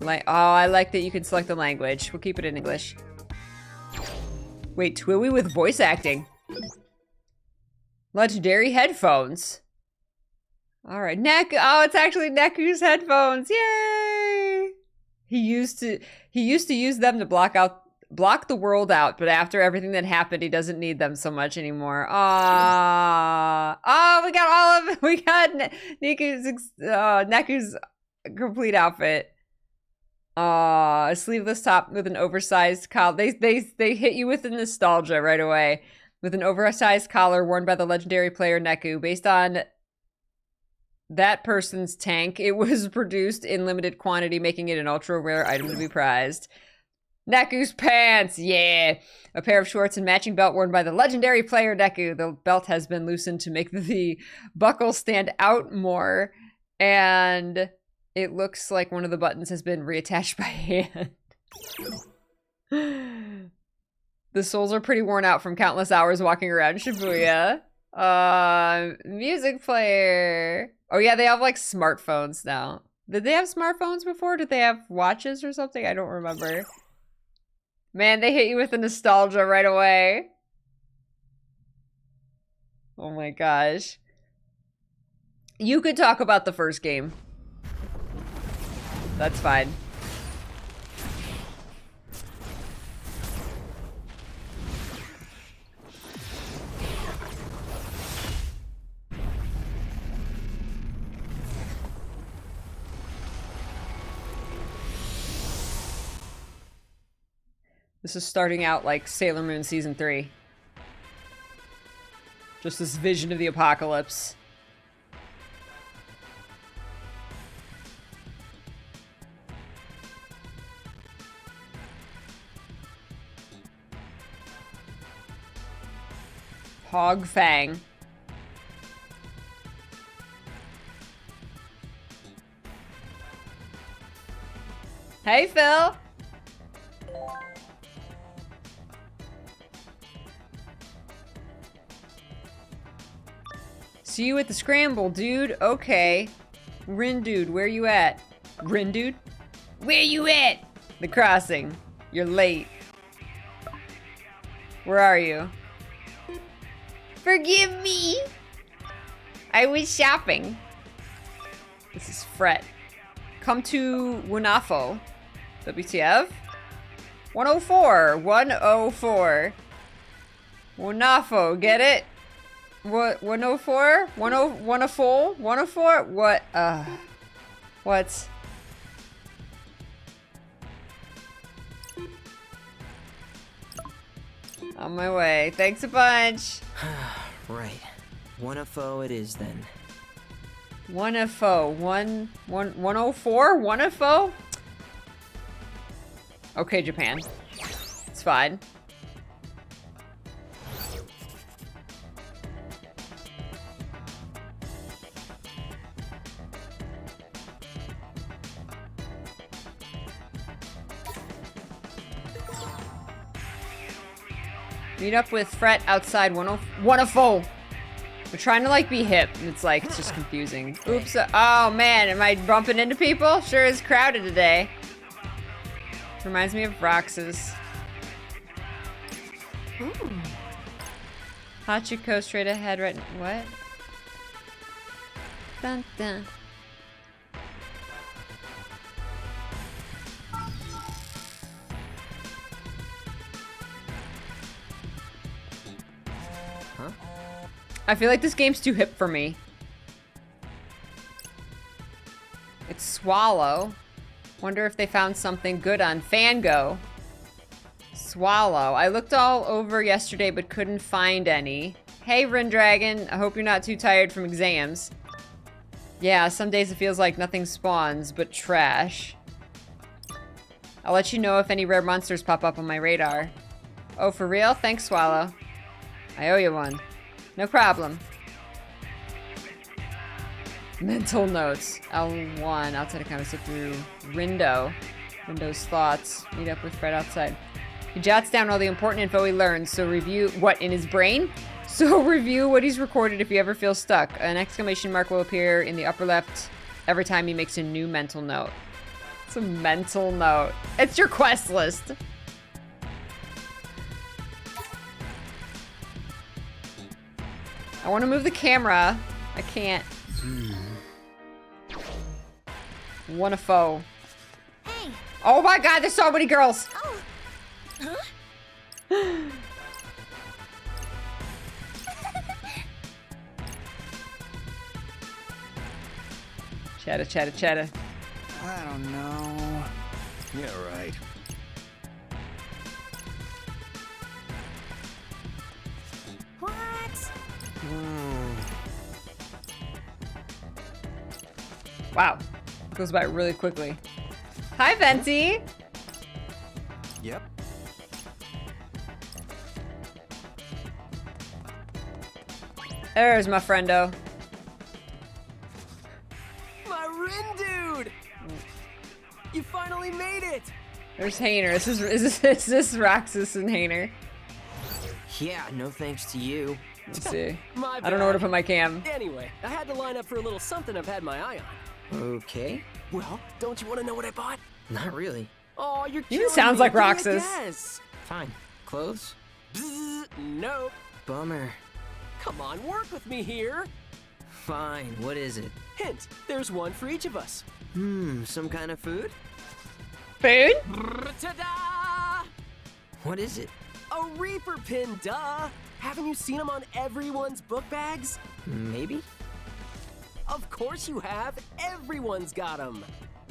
Like, oh, I like that you can select the language. We'll keep it in English. Wait, Twiwi with voice acting. Legendary headphones. All right, oh, it's actually Neku's headphones. Yay! He used to use them to block the world out, but after everything that happened, he doesn't need them so much anymore. Oh, we got all of it. We got Neku's complete outfit. A sleeveless top with an oversized collar. They hit you with the nostalgia right away. With an oversized collar worn by the legendary player Neku. Based on that person's tank, it was produced in limited quantity, making it an ultra rare item to be prized. Neku's pants, yeah! A pair of shorts and matching belt worn by the legendary player Neku. The belt has been loosened to make the buckle stand out more, and it looks like one of the buttons has been reattached by hand. The soles are pretty worn out from countless hours walking around Shibuya. Music player. Oh yeah, they have like smartphones now. Did they have smartphones before? Did they have watches or something? I don't remember. Man, they hit you with the nostalgia right away. Oh my gosh. You could talk about the first game. That's fine. This is starting out like Sailor Moon Season 3. Just this vision of the apocalypse. Hog Fang. Hey, Phil. See you at the scramble, dude. Okay. Rin dude, where you at? Rin dude? Where you at? The crossing. You're late. Where are you? Forgive me. I was shopping. This is Fret. Come to Wunafo. WTF? 104. 104. Wunafo, get it? What? 104? 104? 104? What? What? On my way. Thanks a bunch. Right. 104 it is then. 104? 104? 104? Okay, Japan. It's fine. Meet up with Fret outside 104. We're trying to like be hip, and it's like, it's just confusing. Oops, oh man, am I bumping into people? Sure is crowded today. Reminds me of Roxas. Hachiko straight ahead right now. What? Dun dun. I feel like this game's too hip for me. It's Swallow. Wonder if they found something good on Fango. Swallow. I looked all over yesterday but couldn't find any. Hey, Rindragon. I hope you're not too tired from exams. Yeah, some days it feels like nothing spawns but trash. I'll let you know if any rare monsters pop up on my radar. Oh, for real? Thanks, Swallow. I owe you one. No problem. Mental notes. L1. Outside account. Sit through Rindo's thoughts. Meet up with Fred outside. He jots down all the important info he learns. So review what in his brain? So review what he's recorded if he ever feels stuck. An exclamation mark will appear in the upper left every time he makes a new mental note. It's a mental note. It's your quest list. I want to move the camera. I can't. Want a foe. Hey. Oh my god, there's so many girls. Oh. Huh? Chatter, chatter, chatter. I don't know. Yeah, right. What? Wow. It goes by really quickly. Hi, Venti. Yep. There's my friendo. My Rin dude! You finally made it! There's Hainer. Is this Roxas and Hainer? Yeah, no thanks to you. Let's see. My I don't know where to bad. put my cam. Anyway, I had to line up for a little something I've had my eye on. Okay. Well, don't you want to know what I bought? Not really. Oh, you're Even killing sounds me. like Give me a Roxas. guess. Fine. Clothes? Bzz, nope. Bummer. Come on, work with me here. Fine. What is it? Hint, there's one for each of us. Some kind of food? Food? Ta-da! What is it? A Reaper pin, duh! Haven't you seen them on everyone's book bags? Maybe? Of course you have. Everyone's got them.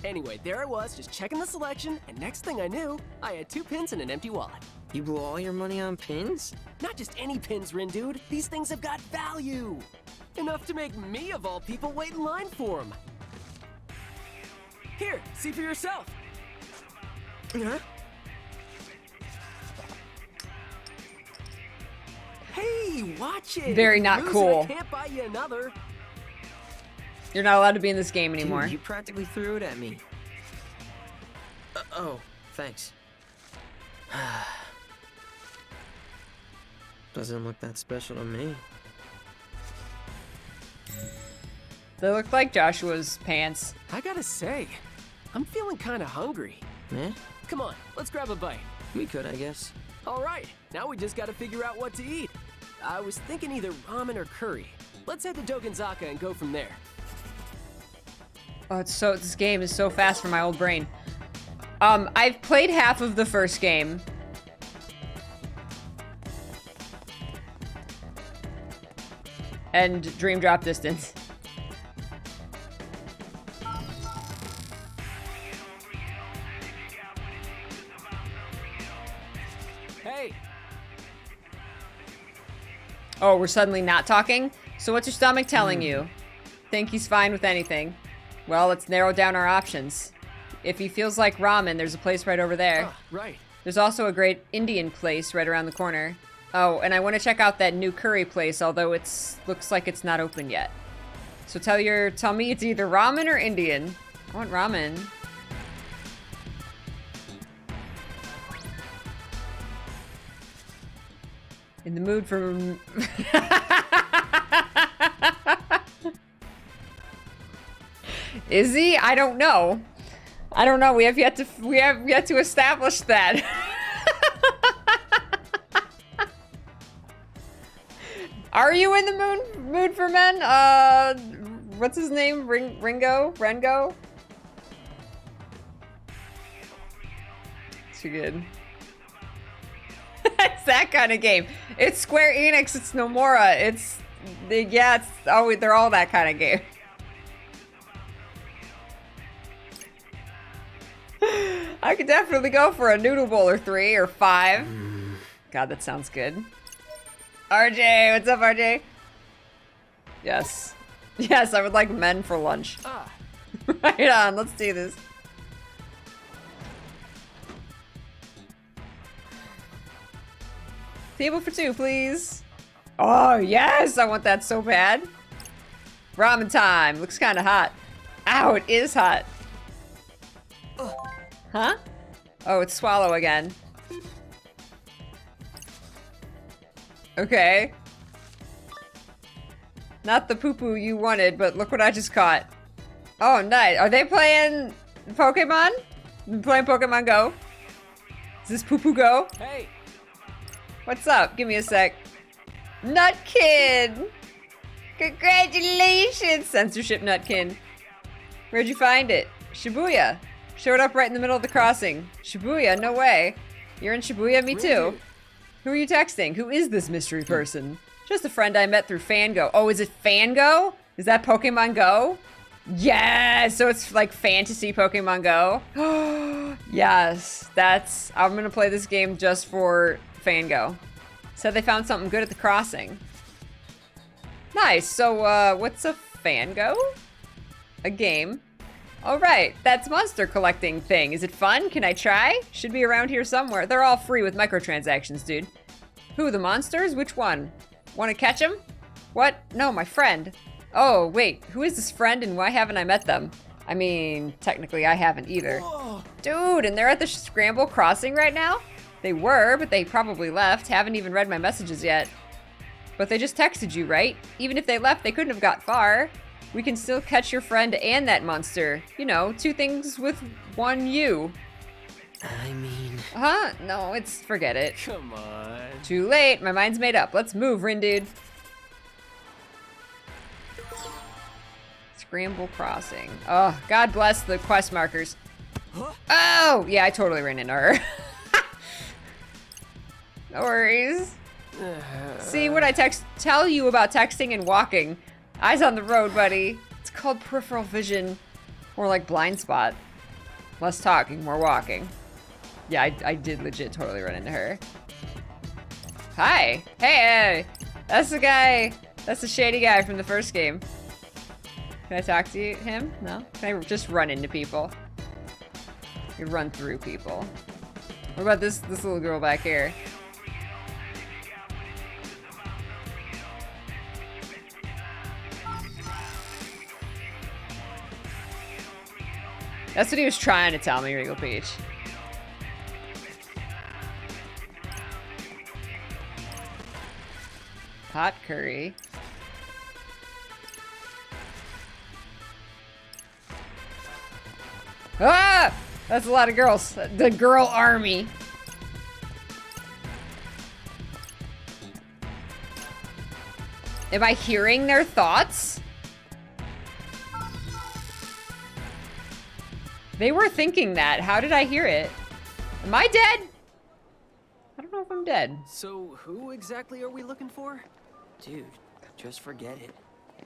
Anyway, there I was, just checking the selection, and next thing I knew, I had 2 pins and an empty wallet. You blew all your money on pins? Not just any pins, Rin dude. These things have got value. Enough to make me, of all people, wait in line for them. Here, see for yourself. Huh? Hey, watch it. Very If you not lose it, cool. I can't buy you another. You're not allowed to be in this game anymore. Dude, you practically threw it at me. Oh, thanks. Doesn't look that special to me. They look like Joshua's pants. I gotta say, I'm feeling kind of hungry. Eh? Come on, let's grab a bite. We could, I guess. All right, now we just gotta figure out what to eat. I was thinking either ramen or curry. Let's head to Dogonzaka and go from there. Oh, this game is so fast for my old brain. I've played half of the first game. And Dream Drop Distance. Hey, Oh, we're suddenly not talking? So what's your stomach telling you? Think he's fine with anything? Well, let's narrow down our options. If he feels like ramen, there's a place right over there. right. There's also a great Indian place right around the corner. Oh, and I want to check out that new curry place, although looks like it's not open yet. So tell me it's either ramen or Indian. I want ramen. In the mood for... Is he? I don't know. I don't know. We have yet to establish that. Are you in the mood for men? What's his name? Rengo? Too good. It's that kind of game. It's Square Enix. It's Nomura. They're all that kind of game. I could definitely go for a noodle bowl or 3 or 5. God, that sounds good. RJ, what's up, RJ? Yes. Yes, I would like men for lunch. Right on, let's do this. Table for 2, please. Oh, yes, I want that so bad. Ramen time. Looks kind of hot. Ow, it is hot. Huh? Oh, it's swallow again. Okay. Not the poo-poo you wanted, but look what I just caught. Oh, nice. Are they playing Pokemon? Been playing Pokemon Go? Is this Poo Poo Go? Hey, What's up? Give me a sec. Nutkin! Congratulations, censorship Nutkin. Where'd you find it? Shibuya. Showed up right in the middle of the crossing. Shibuya, no way. You're in Shibuya? Me too. Who are you texting? Who is this mystery person? Just a friend I met through Fango. Oh, is it Fango? Is that Pokemon Go? Yes! So it's like fantasy Pokemon Go? Yes, I'm gonna play this game just for Fango. Said they found something good at the crossing. Nice, so what's a Fango? A game. All right, that's monster collecting thing. Is it fun? Can I try? Should be around here somewhere. They're all free with microtransactions, dude. Who, the monsters? Which one? Want to catch them? What? No, my friend. Oh, wait, who is this friend and why haven't I met them? I mean, technically I haven't either. whoa. Dude, and they're at the Scramble Crossing right now? They were, but they probably left. Haven't even read my messages yet. But they just texted you, right? Even if they left, they couldn't have got far. We can still catch your friend and that monster. You know, 2 things with 1 you. I mean... Huh? No, forget it. Come on. Too late, my mind's made up. Let's move, Rindude. Scramble Crossing. Oh, God bless the quest markers. Oh, yeah, I totally ran into her. No worries. See what I tell you about texting and walking. Eyes on the road, buddy. It's called peripheral vision. Or like blind spot. Less talking, more walking. Yeah, I did legit totally run into her. Hi. Hey, that's the guy. That's the shady guy from the first game. Can I talk to him? No? Can I just run into people? You run through people. What about this little girl back here? That's what he was trying to tell me, Regal Peach. Hot curry. Ah! That's a lot of girls. The girl army. Am I hearing their thoughts? They were thinking that. How did I hear it? Am I dead? I don't know if I'm dead. So, who exactly are we looking for? Dude, just forget it.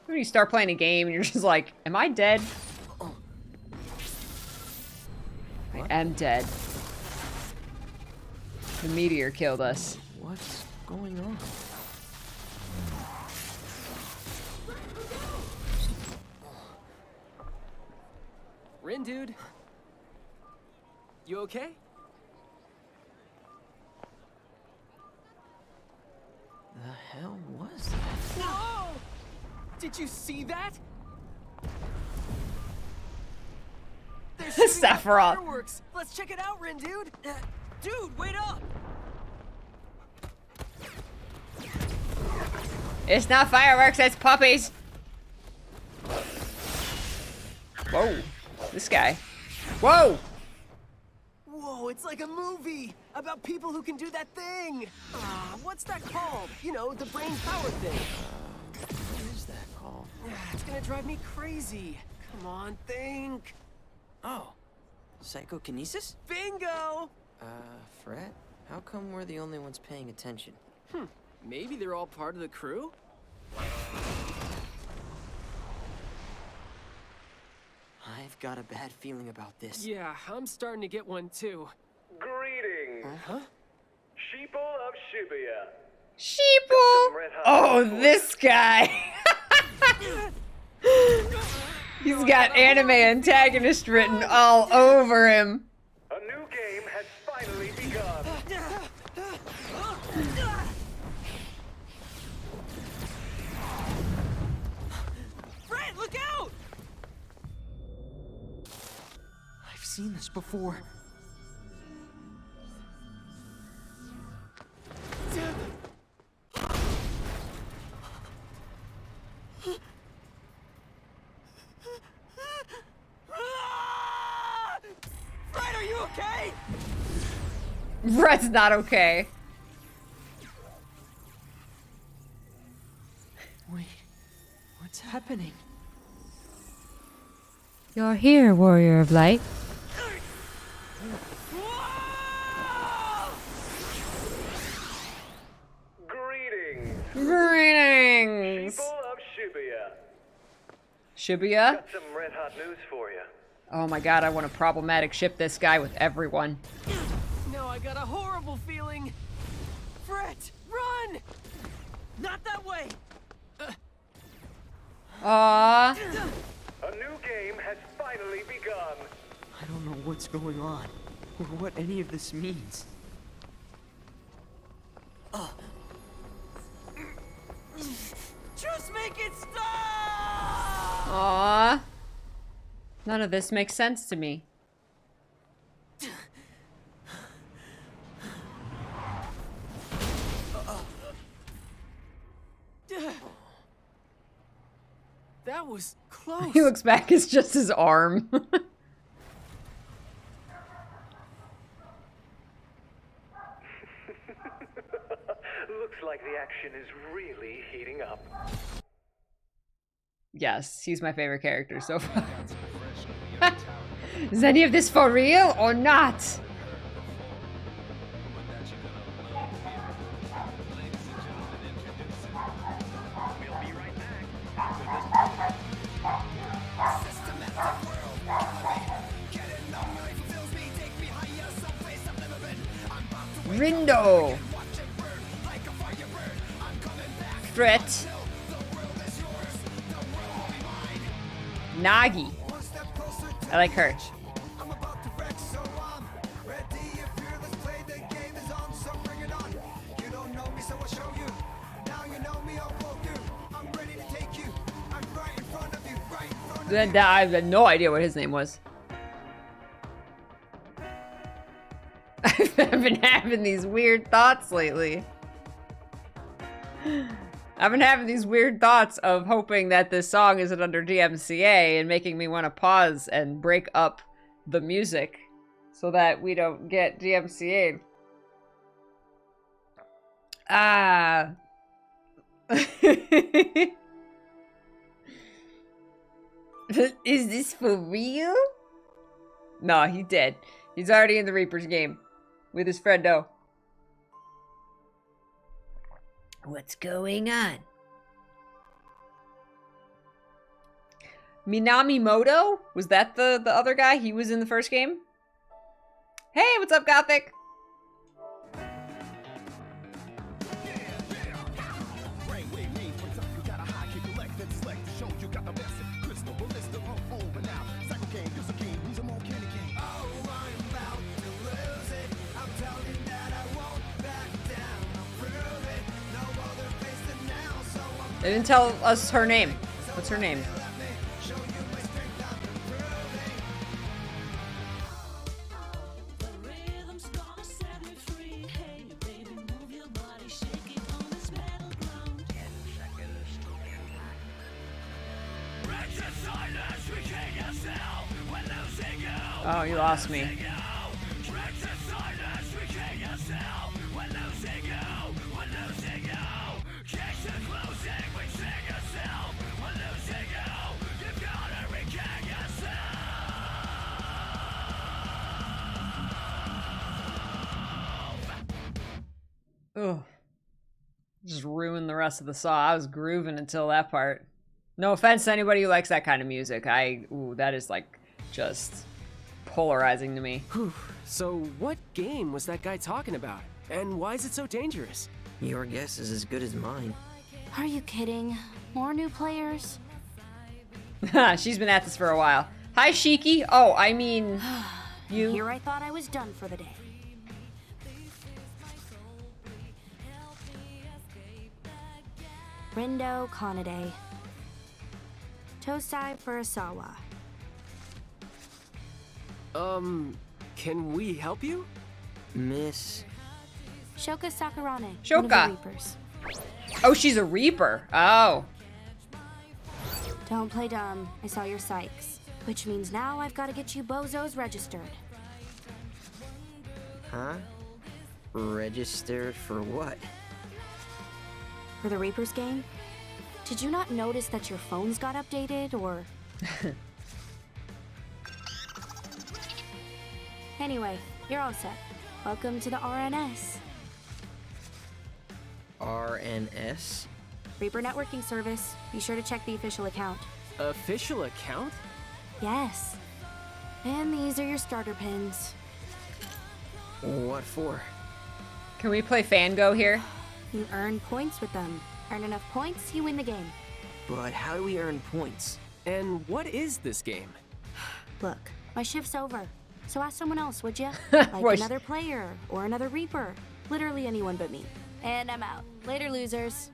When you start playing a game and you're just like, am I dead? I am dead. The meteor killed us. What's going on? Rindude. You okay? The hell was that? Whoa! Did you see that? They're shooting off Sephiroth. fireworks. Let's check it out, Rindude. Dude, wait up! It's not fireworks, it's puppies. Whoa, this guy. Whoa! Whoa, it's like a movie about people who can do that thing. What's that called? You know, the brain power thing. What is that called? It's gonna drive me crazy. Come on, think. Oh, psychokinesis? Bingo! Fred? How come we're the only ones paying attention? Maybe they're all part of the crew? I've got a bad feeling about this. Yeah, I'm starting to get one too. Greetings, Huh? sheeple of Shibuya. Sheeple! Oh, this guy. He's got anime antagonist written all over him. A new game has finally begun. Fred, look out! I've seen this before. Fred, are you okay? Red's not okay. Wait, what's happening? You're here, warrior of light. Greetings. Greetings! People of Shibuya. Shibuya? Got some red hot news for you. Oh my god, I want to problematic ship this guy with everyone. Now I got a horrible feeling. Fret, run! Not that way! Aww. A new game has finally begun. I don't know what's going on, or what any of this means. Just make it stop! Aww. None of this makes sense to me. That was close. He looks back, it's just his arm. Looks like the action is really heating up. Yes, he's my favorite character so far. Is any of this for real or not? Rindo. Threat. Nagi. I like her. I have no idea what his name was. I've been having these weird thoughts lately. I've been having these weird thoughts of hoping that this song isn't under DMCA and making me want to pause and break up the music so that we don't get DMCA'd. Ah. Is this for real? No, he dead. He's already in the Reaper's game with his friendo. What's going on? Minamimoto? Was that the other guy? He was in the first game? Hey, what's up, Gothic? They didn't tell us her name. What's her name? Oh, you lost me. Ugh. Just ruined the rest of the song. I was grooving until that part. No offense to anybody who likes that kind of music. Ooh, that is like just polarizing to me. So what game was that guy talking about? And why is it so dangerous? Your guess is as good as mine. Are you kidding? More new players? She's been at this for a while. Hi, Shiki. Oh, I mean, you. Here I thought I was done for the day. Rindo Kanade. Tosai Furusawa. Can we help you? Miss... Shoka Sakurane. Shoka. One of the Reapers. Oh, she's a Reaper. Oh. Don't play dumb. I saw your psychs. Which means now I've got to get you bozos registered. Huh? Register for what? For the Reapers game? Did you not notice that your phones got updated, or... Anyway, you're all set. Welcome to the RNS. RNS? Reaper Networking Service. Be sure to check the official account. Official account? Yes. And these are your starter pins. What for? Can we play Fango here? You earn points with them. Earn enough points, you win the game. But how do we earn points? And what is this game? Look, my shift's over. So ask someone else, would you? Like What? another player or another Reaper. Literally anyone but me. And I'm out. Later, losers.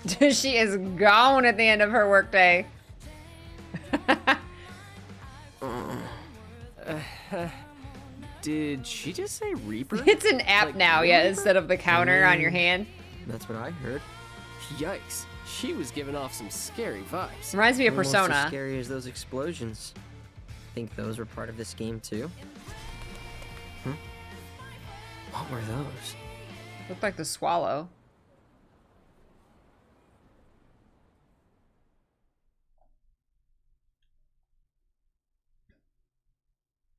She is gone at the end of her workday. Did she just say Reaper? It's an app Like now, real yeah, Reaper? instead of the counter on your hand. That's what I heard. Yikes. She was giving off some scary vibes. Reminds me of Almost as Persona. scary as those explosions. Think those were part of this game too? What were those? Looked like the swallow.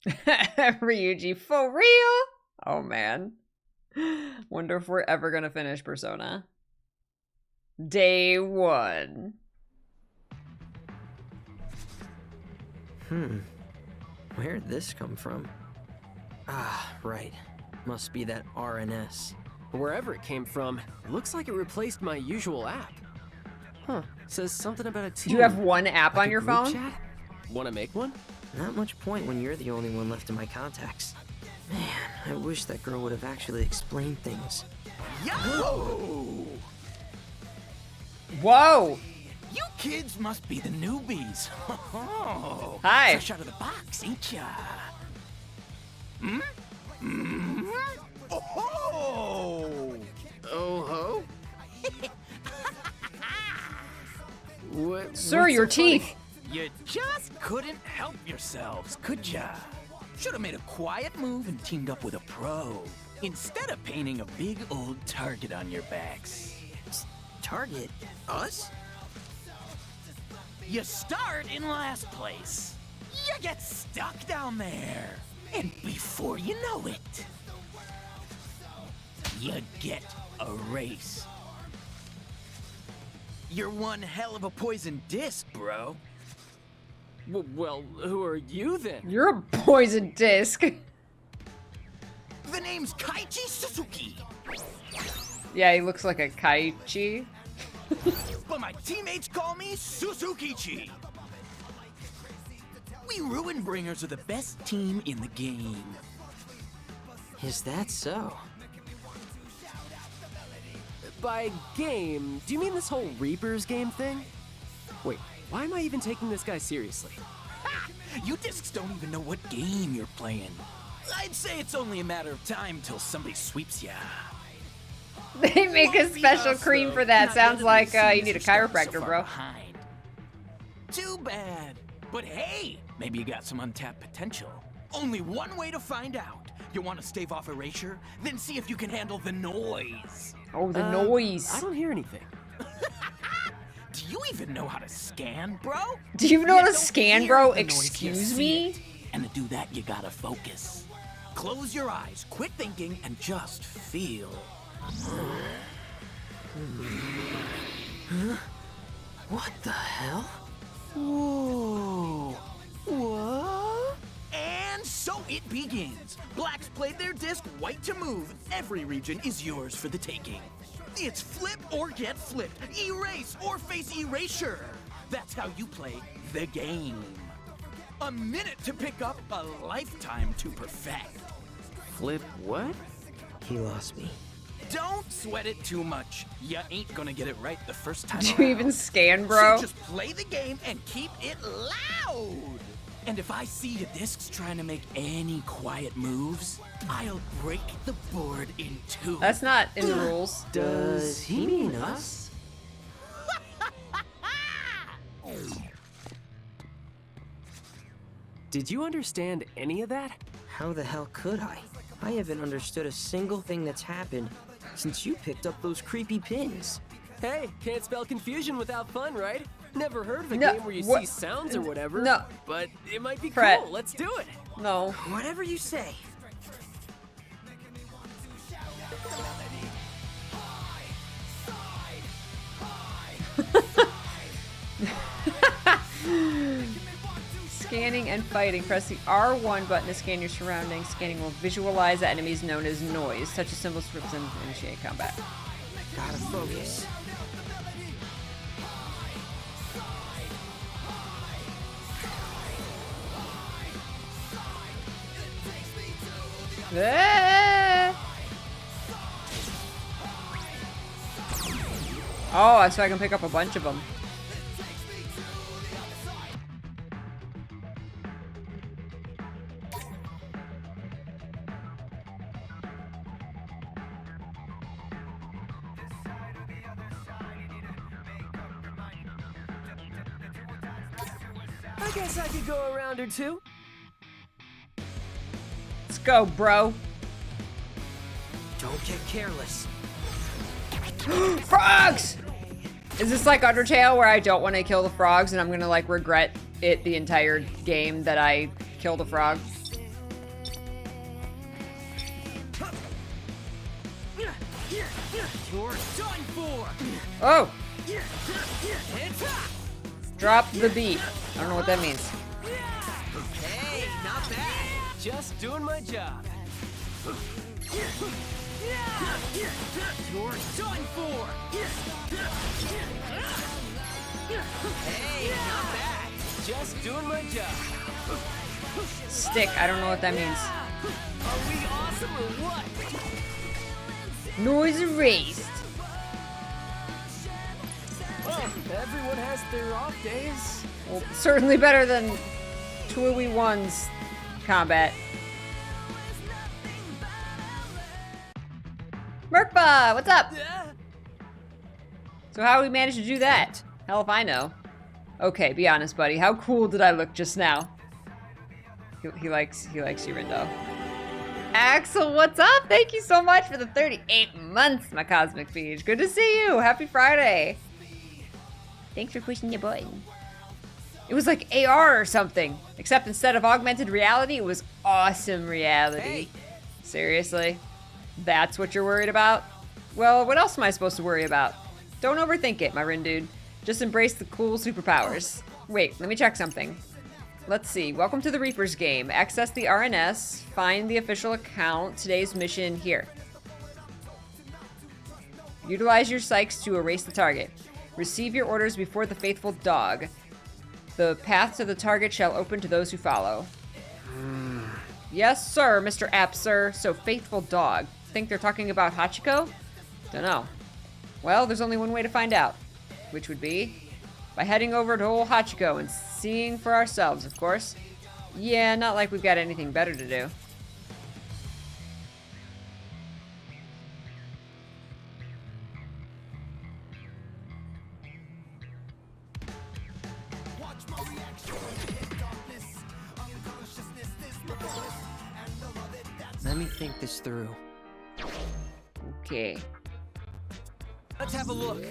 Ryuji, for real? Oh man. Wonder if we're ever gonna finish Persona. Day 1. Where'd this come from? Ah, right. Must be that RNS. Wherever it came from, it looks like it replaced my usual app. Huh. Says something about a team. Do you have one app Like on a your group phone? Chat? Wanna make one? Not much point when you're the only one left in my contacts. Man, I wish that girl would have actually explained things. Yo! Whoa! You kids must be the newbies. Oh, Hi. fresh out of the box, ain't ya? Oh! Oh ho? What? Sir, what's your so funny? teeth. You just couldn't help yourselves, could ya? Should have made a quiet move and teamed up with a pro, instead of painting a big old target on your backs. Target? Us? You start in last place. You get stuck down there. And before you know it, you get a race. You're one hell of a poison disc, bro. Well, who are you then? You're a poison disc. The name's Kaichi Suzuki, Yeah, he looks like a Kaichi. but my teammates call me Suzukichi. We Ruin Bringers are the best team in the game. Is that so? By game, do you mean this whole Reapers game thing? Wait, why am I even taking this guy seriously? You discs don't even know what game you're playing. I'd say it's only a matter of time till somebody sweeps ya. They make a Won't be special us, cream though. for that. Not Sounds letting like the you scenes need a are starting so chiropractor, far bro. behind. Too bad. But hey, maybe you got some untapped potential. Only one way to find out. You want to stave off erasure? Then see if you can handle the noise. Oh, the noise. I don't hear anything. Do you even know how to scan, bro? Do you know how to don't scan, hear bro? the noise, you Excuse see me? it. And to do that, you gotta focus. Close your eyes, quit thinking, and just feel. What the hell? Whoa. What? And so it begins. Blacks played their disc, white to move. Every region is yours for the taking. It's flip or get flipped, erase or face erasure. That's how you play the game. A minute to pick up, a lifetime to perfect. Flip what? He lost me. Don't sweat it too much. You ain't gonna get it right the first time Do you around. even scan, bro? So just play the game and keep it loud. And if I see the discs trying to make any quiet moves, I'll break the board in two. That's not in the rules. Does he mean us? Did you understand any of that? How the hell could I? I haven't understood a single thing that's happened since you picked up those creepy pins. Hey, can't spell confusion without fun, right? Never heard of a No, game where you what- see sounds or whatever. No. But it might be Fred. cool. Let's do it. No. Whatever you say. Scanning and fighting. Press the R1 button to scan your surroundings. Scanning will visualize the enemies known as noise. Touch the symbol strips and initiate combat. Gotta focus. Ah! Oh, so I can pick up a bunch of them. I guess I could go a round or two. Let's go, bro. Don't get careless. Frogs! Is this like Undertale where I don't want to kill the frogs and I'm gonna like regret it the entire game that I killed a frog? You're done for. Oh! Drop the beat. I don't know what that means. Hey, not bad. Just doing my job. You're done for. Hey, not bad. Just doing my job. Stick. I don't know what that means. Are we awesome or what? Noise erased. Well, everyone has their off days. Well, certainly better than 2v1's combat. Merkba, what's up? So how we managed to do that? Hell if I know. Okay, be honest, buddy. How cool did I look just now? He likes you, Rindo. Axel, what's up? Thank you so much for the 38 months, my Cosmic Beach. Good to see you. Happy Friday. Thanks for pushing your button. It was like AR or something. Except instead of augmented reality, it was awesome reality. Hey. Seriously? That's what you're worried about? Well, what else am I supposed to worry about? Don't overthink it, my Rin dude. Just embrace the cool superpowers. Wait, let me check something. Let's see. Welcome to the Reaper's game. Access the RNS. Find the official account. Today's mission here. Utilize your psychs to erase the target. Receive your orders before the faithful dog. The path to the target shall open to those who follow. Yes, sir, Mr. App, sir. So, faithful dog. Think they're talking about Hachiko? Dunno. Well, there's only one way to find out. Which would be by heading over to old Hachiko and seeing for ourselves, of course. Yeah, not like we've got anything better to do. Let me think this through. Okay. Let's have a look.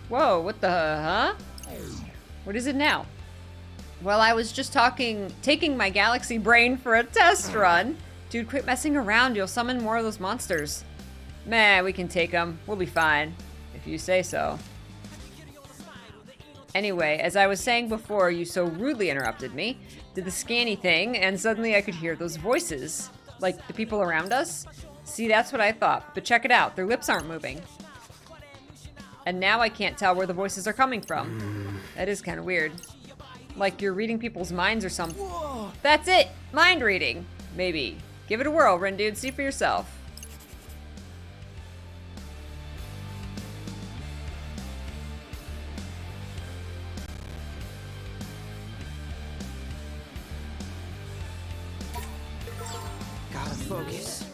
Whoa, what the, huh? What is it now? Well, I was just taking my galaxy brain for a test run. Dude, quit messing around. You'll summon more of those monsters. Meh, we can take them. We'll be fine. If you say so. Anyway, as I was saying before, you so rudely interrupted me. Did the scanny thing, and suddenly I could hear those voices. Like, the people around us? See, that's what I thought. But check it out. Their lips aren't moving. And now I can't tell where the voices are coming from. That is kind of weird. Like you're reading people's minds or something. That's it! Mind reading! Maybe. Give it a whirl, Ren dude. See for yourself. Gotta focus.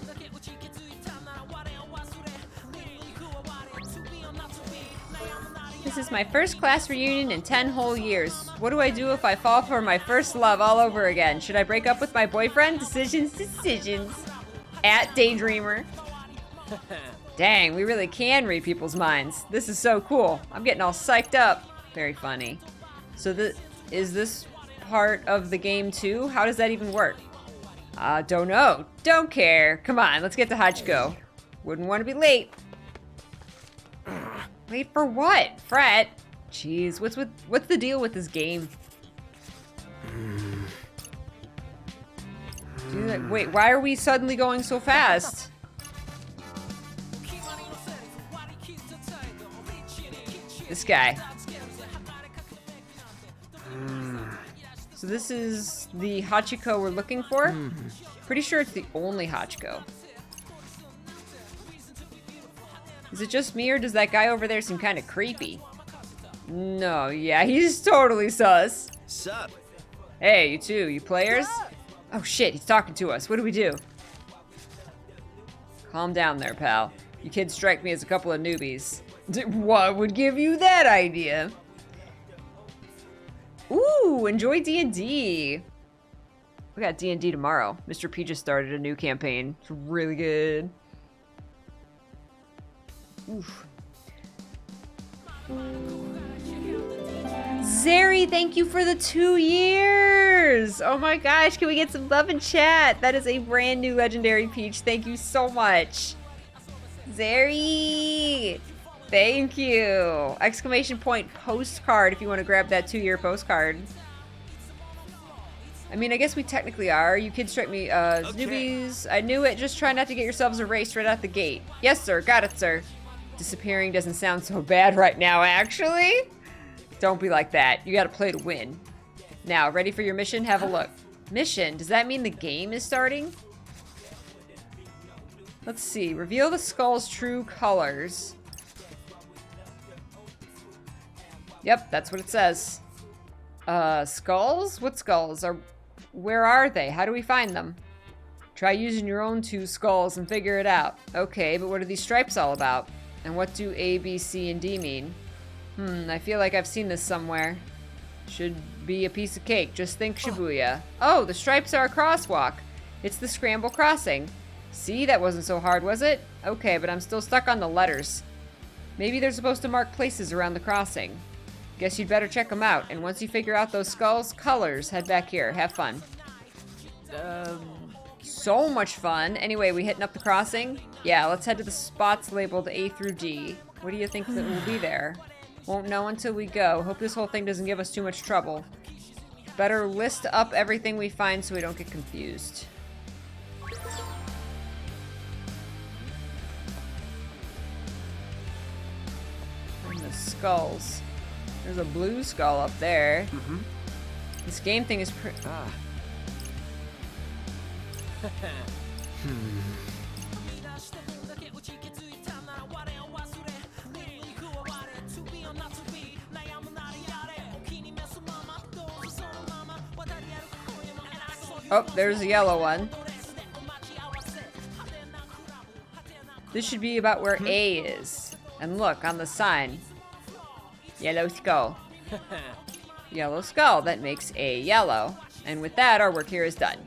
This is my first class reunion in 10 whole years. What do I do if I fall for my first love all over again? Should I break up with my boyfriend? Decisions, decisions. At Daydreamer. Dang, we really can read people's minds. This is so cool. I'm getting all psyched up. Very funny. So is this part of the game too? How does that even work? Don't know. Don't care. Come on, let's get to Hachiko. Wouldn't want to be late. Late for what? Fret? Jeez, what's the deal with this game? Dude, wait, why are we suddenly going so fast? This guy. So this is the Hachiko we're looking for? Pretty sure it's the only Hachiko. Is it just me or does that guy over there seem kind of creepy? No, yeah, he's totally sus. Sup? Hey, you two, you players? Oh shit, he's talking to us. What do we do? Calm down there, pal. You kids strike me as a couple of newbies. What would give you that idea? Ooh, enjoy D&D. We got D&D tomorrow. Mr. P just started a new campaign. It's really good. Oof. Zeri, thank you for the 2 years. Oh my gosh, can we get some love in chat? That is a brand new legendary Peach. Thank you so much. Zeri, thank you. Exclamation point postcard if you want to grab that 2-year postcard. I mean, I guess we technically are. You kids strike me as newbies. I knew it. Just try not to get yourselves erased right out the gate. Yes, sir. Got it, sir. Disappearing doesn't sound so bad right now, actually. Don't be like that. You gotta play to win. Now, ready for your mission? Have a look. Mission? Does that mean the game is starting? Let's see. Reveal the skull's true colors. Yep, that's what it says. Skulls? What skulls? Where are they? How do we find them? Try using your own 2 skulls and figure it out. Okay, but what are these stripes all about? And what do A, B, C, and D mean? I feel like I've seen this somewhere. Should be a piece of cake. Just think Shibuya. Oh, the stripes are a crosswalk. It's the scramble crossing. See, that wasn't so hard, was it? Okay, but I'm still stuck on the letters. Maybe they're supposed to mark places around the crossing. Guess you'd better check them out. And once you figure out those skulls, colors, head back here. Have fun. So much fun. Anyway, we hitting up the crossing? Yeah, let's head to the spots labeled A through D. What do you think that will be there? Won't know until we go. Hope this whole thing doesn't give us too much trouble. Better list up everything we find so we don't get confused. And the skulls. There's a blue skull up there. This game thing is Oh, there's a yellow one. This should be about where A is. And look, on the sign. Yellow skull. Yellow skull. That makes A yellow. And with that, our work here is done.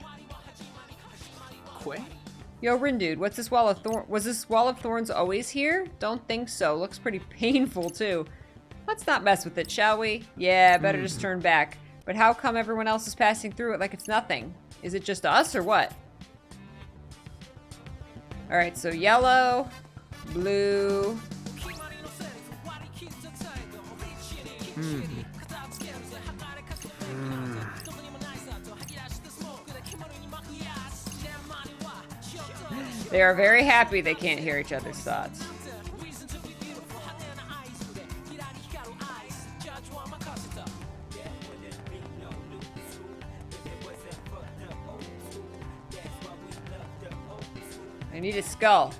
Quay? Yo, Rindude, what's this wall of thorns? Was this wall of thorns always here? Don't think so. Looks pretty painful, too. Let's not mess with it, shall we? Yeah, better just turn back. But how come everyone else is passing through it like it's nothing? Is it just us, or what? Alright, so yellow, blue... They are very happy they can't hear each other's thoughts. I need a skull.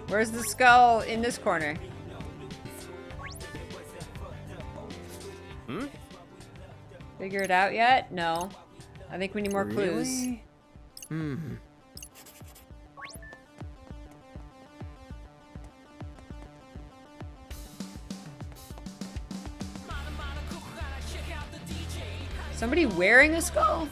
Where's the skull in this corner? Figure it out yet? No. I think we need more clues. Somebody wearing a skull?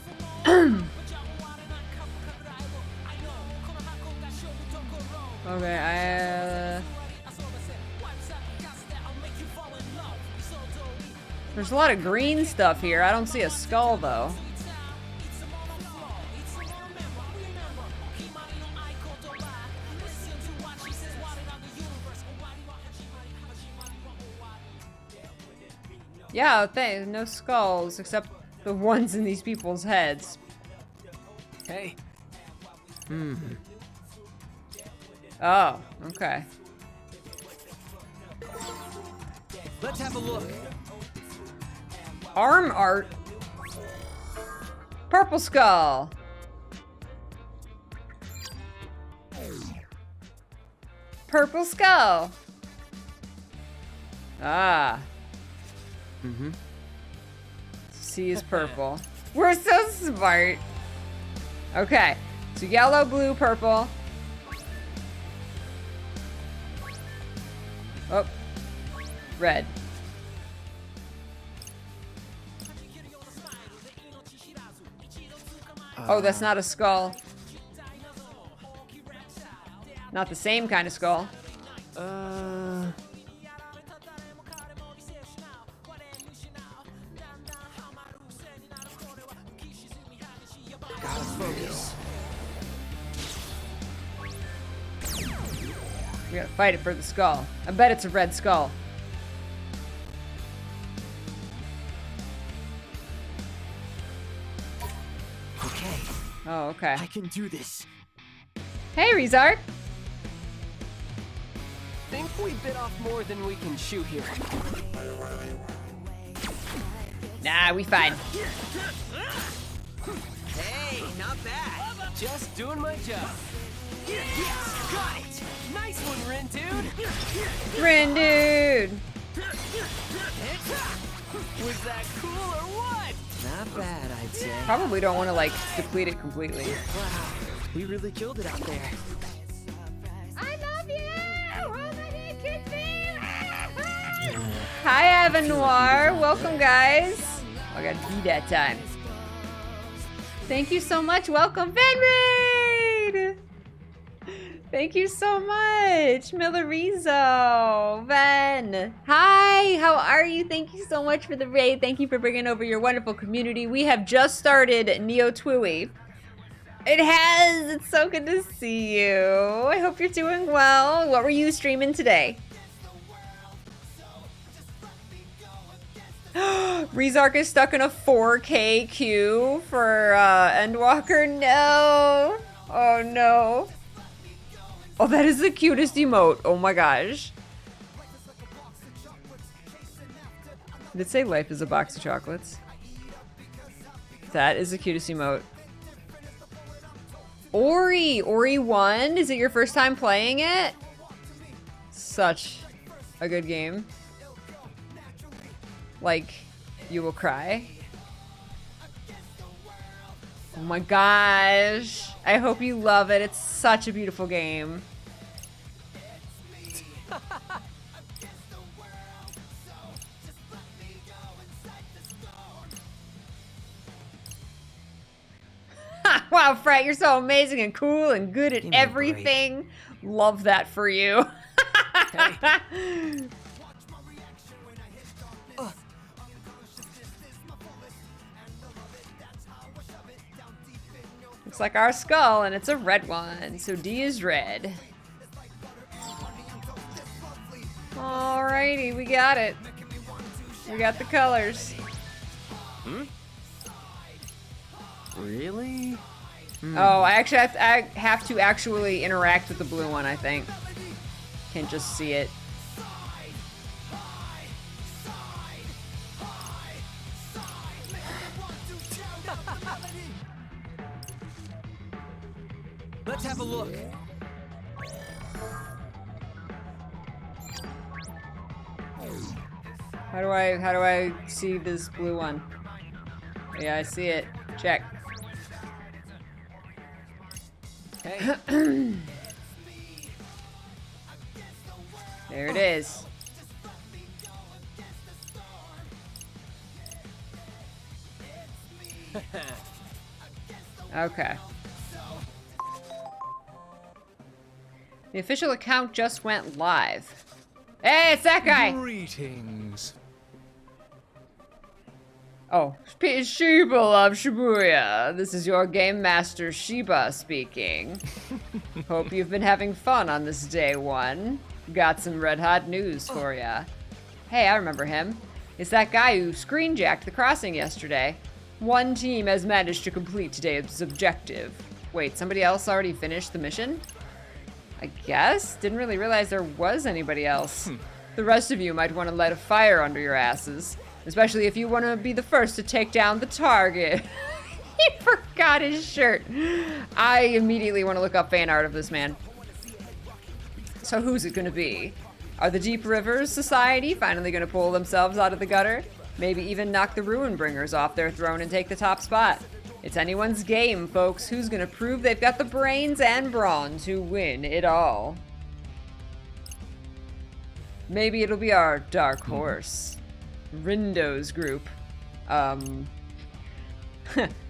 Okay, there's a lot of green stuff here. I don't see a skull, though. Yeah, no skulls, except the ones in these people's heads. Hey. Oh, okay. Let's have a look. Arm art. Purple skull. Purple skull. Ah. C is purple. We're so smart. Okay. So yellow, blue, purple. Oh. Red. Oh, that's not a skull. Not the same kind of skull. Gotta focus. We gotta fight it for the skull. I bet it's a red skull. Okay, Oh, okay. I can do this. Hey, Rezark. Think we bit off more than we can chew here. Nah, we fine. Hey, not bad. Just doing my job. Yes, got it. Nice one, Rin, dude. Rin, dude. Was that cool or what? Not bad, I'd say. Probably don't want to, like, deplete it completely. Wow, we really killed it out there. I love you! Oh my God, kiss me! Hi, Evan Noir. Welcome, guys. I gotta be that time. Thank you so much. Welcome, Venraid! Thank you so much, Millerizo, Ven. Hi, how are you? Thank you so much for the raid. Thank you for bringing over your wonderful community. We have just started Neo Twiwi. It has. It's so good to see you. I hope you're doing well. What were you streaming today? Rezark is stuck in a 4K queue for Endwalker. No. Oh no. Oh, that is the cutest emote. Oh my gosh. Did it say life is a box of chocolates? That is the cutest emote. Ori 1? Is it your first time playing it? Such a good game. Like, you will cry. Oh my gosh. I hope you love it. It's such a beautiful game. Wow, Fred, you're so amazing and cool and good at Give me a break. everything. Love that for you. Looks like our skull, and it's a red one, so D is red. Alrighty, we got it. We got the colors. Really? Oh, I have to actually interact with the blue one, I think. Can't just see it. Let's have a look. How do I see this blue one? Yeah, I see it. Check. Hey. There it is. Okay. The official account just went live. Hey, it's that guy! Greetings. Oh, Sheba of Shibuya. This is your game master Sheba speaking. Hope you've been having fun on this day one. Got some red hot news for ya. Hey, I remember him. It's that guy who screenjacked the crossing yesterday. One team has managed to complete today's objective. Wait, somebody else already finished the mission? I guess? Didn't really realize there was anybody else. The rest of you might want to light a fire under your asses. Especially if you want to be the first to take down the target. He forgot his shirt. I immediately want to look up fan art of this man. So who's it going to be? Are the Deep Rivers Society finally going to pull themselves out of the gutter? Maybe even knock the Ruin Bringers off their throne and take the top spot? It's anyone's game, folks. Who's going to prove they've got the brains and brawn to win it all? Maybe it'll be our dark horse. Rindo's group.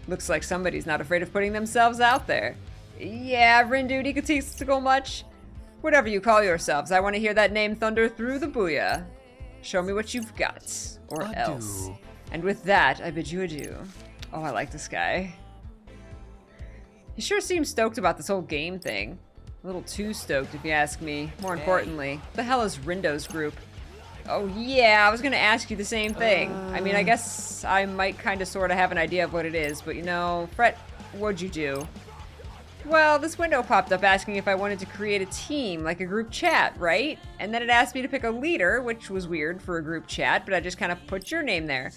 Looks like somebody's not afraid of putting themselves out there. Yeah, Rindu egotistical much? Whatever you call yourselves, I want to hear that name thunder through the booyah. Show me what you've got, or else. And with that, I bid you adieu. Oh, I like this guy. He sure seems stoked about this whole game thing. A little too stoked, if you ask me. More importantly, what the hell is Rindo's group? Oh yeah, I was gonna ask you the same thing. I mean, I guess I might kind of sort of have an idea of what it is, but you know, Fret, what'd you do? Well, this window popped up asking if I wanted to create a team, like a group chat, right? And then it asked me to pick a leader, which was weird for a group chat, but I just kind of put your name there.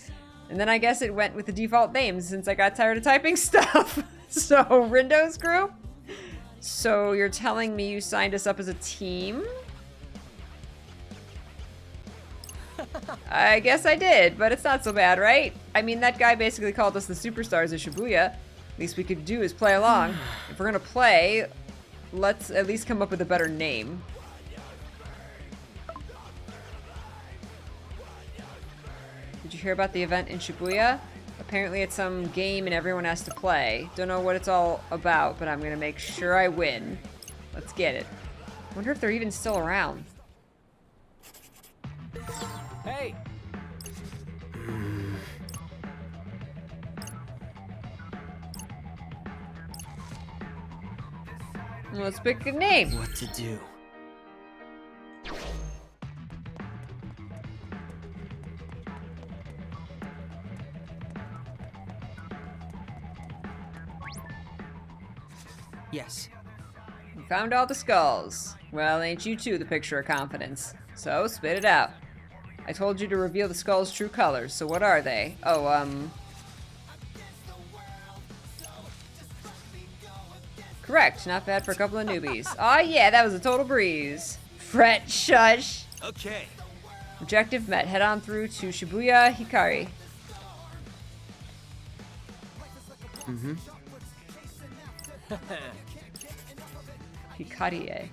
And then I guess it went with the default names since I got tired of typing stuff. So, Rindo's group? So you're telling me you signed us up as a team? I guess I did, but it's not so bad, right? I mean, that guy basically called us the superstars of Shibuya. Least we could do is play along. If we're gonna play, let's at least come up with a better name. Did you hear about the event in Shibuya? Apparently it's some game and everyone has to play. Don't know what it's all about, but I'm gonna make sure I win. Let's get it. Wonder if they're even still around. Hey! Let's pick a name. What to do? Yes. We found all the skulls. Well, ain't you two the picture of confidence? So, spit it out. I told you to reveal the skull's true colors, so what are they? Oh, correct, not bad for a couple of newbies. Aw, yeah, that was a total breeze. Fret, shush. Okay. Objective met. Head on through to Shibuya Hikari. Mm-hmm. Hikarie.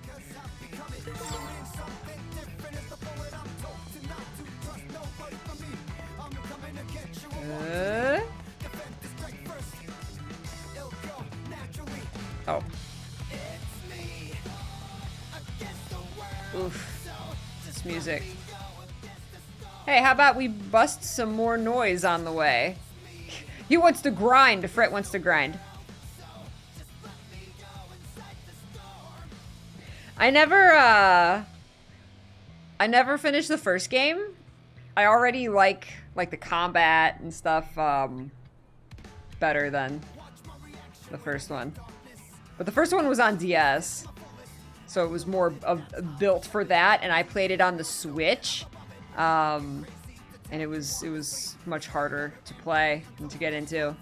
Oh. Oof. This music. Hey, how about we bust some more noise on the way? He wants to grind. Fret wants to grind. I never finished the first game. I already like the combat and stuff better than the first one. But the first one was on DS, so it was more built for that, and I played it on the Switch, and it was much harder to play and to get into.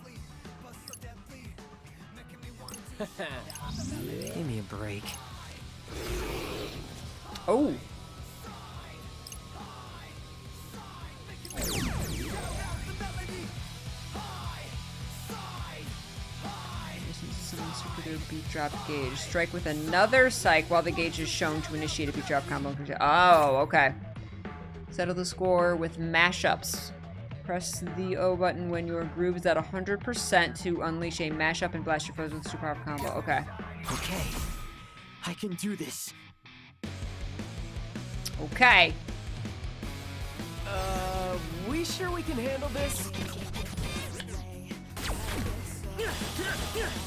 Give me a break. Oh. Beat drop gauge. Strike with another psych while the gauge is shown to initiate a beat drop combo. Oh, okay. Settle the score with mashups. Press the O button when your groove is at 100% to unleash a mashup and blast your foes with a super powerful combo. Okay. Okay, I can do this. Okay. We sure we can handle this?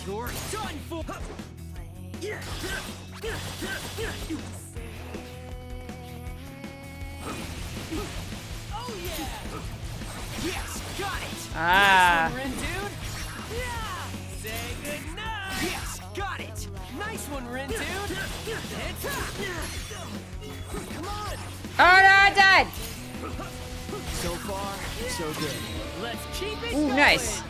You're done for. Oh yeah! Yes, got it. Ah. Rin, dude. Yeah. Say goodnight. Yes, got it. Nice one, Rin, dude. It's up. Come on. Oh no, I died. So far, so good. Let's keep it Ooh, going. nice.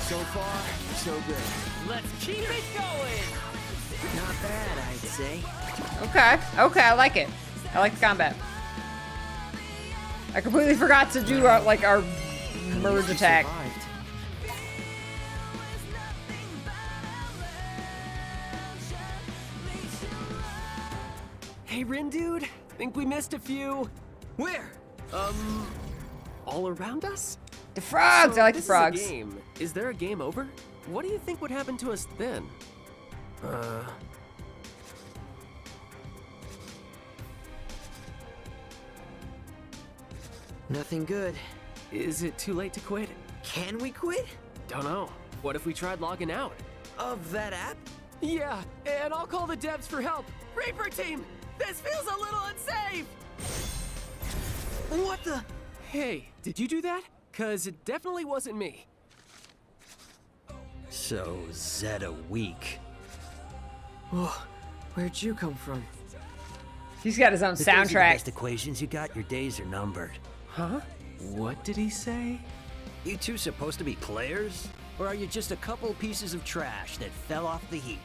So far, so good. Let's keep it going. Not bad, I'd say. Okay. Okay, I like it. I like the combat. I completely forgot to do our merge attack. Survived. Hey, Rin, dude. Think we missed a few. Where? All around us? The frogs! I like the this frogs. Is a game. Is there a game over? What do you think would happen to us then? Nothing good. Is it too late to quit? Can we quit? Don't know. What if we tried logging out? Of that app? Yeah, and I'll call the devs for help. Reaper team, this feels a little unsafe. What the? Hey, did you do that? 'Cause it definitely wasn't me. So, Zeta weak. Whoa, where'd you come from? He's got his own If those are the soundtrack. best equations you got, your days are numbered. Huh? What did he say? You two supposed to be players? Or are you just a couple pieces of trash that fell off the heap?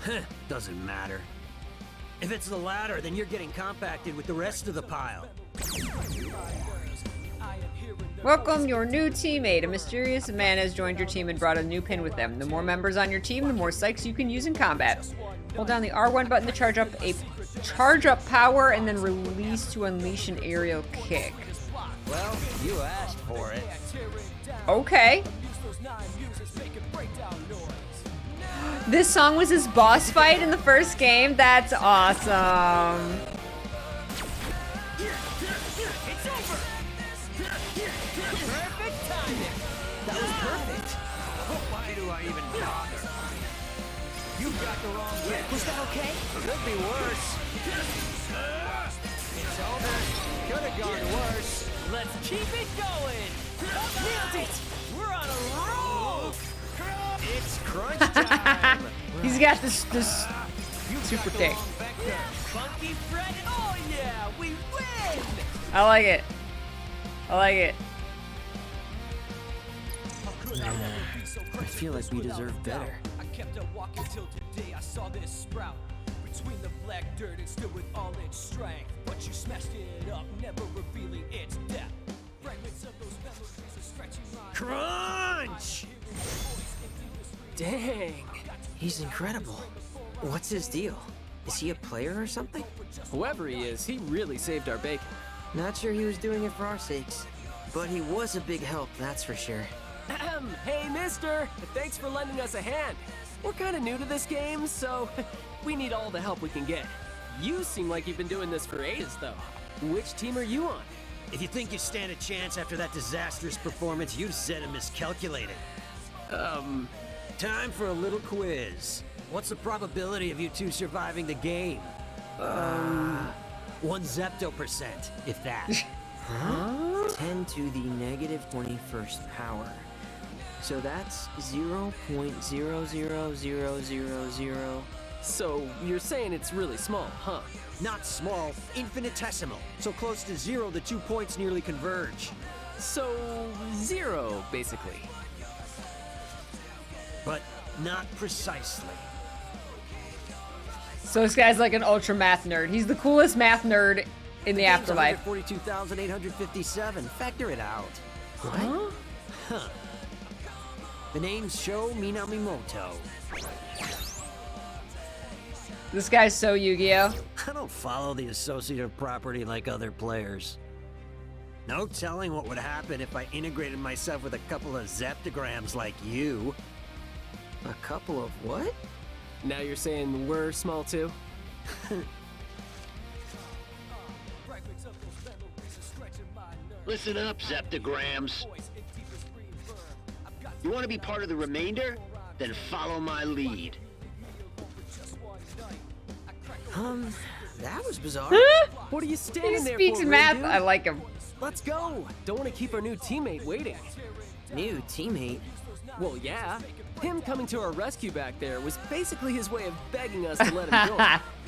Huh, doesn't matter. If it's the latter, then you're getting compacted with the rest of the pile. Welcome your new teammate. A mysterious man has joined your team and brought a new pin with them. The more members on your team, the more psychs you can use in combat. Hold down the R1 button to charge up power and then release to unleash an aerial kick. Well, you asked for it. Okay. This song was his boss fight in the first game? That's awesome. Perfect timing. That was perfect. Why do I even bother? You got the wrong way. Was that okay? Could be worse. It's over. Could have gone worse. Let's keep it going. Nailed it. We're on a roll. It's crunch time. He's got this super kick. Funky Fred. Oh yeah, we win. I like it. I like it. I feel like we deserve better. I kept on walking till today I saw this sprout between the black dirt and still with all its strength. But you smashed it up, never revealing its depth. Fragments of those memories are stretching my Crunch! Dang. He's incredible. What's his deal? Is he a player or something? Whoever he is, he really saved our bacon. Not sure he was doing it for our sakes, but he was a big help, that's for sure. Ahem. Hey, mister. Thanks for lending us a hand. We're kind of new to this game, so we need all the help we can get. You seem like you've been doing this for ages, though. Which team are you on? If you think you stand a chance after that disastrous performance, you've said and miscalculated. Time for a little quiz. What's the probability of you two surviving the game? 1 zepto%, if that. 10 to the negative 21st power. So that's 0.00000. So you're saying it's really small, huh? Not small, infinitesimal. So close to 0, the 2 points nearly converge. So 0, basically. But not precisely. So this guy's like an ultra math nerd. He's the coolest math nerd in the afterlife. 42,857. Factor it out. Huh? The name's Sho Minamimoto. This guy's so Yu-Gi-Oh! I don't follow the associative property like other players. No telling what would happen if I integrated myself with a couple of zeptograms like you. A couple of what? Now you're saying we're small too? Listen up, zeptograms. You want to be part of the remainder? Then follow my lead. That was bizarre. What are you He standing there speaks for, math. dude? I like him. Let's go. Don't want to keep our new teammate waiting. New teammate? Well, yeah. Him coming to our rescue back there was basically his way of begging us to let him go.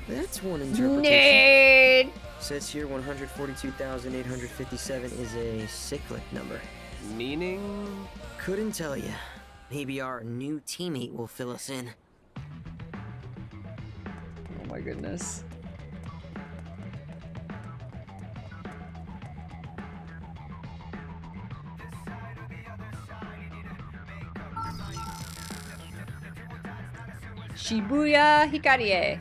That's one interpretation. Nerd. Says here 142,857 is a cyclic number. Meaning? Couldn't tell you. Maybe our new teammate will fill us in. Oh my goodness. Shibuya Hikarie.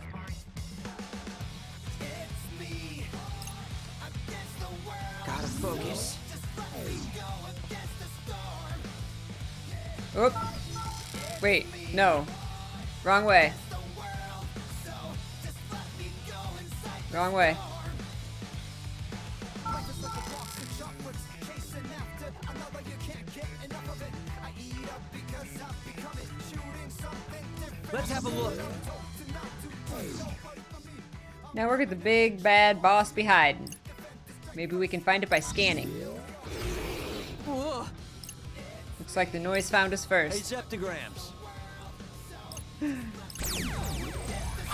Gotta focus. Oop. Wait, no. Wrong way. Wrong way. Let's have a look. Now we're at the big bad boss be hiding. Maybe we can find it by scanning. Whoa. Looks like the noise found us Hey, first. zeptograms.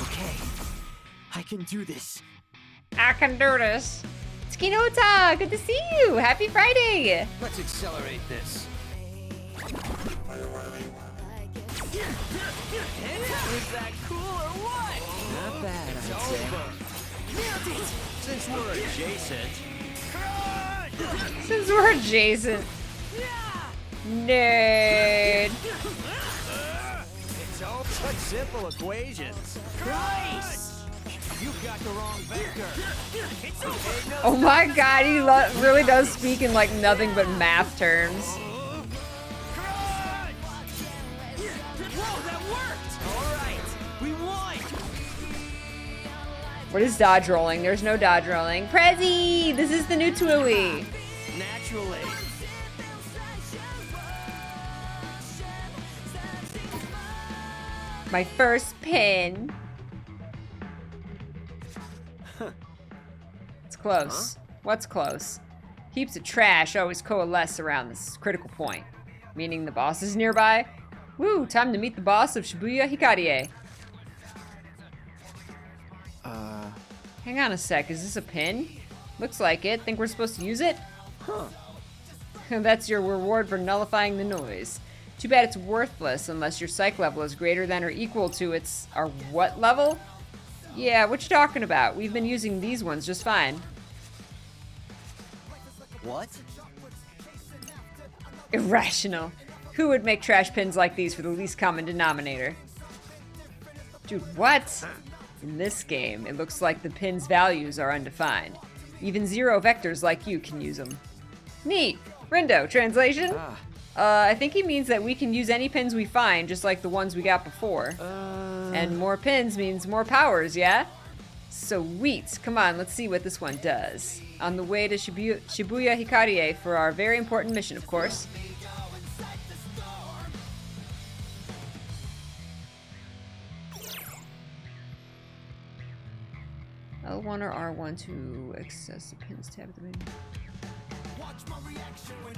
Okay, I can do this. I can do this. Skinota, good to see you. Happy Friday. Let's accelerate this. Is that cool or what? Not bad, I'd say. Since we're adjacent. Since we're adjacent. Nerd. It's all such simple equations. Christ! You've got the wrong vector. It's okay, no. Oh my god, he really does speak in like nothing but math terms. Whoa, that worked! All right, we won! What is dodge rolling? There's no dodge rolling. Prezi! This is the new Tui. Naturally. My first pin. It's close. What's close? Heaps of trash always coalesce around this critical point. Meaning the boss is nearby? Woo, time to meet the boss of Shibuya Hikarie. Hang on a sec, is this a pin? Looks like it. Think we're supposed to use it? Huh. That's your reward for nullifying the noise. Too bad it's worthless unless your psych level is greater than or equal to our what level? Yeah, what you talking about? We've been using these ones just fine. What? Irrational. Who would make trash pins like these for the least common denominator? Dude, what? In this game, it looks like the pin's values are undefined. Even zero vectors like you can use them. Neat. Rindo, translation? I think he means that we can use any pins we find, just like the ones we got before. And more pins means more powers, yeah? Sweet. Come on, let's see what this one does. On the way to Shibuya Hikarie for our very important mission, of course. L1 or R1 to access the pins tab at the menu.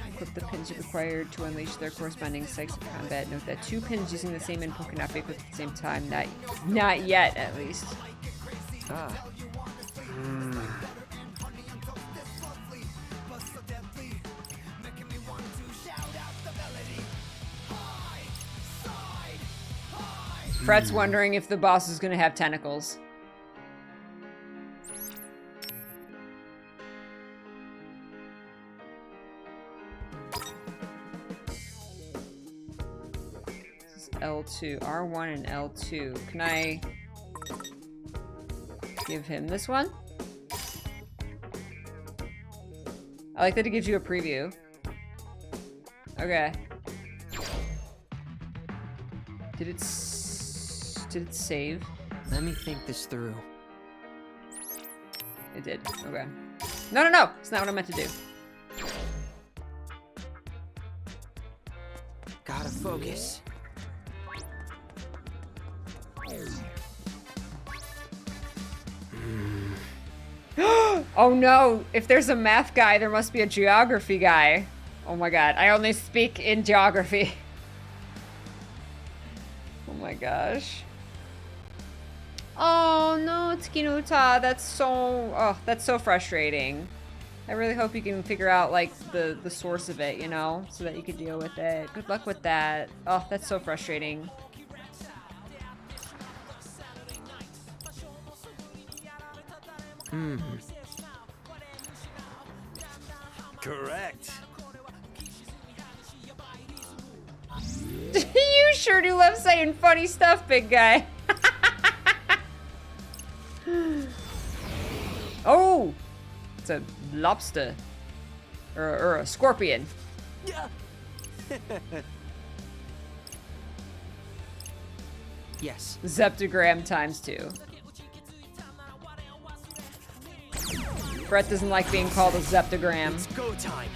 Equip the pins required to unleash their corresponding psychs of combat. Note that two pins using the same input cannot be equipped at the same time. Not yet, at least. Fret's wondering if the boss is gonna have tentacles. L2, R1 and L2. Can I Give him this one. I like that it gives you a preview. Okay. Did it save? Let me think this through. It did. Okay. No, no, no! It's not what I meant to do. Gotta focus. Oh no! If there's a math guy, there must be a geography guy. Oh my god, I only speak in geography. Oh my gosh. Oh no, Tsukinuta, that's so frustrating. I really hope you can figure out like the source of it, you know, so that you can deal with it. Good luck with that. Oh, that's so frustrating. Correct. You sure do love saying funny stuff, big guy. Oh! It's a lobster. Or a scorpion. Yeah. Yes. Zeptogram times 2. Brett doesn't like being called a zeptogram. It's go time.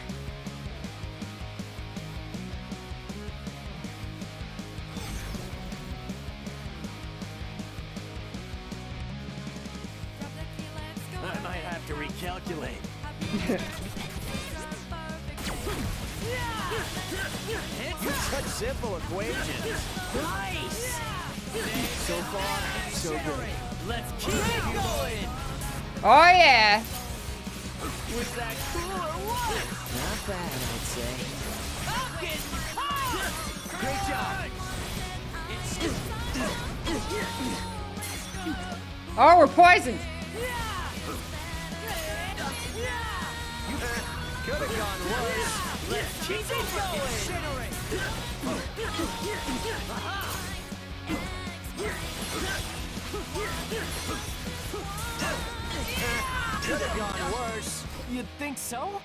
I might have to recalculate. It's such simple equations. Nice. So far, so good. Let's keep it going. Oh yeah! Was that cool or what? Not bad, I'd say. Great job. Oh, we're poisoned! Could have gone worse. Let's keep it going. Could have gone worse. You'd think so?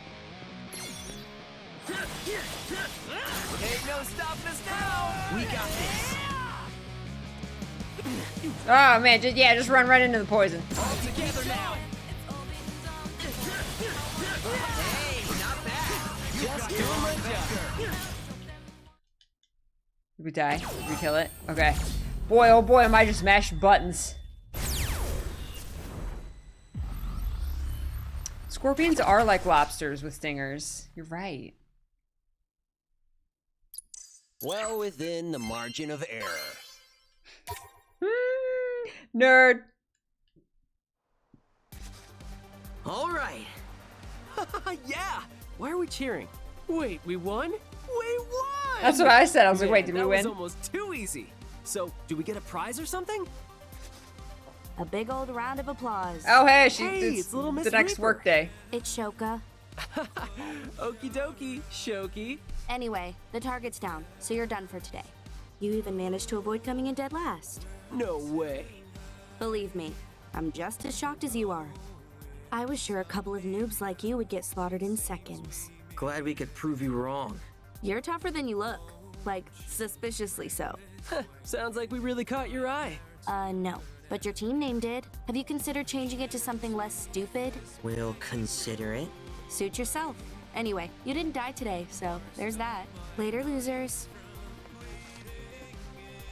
Ain't no stopping us now. We got this. Oh man, just run right into the poison. All together now. Hey, not bad. Just doing my job. Did we die? Did we kill it? Okay. Boy, oh boy, am I just mashing buttons. Scorpions are like lobsters with stingers. You're right. Well within the margin of error. Nerd. All right. Yeah! Why are we cheering? Wait, we won? We won! That's what I said. I was like, Man, wait, did we that win? was almost too easy. So, do we get a prize or something? A big old round of applause. Oh hey, It's little Miss the next Reaper. work day. It's Shoka. Okie dokie, Shoki. Anyway, the target's down, so you're done for today. You even managed to avoid coming in dead last. No way. Believe me, I'm just as shocked as you are. I was sure a couple of noobs like you would get slaughtered in seconds. Glad we could prove you wrong. You're tougher than you look. Like, suspiciously so. Sounds like we really caught your eye. No. But your team name did. Have you considered changing it to something less stupid? We'll consider it. Suit yourself. Anyway, you didn't die today, so there's that. Later, losers.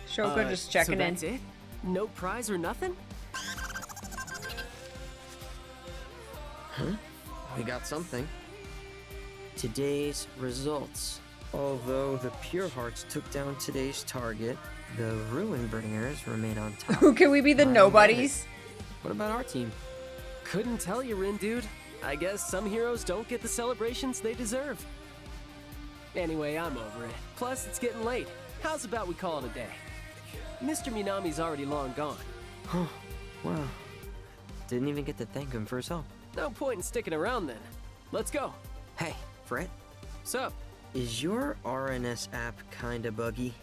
Shoka just checking so in. that's it? No prize or nothing? Huh? We got something. Today's results. Although the Pure Hearts took down today's target, the Ruin Bringers remain on top. Who can we be the nobodies? What about our team? Couldn't tell you, Rin dude. I guess some heroes don't get the celebrations they deserve. Anyway, I'm over it. Plus, it's getting late. How's about we call it a day? Mr. Minami's already long gone. Huh. Wow. Didn't even get to thank him for his help. No point in sticking around then. Let's go. Hey, Fred. So, Is your RNS app kinda buggy?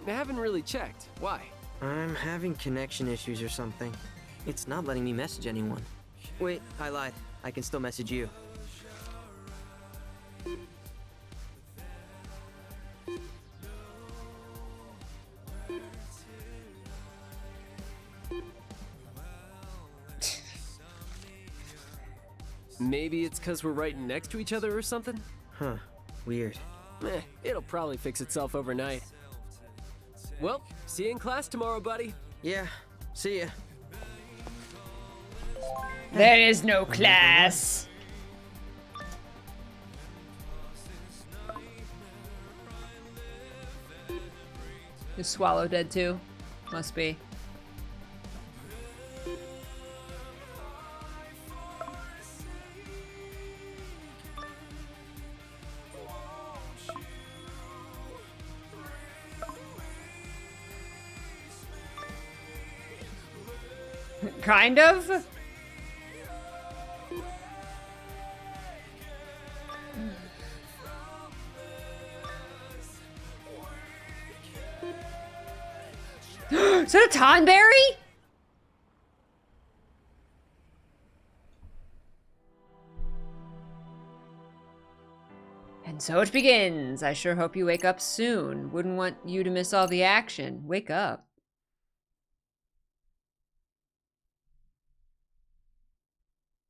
I haven't really checked. Why? I'm having connection issues or something. It's not letting me message anyone. Wait, I lied. I can still message you. Maybe it's because we're right next to each other or something? Huh. Weird. It'll probably fix itself overnight. Well, see you in class tomorrow, buddy. Yeah. See ya. There is no class. Is Swallow dead too? Must be. Kind of? Is that a Tonberry? And so it begins. I sure hope you wake up soon. Wouldn't want you to miss all the action. Wake up.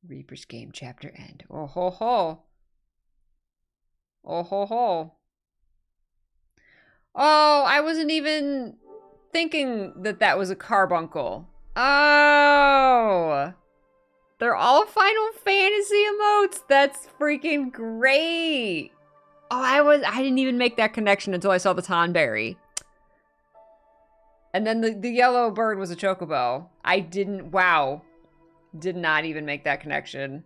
Reaper's Game chapter end. Oh ho ho. Oh ho ho. Oh, I wasn't even thinking that that was a carbuncle. Oh. They're all Final Fantasy emotes. That's freaking great. Oh, I didn't even make that connection until I saw the Tonberry. And then the yellow bird was a chocobo. I didn't, wow. Did not even make that connection.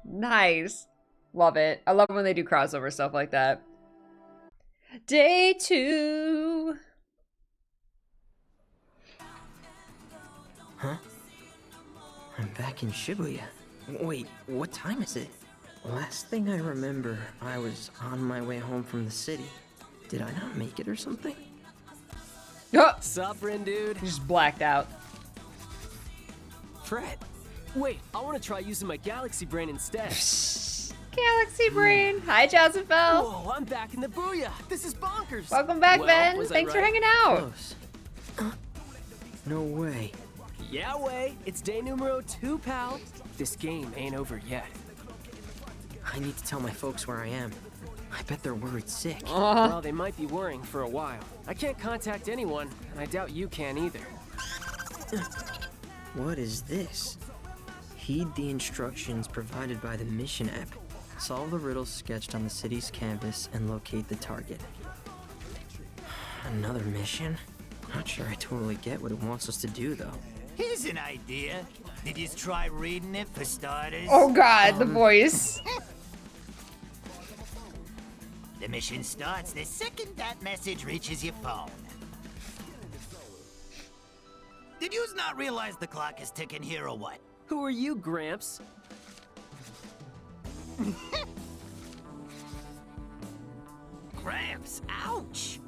Nice. Love it. I love when they do crossover stuff like that. Day 2. Huh? I'm back in Shibuya. Wait, what time is it? Last thing I remember, I was on my way home from the city. Did I not make it or something? Oh, Sup, Rin, dude? just blacked out. Fred. Wait, I want to try using my Galaxy Brain instead. Galaxy Brain. Hi, Josephel. Whoa, I'm back in the booyah. This is bonkers. Welcome back, Well, Ben. was I Thanks for right? hanging out. Close. No way. Yeah, way. It's day numero 2, pal. This game ain't over yet. I need to tell my folks where I am. I bet they're worried sick. Well, they might be worrying for a while. I can't contact anyone, and I doubt you can either. What is this? Heed the instructions provided by the mission app. Solve the riddles sketched on the city's canvas and locate the target. Another mission? Not sure I totally get what it wants us to do, though. Here's an idea. Did you try reading it for starters? Oh God, the voice. The mission starts the second that message reaches your phone. Did you not realize the clock is ticking here or what? Who are you, Gramps? Gramps, ouch!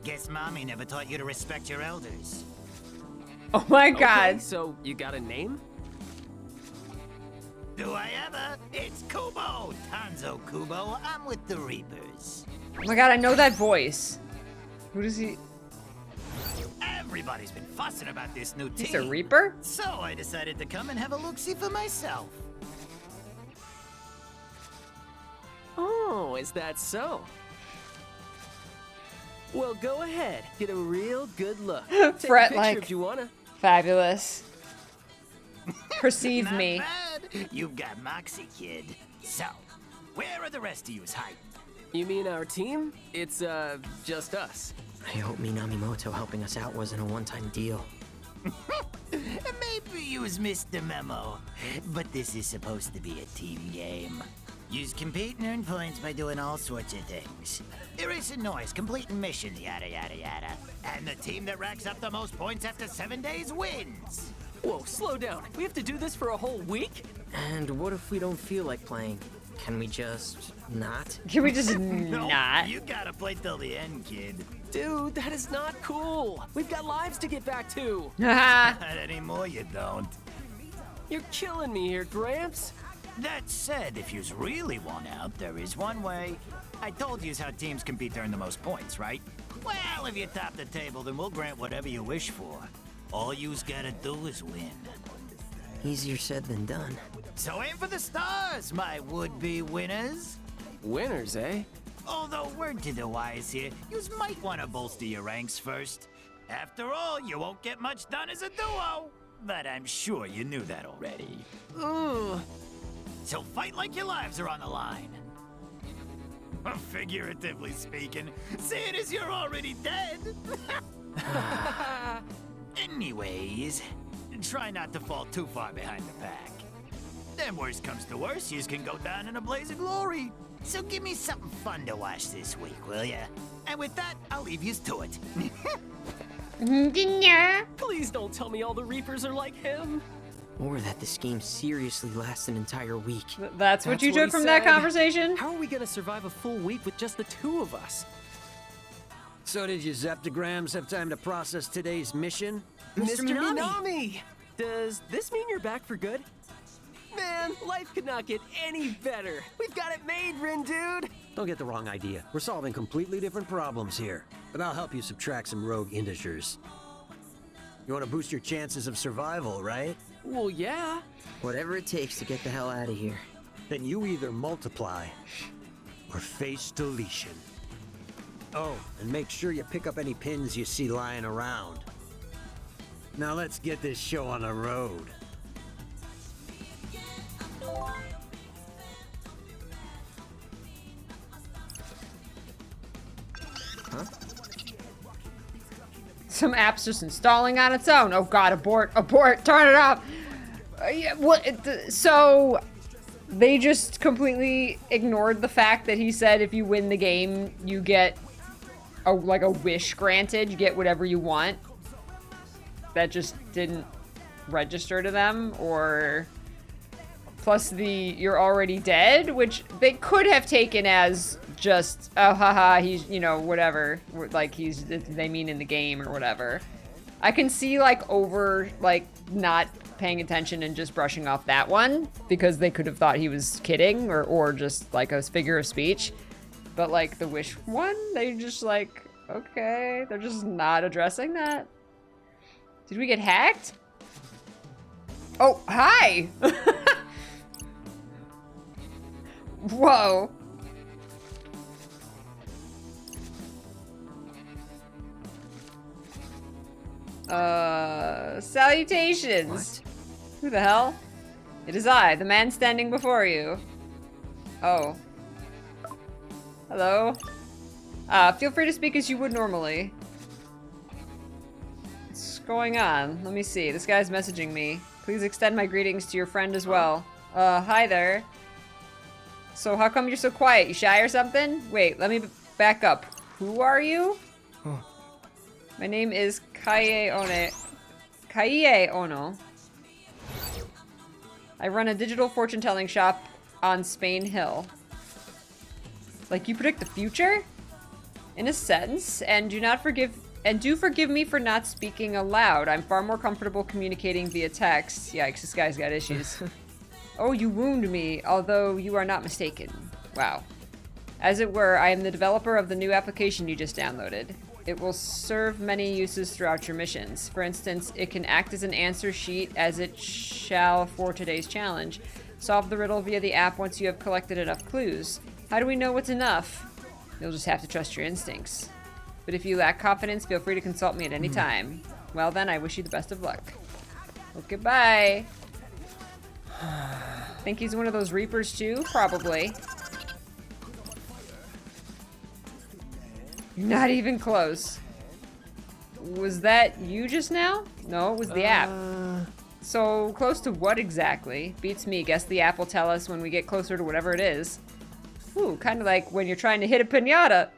Guess Mommy never taught you to respect your elders. Oh my God. Okay, so you got a name? Do I ever? It's Kubo! Tanzo Kubo, I'm with the Reapers. Oh my God, I know that voice. Who does he? Everybody's been fussing about this new team. He's a Reaper? So I decided to come and have a look-see for myself. Oh, is that so? Well, go ahead. Get a real good look. Take Fret a picture like if you wanna. fabulous. Perceive Not me. bad. You've got moxie, kid. So, where are the rest of yous hiding? You mean our team? It's, just us. I hope Minamimoto helping us out wasn't a one-time deal. Maybe yous missed the memo, but this is supposed to be a team game. Yous compete and earn points by doing all sorts of things. Erasing noise, completing missions, yada yada yada. And the team that racks up the most points after 7 days wins. Whoa, slow down. We have to do this for a whole week? And what if we don't feel like playing? Can we just not? Can we just Nope, not? You gotta play till the end, kid. Dude, that is not cool. We've got lives to get back to. Not anymore, you don't. You're killing me here, Gramps. That said, if yous really want out, there is one way. I told yous how teams compete to earn the most points, right? Well, if you top the table, then we'll grant whatever you wish for. All yous gotta do is win. Easier said than done. So aim for the stars, my would-be winners. Winners, eh? Although, word to the wise here, yous might want to bolster your ranks first. After all, you won't get much done as a duo. But I'm sure you knew that already. Ooh. So fight like your lives are on the line. Figuratively speaking, seeing as you're already dead. Anyways, try not to fall too far behind the pack. Then worst comes to worst, yous can go down in a blaze of glory. So give me something fun to watch this week, will ya? And with that, I'll leave yous to it. Please don't tell me all the Reapers are like him. Or that this game seriously lasts an entire week. That's what you That's what took he from that said. conversation? How are we gonna survive a full week with just the two of us? So did your Zeptograms have time to process today's mission? Mr. Minami! Does this mean you're back for good? Man, life could not get any better. We've got it made, Rin dude. Don't get the wrong idea. We're solving completely different problems here. But I'll help you subtract some rogue integers. You want to boost your chances of survival, right? Well, yeah. Whatever it takes to get the hell out of here. Then you either multiply or face deletion. Oh, and make sure you pick up any pins you see lying around. Now let's get this show on the road. Some app's just installing on its own. Oh god, abort, abort, turn it off. Yeah, so they just completely ignored the fact that he said if you win the game, you get a wish granted. You get whatever you want. That just didn't register to them, or plus the you're already dead, which they could have taken as just, oh haha, he's, you know, whatever, like they mean in the game or whatever. I can see over not paying attention and just brushing off that one because they could have thought he was kidding or just like a figure of speech. But the wish one, they just okay, they're just not addressing that. Did we get hacked? Oh, hi! Whoa. Salutations. What? Who the hell? It is I, the man standing before you. Oh. Hello. Feel free to speak as you would normally. What's going on? Let me see. This guy's messaging me. Please extend my greetings to your friend as well. Hi there. So how come you're so quiet? You shy or something? Wait, let me back up. Who are you? My name is Kaie Ono. I run a digital fortune-telling shop on Spain Hill. You predict the future? In a sense, and do forgive me for not speaking aloud. I'm far more comfortable communicating via text. Yikes, this guy's got issues. Oh, you wound me, although you are not mistaken. Wow. As it were, I am the developer of the new application you just downloaded. It will serve many uses throughout your missions. For instance, it can act as an answer sheet, as it shall for today's challenge. Solve the riddle via the app once you have collected enough clues. How do we know what's enough? You'll just have to trust your instincts. But if you lack confidence, feel free to consult me at any time. Well then, I wish you the best of luck. Okay, bye. Think he's one of those Reapers too? Probably. Not even close. Was that you just now? No, it was the app. So close to what exactly? Beats me. Guess the app will tell us when we get closer to whatever it is. Ooh, kind of like when you're trying to hit a piñata.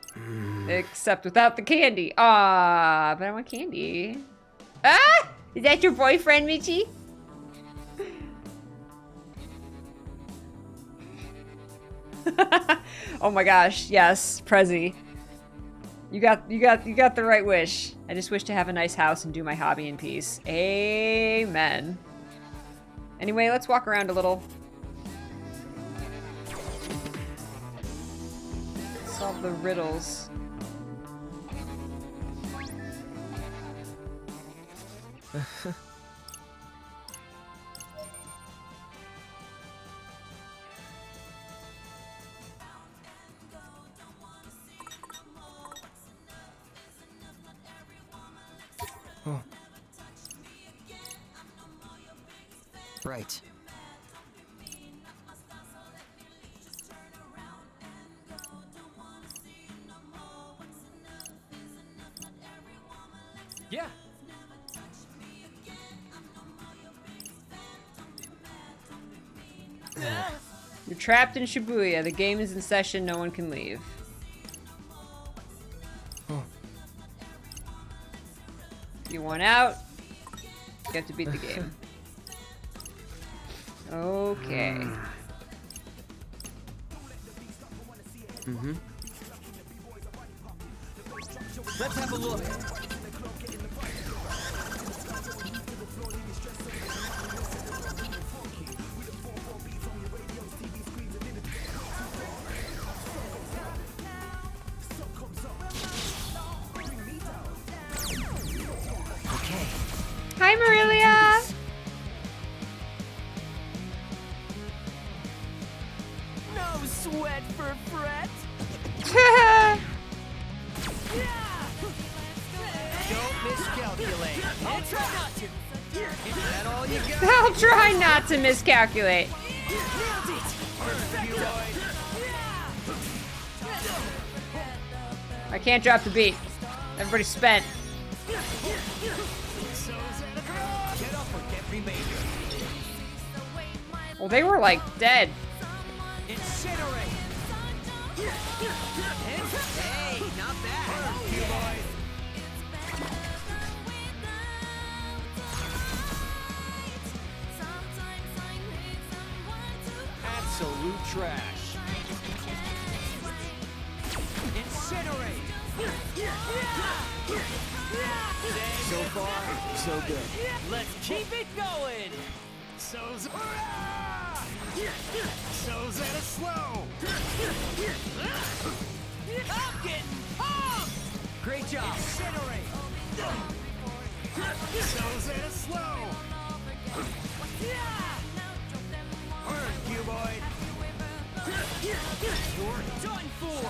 Except without the candy. Ah, but I want candy. Ah! Is that your boyfriend, Michi? Oh my gosh, yes, Prezi. You got the right wish. I just wish to have a nice house and do my hobby in peace. Amen. Anyway, let's walk around a little. Solve the riddles. Right. Yeah. You're trapped in Shibuya. The game is in session. No one can leave. If you want out, you have to beat the game. Okay. Mm-hmm. Let's have a look. Hi, Marilia! No sweat for Fret. Don't miscalculate. I'll try not to. Is that all you got? I'll try not to miscalculate. I can't drop the beat. Everybody's spent. Get up or get remainder. Well, they were like dead. Incinerate. Hey, not bad. You boys. Absolute trash. Incinerate. So far, so good. Let's keep it going. So's at a slow. I'm getting pumped. Great job. Incinerate. So's at a slow. Earn, cuboid. You're done for.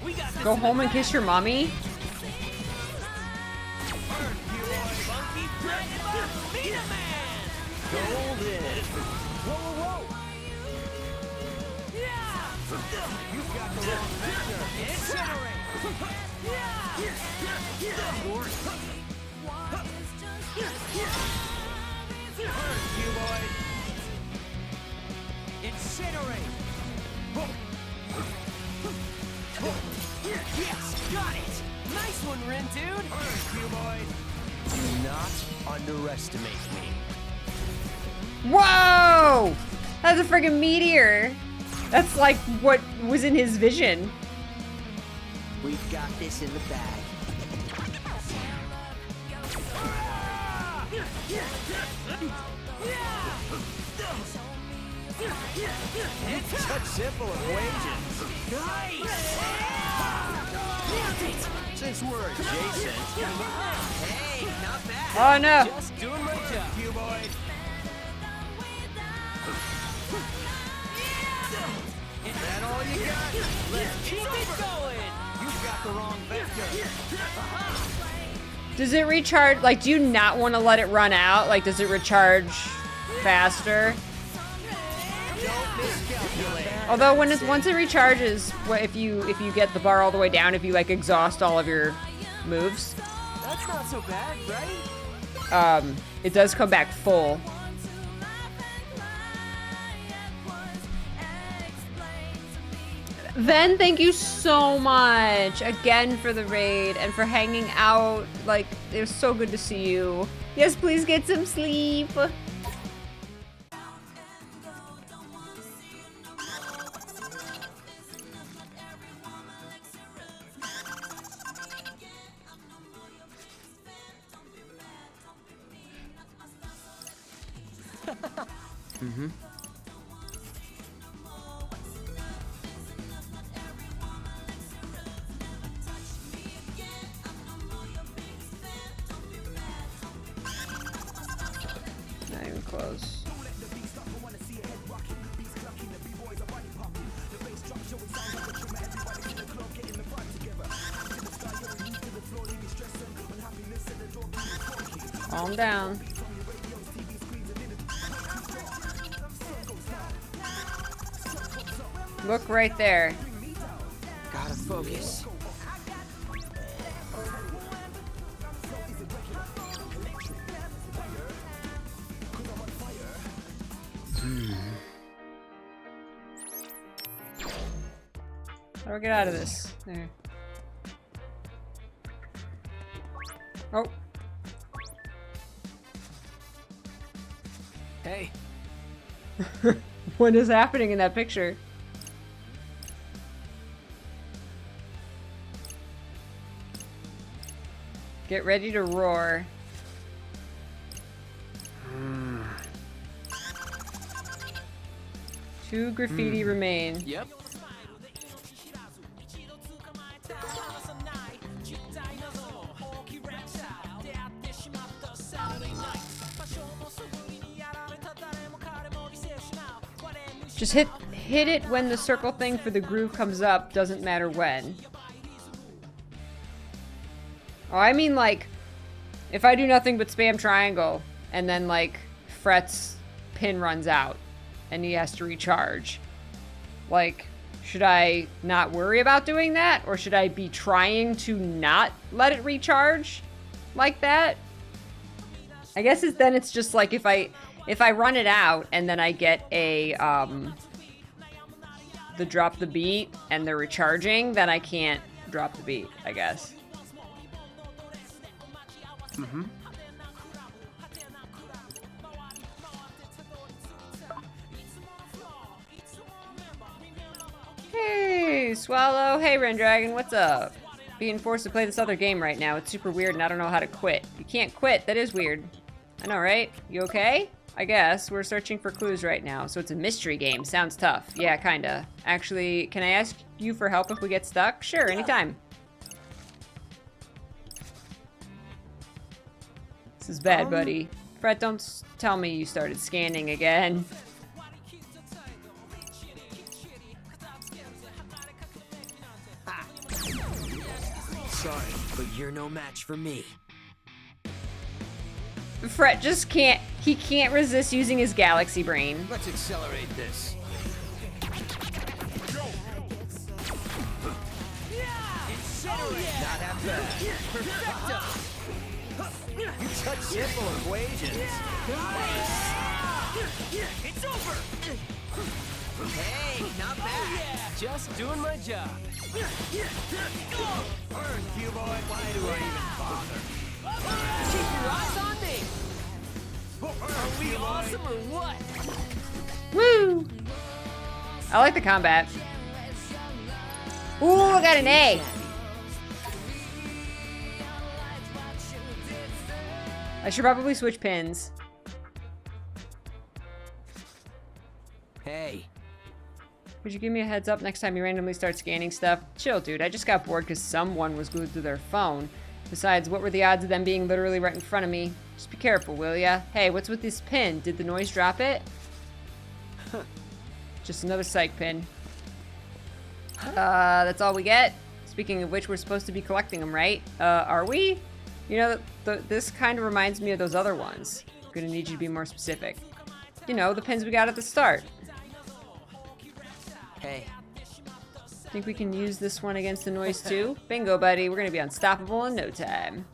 We got this. Go home and kiss your mommy. Funky Fred Meter Man. Golden. Whoa. You've got the wrong vector. Incinerate. Cuboid. Incinerate. Yes, got it. Nice one, Rin, dude. Cuboid. Do not underestimate me. Whoa! That's a friggin' meteor. That's like what was in his vision. We've got this in the bag. It's such simple equations. Nice. Since we're adjacent. Hey, not bad. Oh no. Just doing my job. Cuboid. Is that all you got? Let's keep it going. You've got the wrong vector. Does it recharge? Like, do you not want to let it run out? Like, does it recharge faster? Don't miscalculate. Although once it recharges, if you get the bar all the way down, if you like exhaust all of your moves, That's not so bad, right? it does come back full. Ven, thank you so much again for the raid and for hanging out. Like, it was so good to see you. Yes, please get some sleep. Mm-hmm. Not even close. Calm down. Look right there. Gotta focus. How do I get out of this? There. Oh. Hey. What is happening in that picture? Get ready to roar. Two graffiti remain. Yep. Just hit it when the circle thing for the groove comes up, doesn't matter when. Oh, I mean like, if I do nothing but spam triangle, and then like, Fret's pin runs out, and he has to recharge. Like, should I not worry about doing that? Or should I be trying to not let it recharge like that? I guess then it's just like if I run it out and then I get a, the drop the beat and they're recharging, then I can't drop the beat, I guess. Mm-hmm. Hey, Swallow. Hey, Rendragon. What's up? Being forced to play this other game right now. It's super weird and I don't know how to quit. You can't quit. That is weird. I know, right? You okay? I guess. We're searching for clues right now. So it's a mystery game. Sounds tough. Yeah, kinda. Actually, can I ask you for help if we get stuck? Sure, anytime. This is bad, buddy. Fret, don't tell me you started scanning again. Sorry, but you're no match for me. Fret just can't, he can't resist using his galaxy brain. Let's accelerate this. Not half bad. Perfecto. You touch simple equations. It's over! Hey, not bad. Just doing my job. Burn, Cuboid. Why do I even bother? Keep your eyes on me. Are we awesome or what? Woo! I like the combat. Ooh, I got an A. I should probably switch pins. Hey. Could you give me a heads up next time you randomly start scanning stuff? Chill, dude. I just got bored because someone was glued to their phone. Besides, what were the odds of them being literally right in front of me? Just be careful, will ya? Hey, what's with this pin? Did the noise drop it? Just another psych pin. That's all we get? Speaking of which, we're supposed to be collecting them, right? Are we? You know, this kind of reminds me of those other ones. I'm gonna need you to be more specific. You know, the pins we got at the start. Hey. Think we can use this one against the noise too? Bingo, buddy. We're gonna be unstoppable in no time.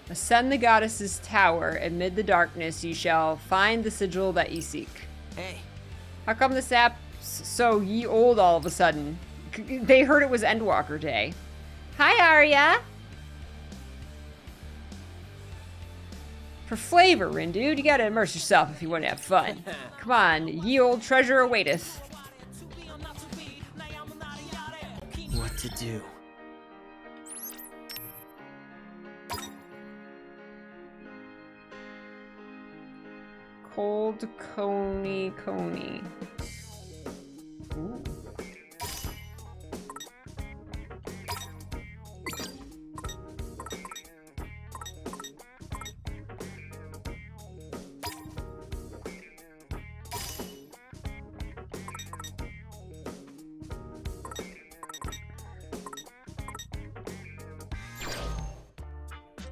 Ascend the goddess's tower. Amid the darkness, ye shall find the sigil that ye seek. Hey. How come this app's so ye old all of a sudden? They heard it was Endwalker Day. Hi, Arya. For flavor, Rindude, you gotta immerse yourself if you want to have fun. Come on, ye old treasure awaiteth. What to do? Cold Coney. Ooh.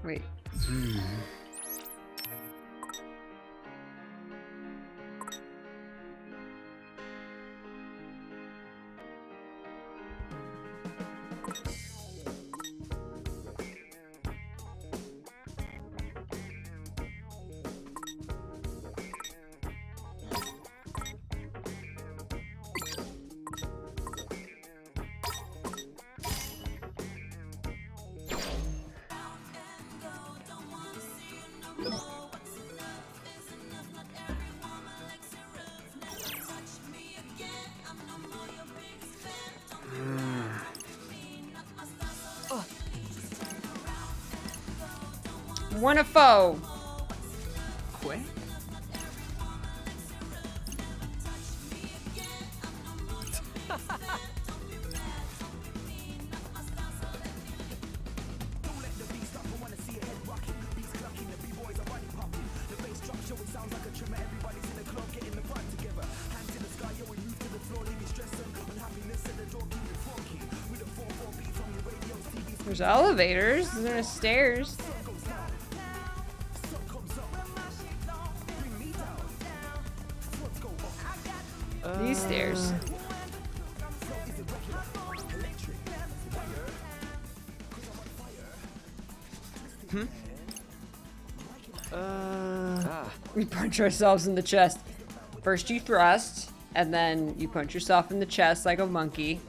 Wait. One a foe. Quick? There's elevators. There's stairs. These stairs. We punch ourselves in the chest. First you thrust, and then you punch yourself in the chest like a monkey.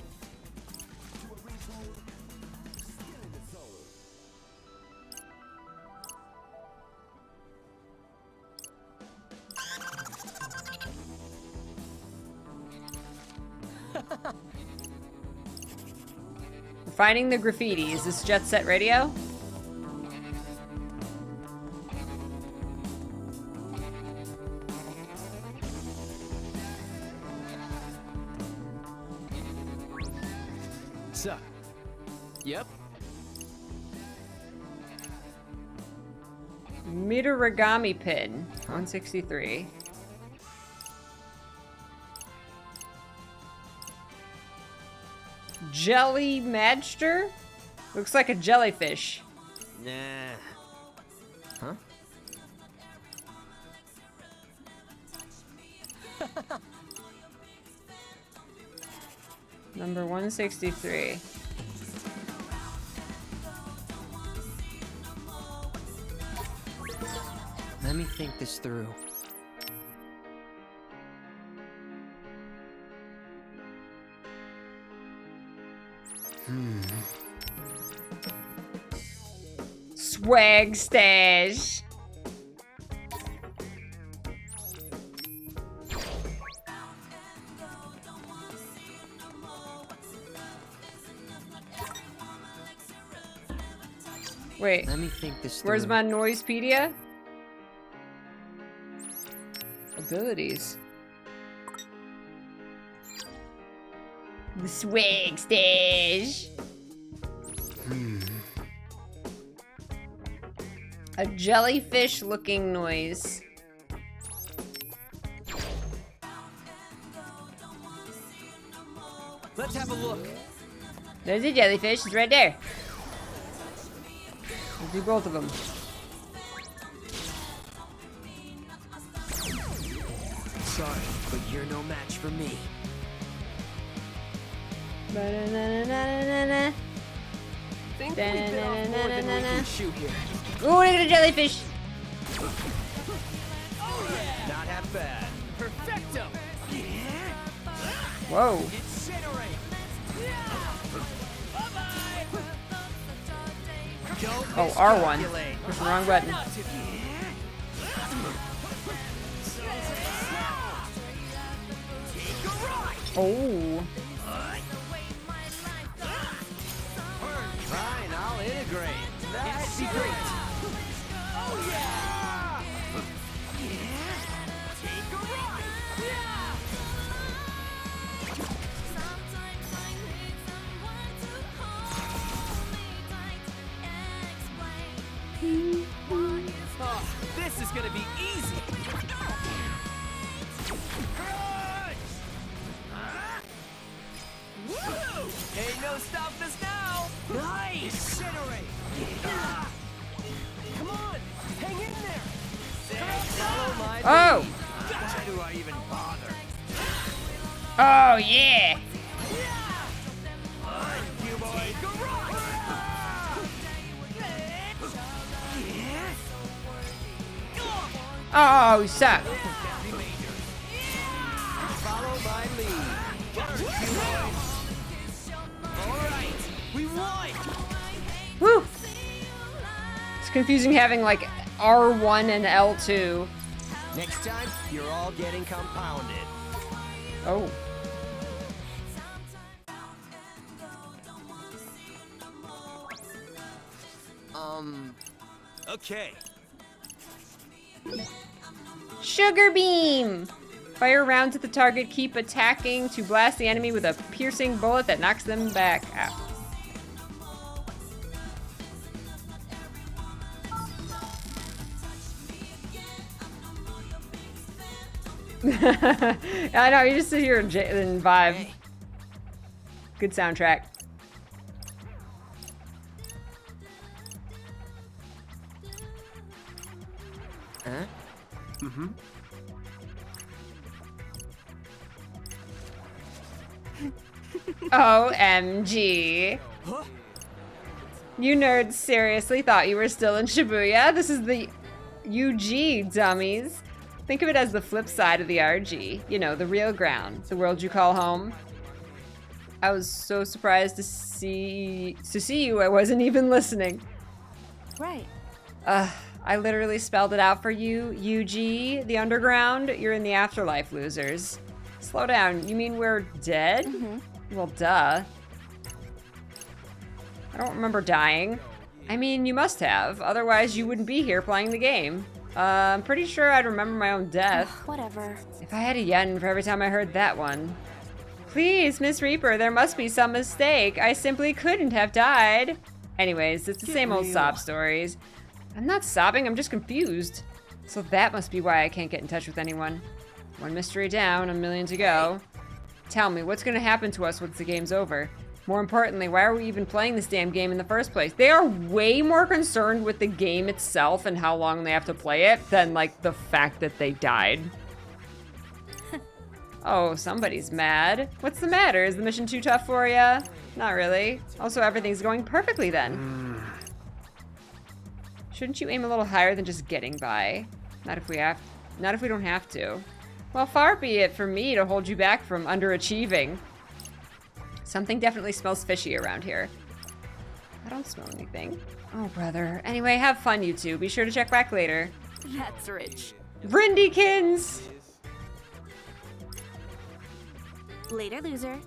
Finding the graffiti. Is this Jet Set Radio? So. Yep. Mitaragami pin. 163. Jelly Magster? Looks like a jellyfish. Nah. Huh? Number 163. Let me think this through. Swag stash. Wait. Let me think this through. Where's my Noisepedia? Abilities. The swag stash. A jellyfish looking noise. Let's have a look. There's a jellyfish. It's right there. We'll do both of them. Sorry, but you're no match for me. think we bit off more than we can chew here. Ooh, look at a jellyfish. Oh yeah! Not half bad. Perfecto! Whoa. Incinerate! Bye-bye! Oh, R1. Push the wrong button. Oh. Fine, I'll integrate. That'd be great. Oh yeah! Take a ride! Oh, this is gonna be easy. Ain't no stopping us now! Nice! Incinerate! Come on! Hang in there! Follow my Oh. lead. Why do I even bother? Oh, yeah. You boys! Oh, you suck. Follow my lead. Alright, we won! Woo. It's confusing having like R1 and L2. Next time, you're all getting compounded. Oh. Okay. Sugar beam! Fire rounds at the target, keep attacking to blast the enemy with a piercing bullet that knocks them back out. I know, you just sit here and vibe. Good soundtrack. Huh? Mm-hmm. OMG. Huh? You nerds seriously thought you were still in Shibuya? This is the UG, dummies. Think of it as the flip side of the RG. You know, the real ground, the world you call home. I was so surprised to see you. I wasn't even listening. Right. I literally spelled it out for you. UG, the underground. You're in the afterlife, losers. Slow down. You mean we're dead? Mm-hmm. Well, duh. I don't remember dying. I mean, you must have. Otherwise, you wouldn't be here playing the game. I'm pretty sure I'd remember my own death. Whatever. If I had a yen for every time I heard that one. Please, Miss Reaper, there must be some mistake. I simply couldn't have died. Anyways, it's the same old sob stories. I'm not sobbing, I'm just confused. So that must be why I can't get in touch with anyone. One mystery down, a million to go. Tell me, what's gonna happen to us once the game's over? More importantly, why are we even playing this damn game in the first place? They are way more concerned with the game itself and how long they have to play it than, like, the fact that they died. Oh, somebody's mad. What's the matter? Is the mission too tough for ya? Not really. Also, everything's going perfectly then. Shouldn't you aim a little higher than just getting by? Not if we don't have to. Well, far be it from me to hold you back from underachieving. Something definitely smells fishy around here. I don't smell anything. Oh, brother. Anyway, have fun, you two. Be sure to check back later. That's rich. Brindykins! Later, loser.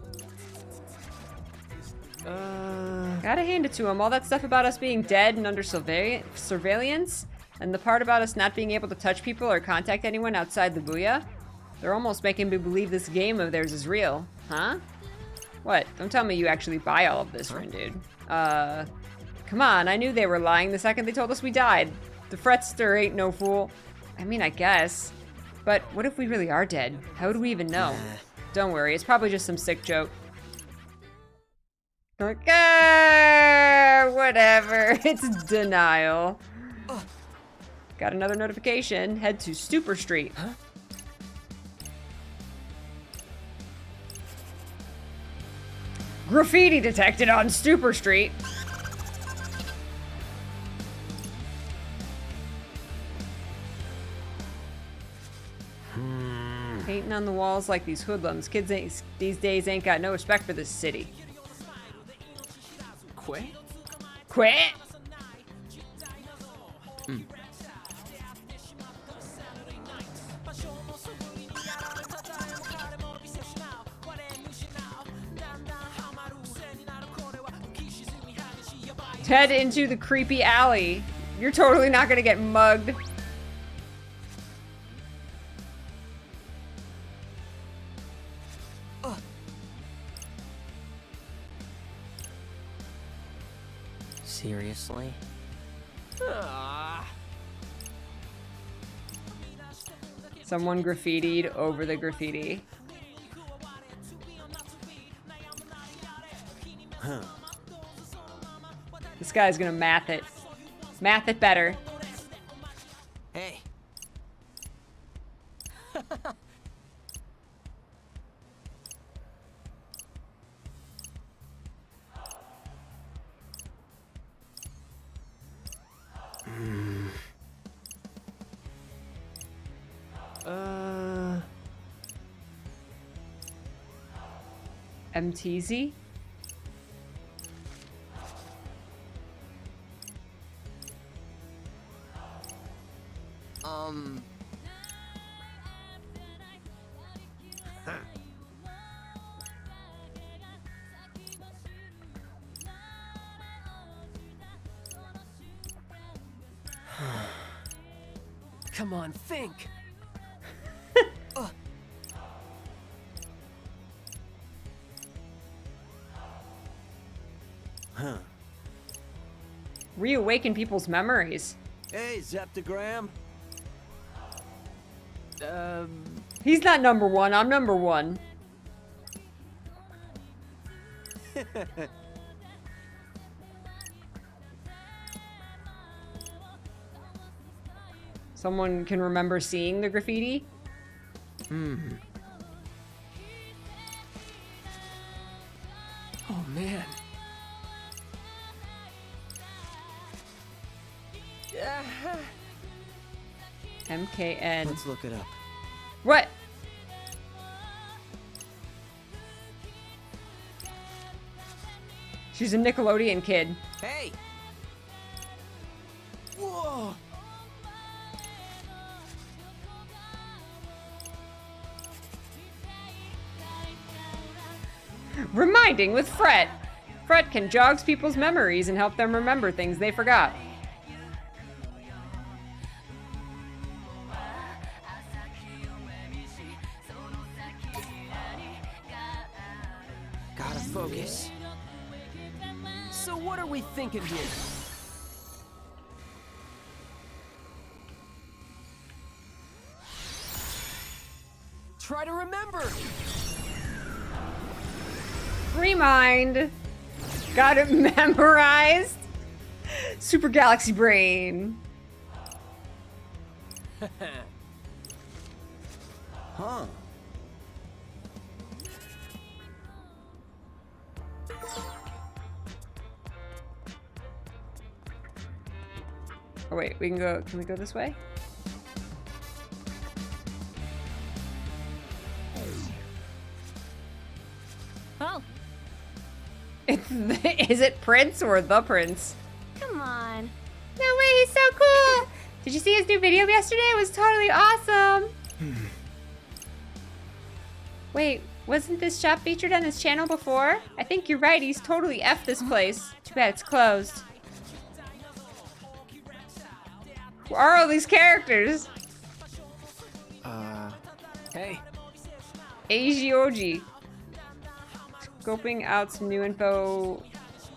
Gotta hand it to him. All that stuff about us being dead and under surveillance, and the part about us not being able to touch people or contact anyone outside the Booyah, they're almost making me believe this game of theirs is real. Huh? What? Don't tell me you actually buy all of this, Rin dude. Come on, I knew they were lying the second they told us we died. The Fretster ain't no fool. I mean, I guess. But what if we really are dead? How would we even know? Don't worry, it's probably just some sick joke. Like, whatever. It's denial. Got another notification. Head to Stupor Street. Huh? Graffiti detected on Stupor Street. Painting on the walls like these hoodlums. Kids these days ain't got no respect for this city. Quit? Quit! Head into the creepy alley. You're totally not gonna get mugged. Seriously? Someone graffitied over the graffiti. Huh. This guy's gonna math it. Math it better. Hey. MTZ? Come on, think. Huh. Reawaken people's memories. Hey, Zeptagram. He's not number one. I'm number one. Someone can remember seeing the graffiti? Oh man. MKN. Let's look it up. What? She's a Nickelodeon kid. Hey. Whoa. Reminding with Fret. Fret can jog people's memories and help them remember things they forgot. Gotta focus. So what are we thinking here? Try to remember. Remind. Got it memorized. Super Galaxy Brain. Huh. Oh wait, we can go. Can we go this way? Oh, Is it Prince or the Prince? come on. No way, he's so cool! Did you see his new video yesterday? It was totally awesome! Wait, wasn't this shop featured on his channel before? I think you're right, he's totally F this place. Too bad it's closed. Who are all these characters? Hey. Agioji. Scoping out some new info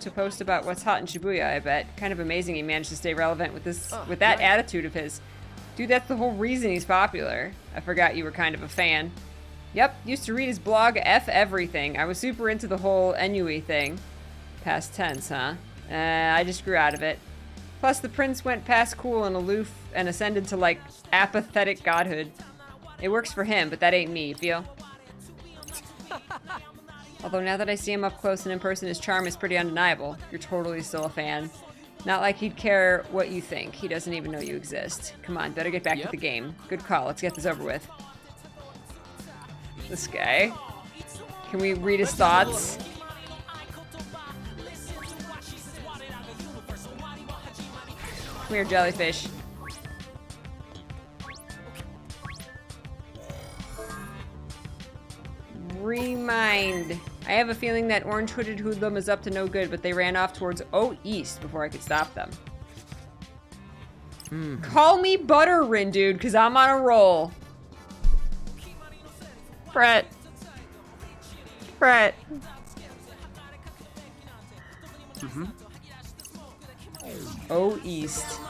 to post about what's hot in Shibuya, I bet. Kind of amazing he managed to stay relevant with this with that right. attitude of his. Dude, that's the whole reason he's popular. I forgot you were kind of a fan. Yep, used to read his blog F Everything. I was super into the whole Ennui thing. Past tense, huh? I just grew out of it. Plus, the prince went past cool and aloof and ascended to, like, apathetic godhood. It works for him, but that ain't me, you feel? Although now that I see him up close and in person, his charm is pretty undeniable. You're totally still a fan. Not like he'd care what you think. He doesn't even know you exist. Come on, better get back to the game. Good call. Let's get this over with. This guy. Can we read his thoughts? Come here, jellyfish. Remind. I have a feeling that orange-hooded hoodlum is up to no good, but they ran off towards East before I could stop them. Call me Butterrin, dude, because I'm on a roll. Brett. Brett. East.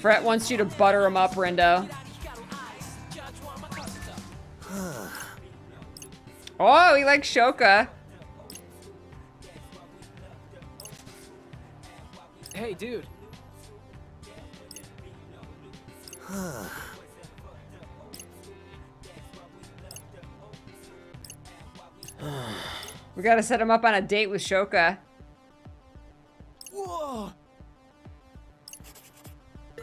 Brett wants you to butter him up, Rindo. Oh, he likes Shoka. Hey, dude. We gotta set him up on a date with Shoka. Whoa!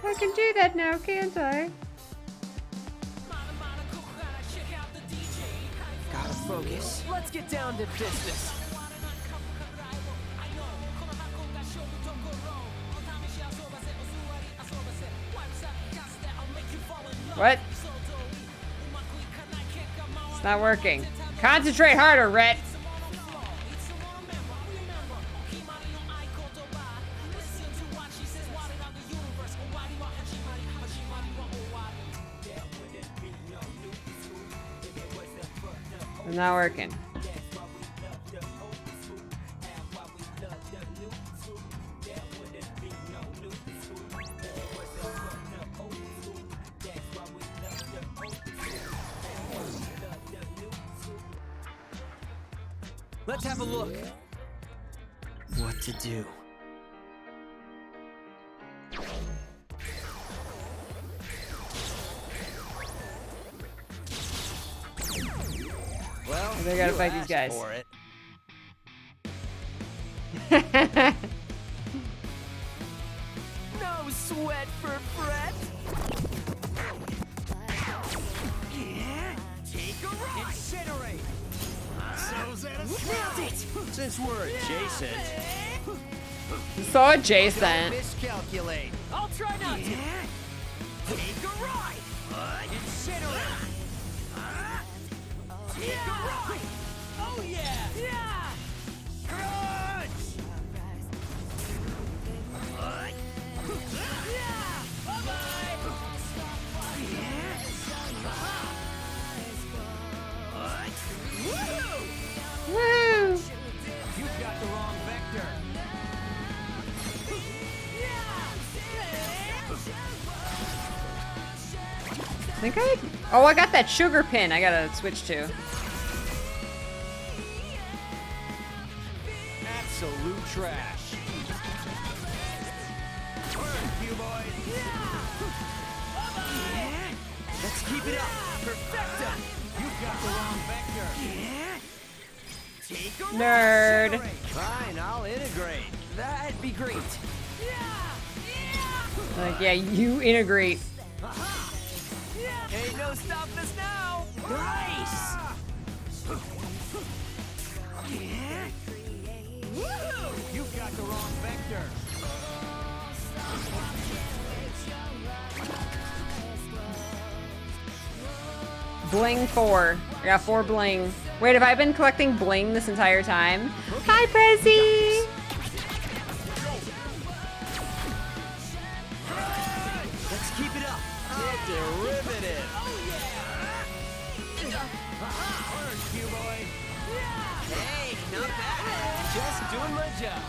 I can do that now, can't I? Gotta focus. Let's get down to business. What? It's not working. Concentrate harder, Rhett. It's not working. Let's have a look. What to do? Well, They gotta you fight these asked guys. for it. No sweat for Fred. Take a ride. Incinerate. Nailed it. Since we're adjacent, So adjacent. miscalculate. I'll try not to. Take a ride. Incinerate. Take a ride. Oh yeah. Yeah. Crunch! Woo! You've got the wrong vector. Think I? Oh, I got that sugar pin. I gotta switch to. Absolute trash. Let's keep it up. Perfecto. You've got the wrong vector. Take a Nerd. Fine, I'll integrate. That'd be great. Like, yeah, you integrate. Ain't no stopping us now. Nice! You've got the wrong vector. Bling 4. I got 4 bling. Wait, have I been collecting bling this entire time? Hi, Prezi! Let's keep it up. Derivative. Hey, not bad. Just doing my job.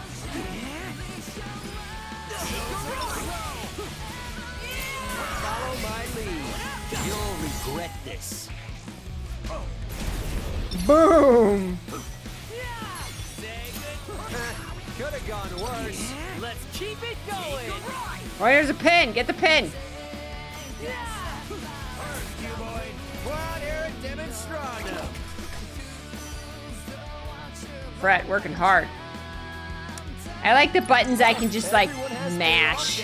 Follow my lead. You'll regret this. Boom! Could have gone worse. Let's keep it going. Oh, here's a pin. Get the pin. Brett, working hard. I like the buttons I can just, like, mash.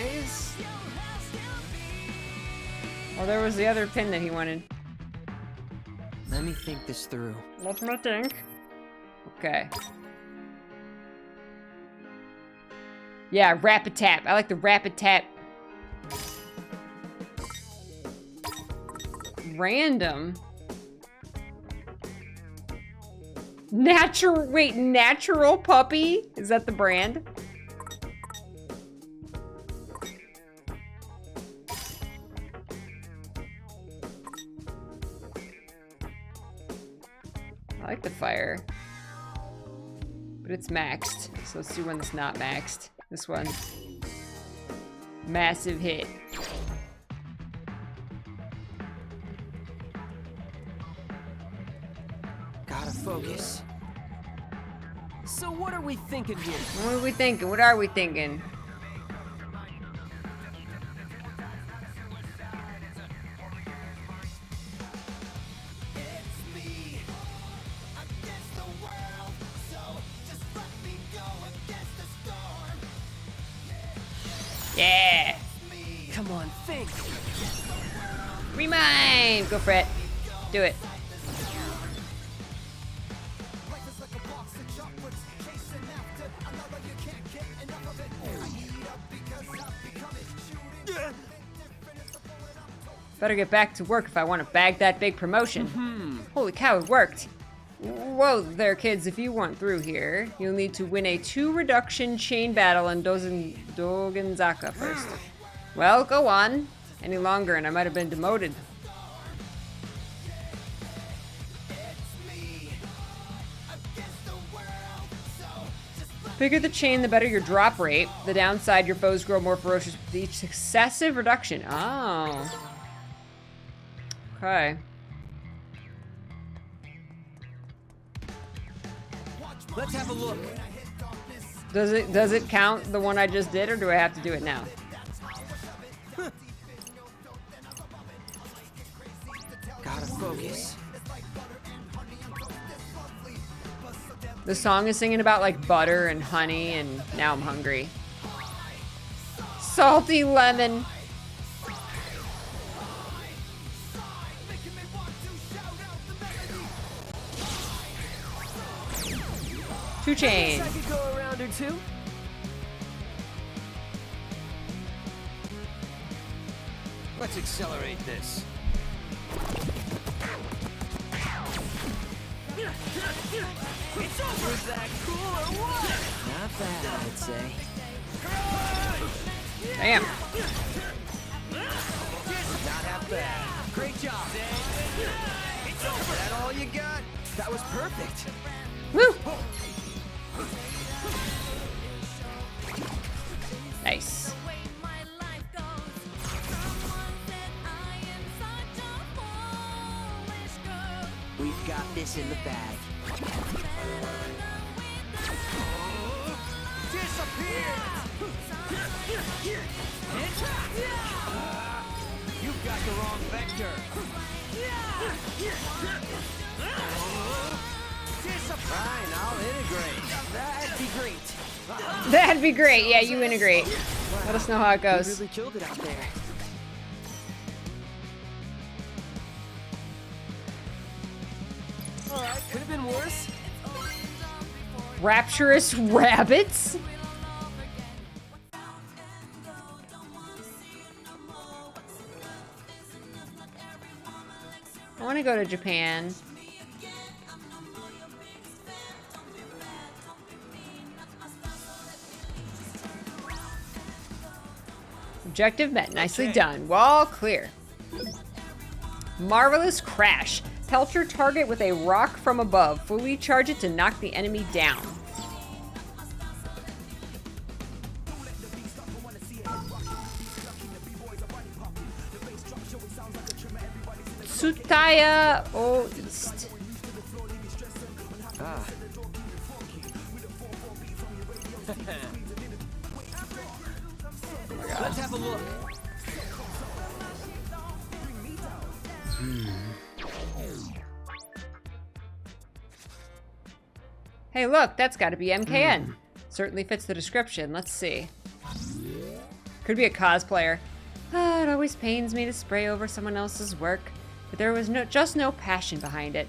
Well, there was the other pin that he wanted. Let me think this through. Let me think. Okay. Yeah, rapid tap. I like the rapid tap. Random. Natural. Wait, natural puppy? Is that the brand? I like the fire. But it's maxed. So let's see one that's not maxed. This one. Massive hit. Gotta focus. So what are we thinking here? What are we thinking? What are we thinking? Yeah! Come on, think! Remind! Go for it. Do it. Better get back to work if I want to bag that big promotion. Holy cow, it worked. Whoa there, kids. If you want through here, you'll need to win a 2 reduction chain battle in Dogenzaka first. Well, go on. Any longer and I might have been demoted. Bigger the chain, the better your drop rate. The downside, your foes grow more ferocious with each successive reduction. Oh. Okay. Let's have a look. Does it count the one I just did, or do I have to do it now? Gotta focus. The song is singing about like butter and honey, and now I'm hungry. Salty lemon. Two chains. I could go around or two. Let's accelerate this. It's over! Was that cool or what? Not bad, I'd say. Damn. Not half bad. Great job. It's over! Is that all you got? That was perfect. Woo! Nice. We've got this in the bag. Disappear! You've got the wrong vector. Fine, I'll integrate. That'd be great. That'd be great. Yeah, you integrate. Let us know how it You goes. really killed it out there. Alright, could have been worse. Rapturous rabbits? I want to go to Japan. Objective met. Nicely done. Wall clear. Marvelous crash. Pelt your target with a rock from above. Fully charge it to knock the enemy down. Tsutaya Oist. Ah. Let's have a look. Hey, look, that's got to be MKN. Certainly fits the description. Let's see. Could be a cosplayer. Ah, it always pains me to spray over someone else's work, but there was just no passion behind it.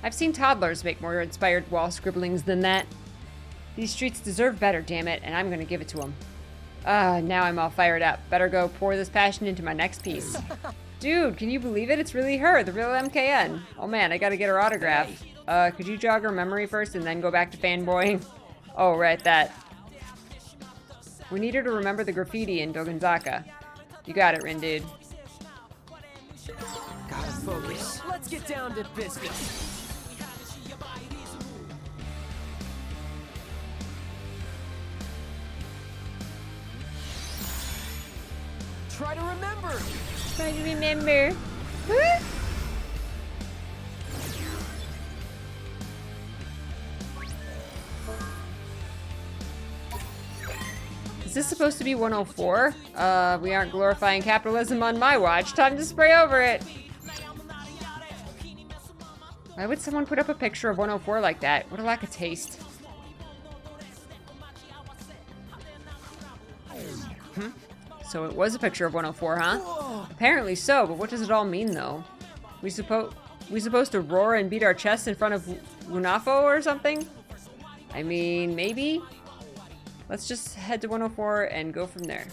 I've seen toddlers make more inspired wall scribblings than that. These streets deserve better, damn it, and I'm gonna give it to them. Now I'm all fired up. Better go pour this passion into my next piece. Dude, can you believe it? It's really her, the real MKN. Oh man, I gotta get her autograph. Could you jog her memory first and then go back to fanboying? Oh, right, that. We need her to remember the graffiti in Dogenzaka. You got it, Rin, dude. Gotta focus. Let's get down to business. Try to remember. Try to remember. Is this supposed to be 104? We aren't glorifying capitalism on my watch. Time to spray over it. Why would someone put up a picture of 104 like that? What a lack of taste. So it was a picture of 104, huh? Whoa. Apparently so, but what does it all mean, though? We supposed to roar and beat our chests in front of Wunafo or something? I mean, maybe? Let's just head to 104 and go from there.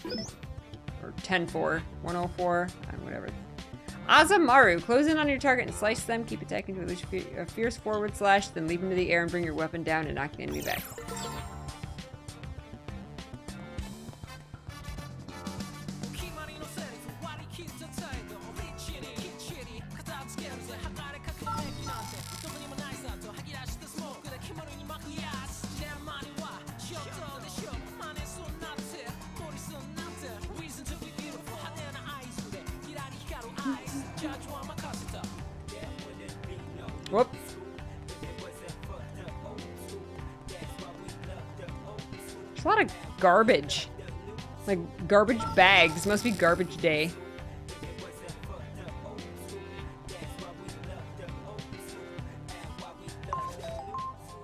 Or 10-4, 104, whatever. Azamaru, close in on your target and slice them. Keep attacking to unleash a fierce forward slash, then leap into the air and bring your weapon down and knock the enemy back. Whoop. There's a lot of garbage. Like, garbage bags. Must be garbage day.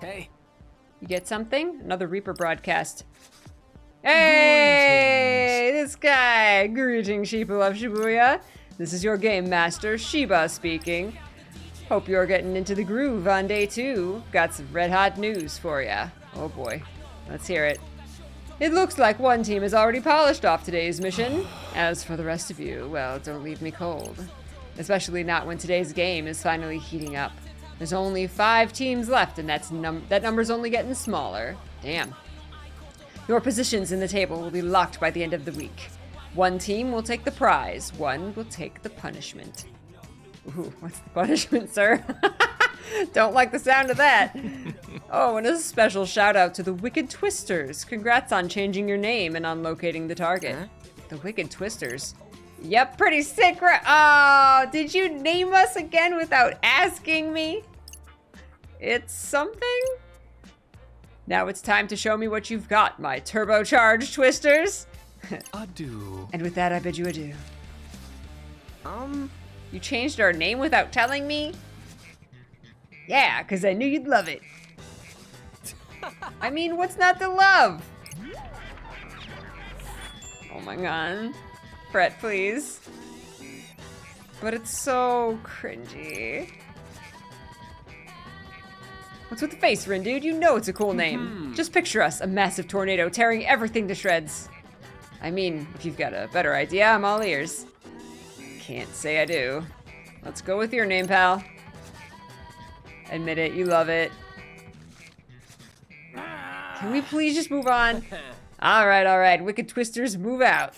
Hey. You get something? Another Reaper broadcast. Hey! Greetings. This guy! Greetings, sheeple of Shibuya. This is your game master, Shiba speaking. Hope you're getting into the groove on day 2. Got some red hot news for ya. Oh boy. Let's hear it. It looks like one team has already polished off today's mission. As for the rest of you, well, don't leave me cold. Especially not when today's game is finally heating up. There's only 5 teams left, and that number's only getting smaller. Damn. Your positions in the table will be locked by the end of the week. One team will take the prize, one will take the punishment. Ooh, what's the punishment, sir? Don't like the sound of that. Oh, and a special shout out to the Wicked Twisters. Congrats on changing your name and on locating the target. Huh? The Wicked Twisters. Yep, pretty sick. Oh, did you name us again without asking me? It's something? Now it's time to show me what you've got, my turbocharged Twisters. Adieu. And with that, I bid you adieu. You changed our name without telling me? Yeah, because I knew you'd love it. I mean, what's not to love? Oh my god. Fret, please. But it's so cringy. What's with the face, Rin, dude? You know it's a cool name. Just picture us, a massive tornado tearing everything to shreds. I mean, if you've got a better idea, I'm all ears. Can't say I do. Let's go with your name, pal. Admit it, you love it. Can we please just move on? Alright. Wicked Twisters, move out.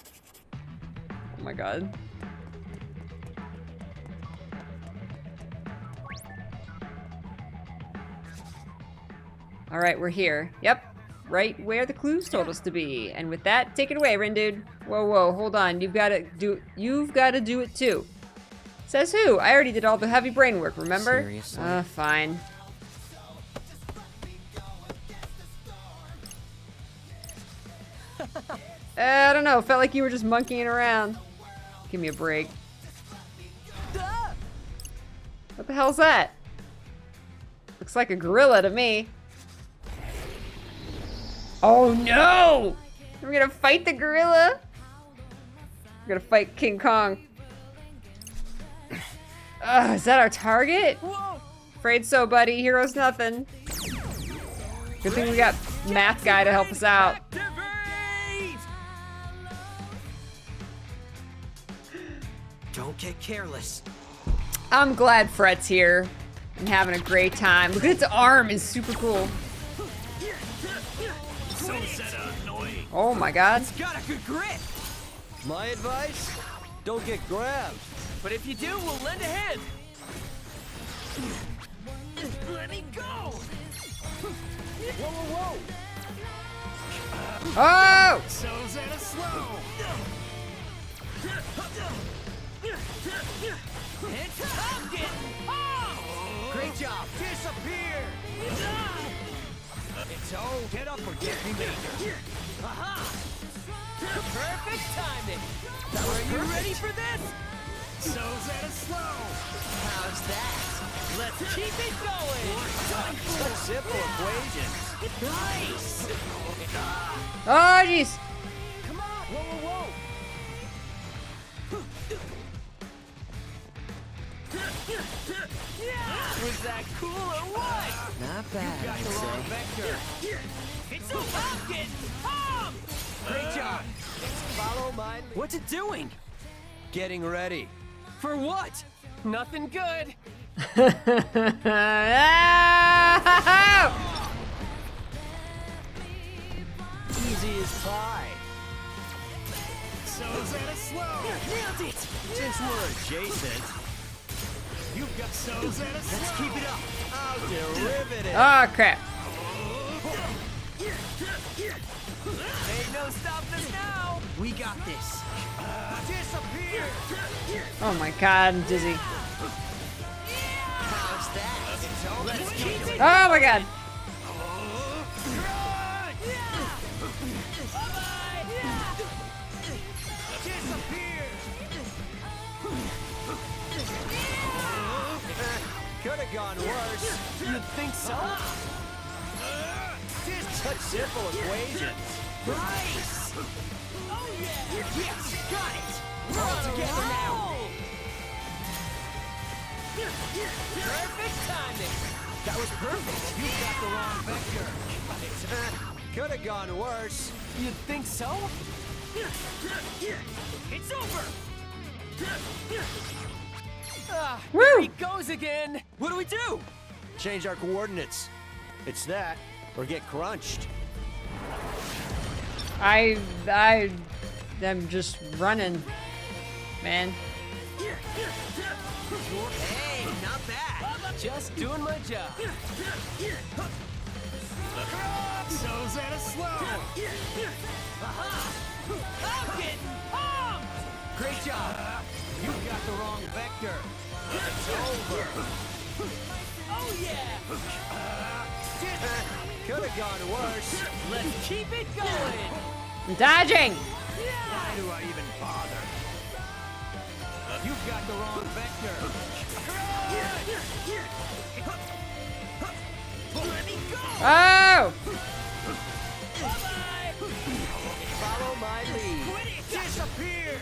Oh my god. Alright, we're here. Yep. Right where the clues told us to be. And with that, take it away, Rin, dude. Whoa, hold on. You've got to do it too. Says who? I already did all the heavy brain work, remember? Seriously? Fine. I don't know. Felt like you were just monkeying around. Give me a break. What the hell's that? Looks like a gorilla to me. Oh no! We're gonna fight the gorilla? We're gonna fight King Kong. Is that our target? Afraid so, buddy. Hero's nothing. Good thing we got Math Guy to help us out. Don't get careless. I'm glad Fred's here and having a great time. Look at its arm, it's super cool. Oh my god. It's got a good grip. My advice? Don't get grabbed. But if you do, we'll lend a hand. Let me go. Whoa. Oh! So's at a slow. It's Pumpkin. Oh! Great job. Disappear. It's get up or get me major. Aha! Perfect timing. Are you ready for this? So's at a slow. How's that? Let's keep it going. Such simple equations. Nice. Oh, jeez. Come on. Whoa. Was that cool or what? Not bad, I'd say. Vector. It's a Pumpkin. Pump! Great job. Follow my lead. What's it doing? Getting ready. For what? Nothing good. Easy as pie. So's at a slow. Nailed it. Since we're adjacent, you've got so's at a slow. Let's keep it up. I'll derive it. Oh, crap. Ain't no stopping us now. We got this. Disappear. Oh my god, I'm dizzy. How's that? Let's keep it. Oh my god. Disappear. Could have gone worse. You'd think so? Such simple equations. Nice. Oh yeah. Yes, got it. We're all together now. Perfect timing. That was perfect. You got the wrong vector. Could have gone worse. You'd think so? It's over. Woo! There he goes again. What do? Change our coordinates. It's that, or get crunched. I'm just running, man. Hey, not bad. Just doing my job. So's at a slow. Aha! I'm getting pumped. Great job. You got the wrong vector. It's over. Oh yeah. Could have gone worse. Let's keep it going. I'm dodging. Why do I even bother? You've got the wrong vector. Let me go. Oh! Bye-bye. Follow my lead. Quit it. Disappear.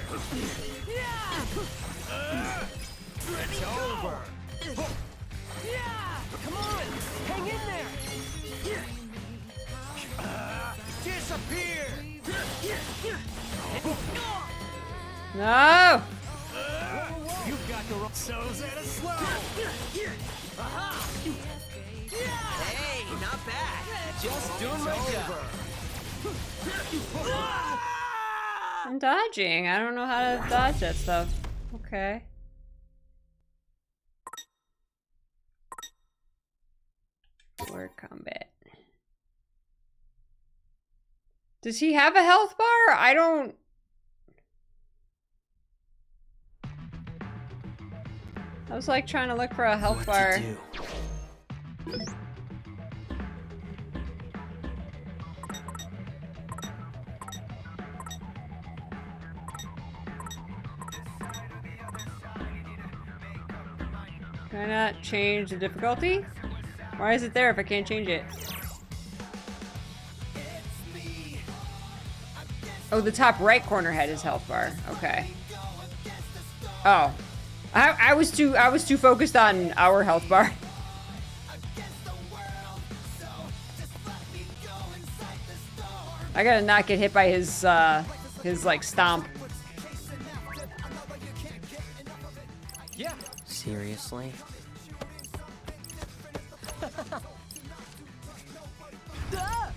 It's Over. Yeah. Come on. Hang in there. Disappear. No! You've got the wrong. So's at a slow. Aha. Hey, not bad. Just doing my job. I'm dodging. I don't know how to dodge that stuff. Okay. Word combat. Does he have a health bar? I don't... I was like trying to look for a health bar. Can I not change the difficulty? Why is it there if I can't change it? Oh, the top right corner had his health bar. Okay. Oh. I was too focused on our health bar. I gotta not get hit by his like stomp. Yeah. Seriously? Ah!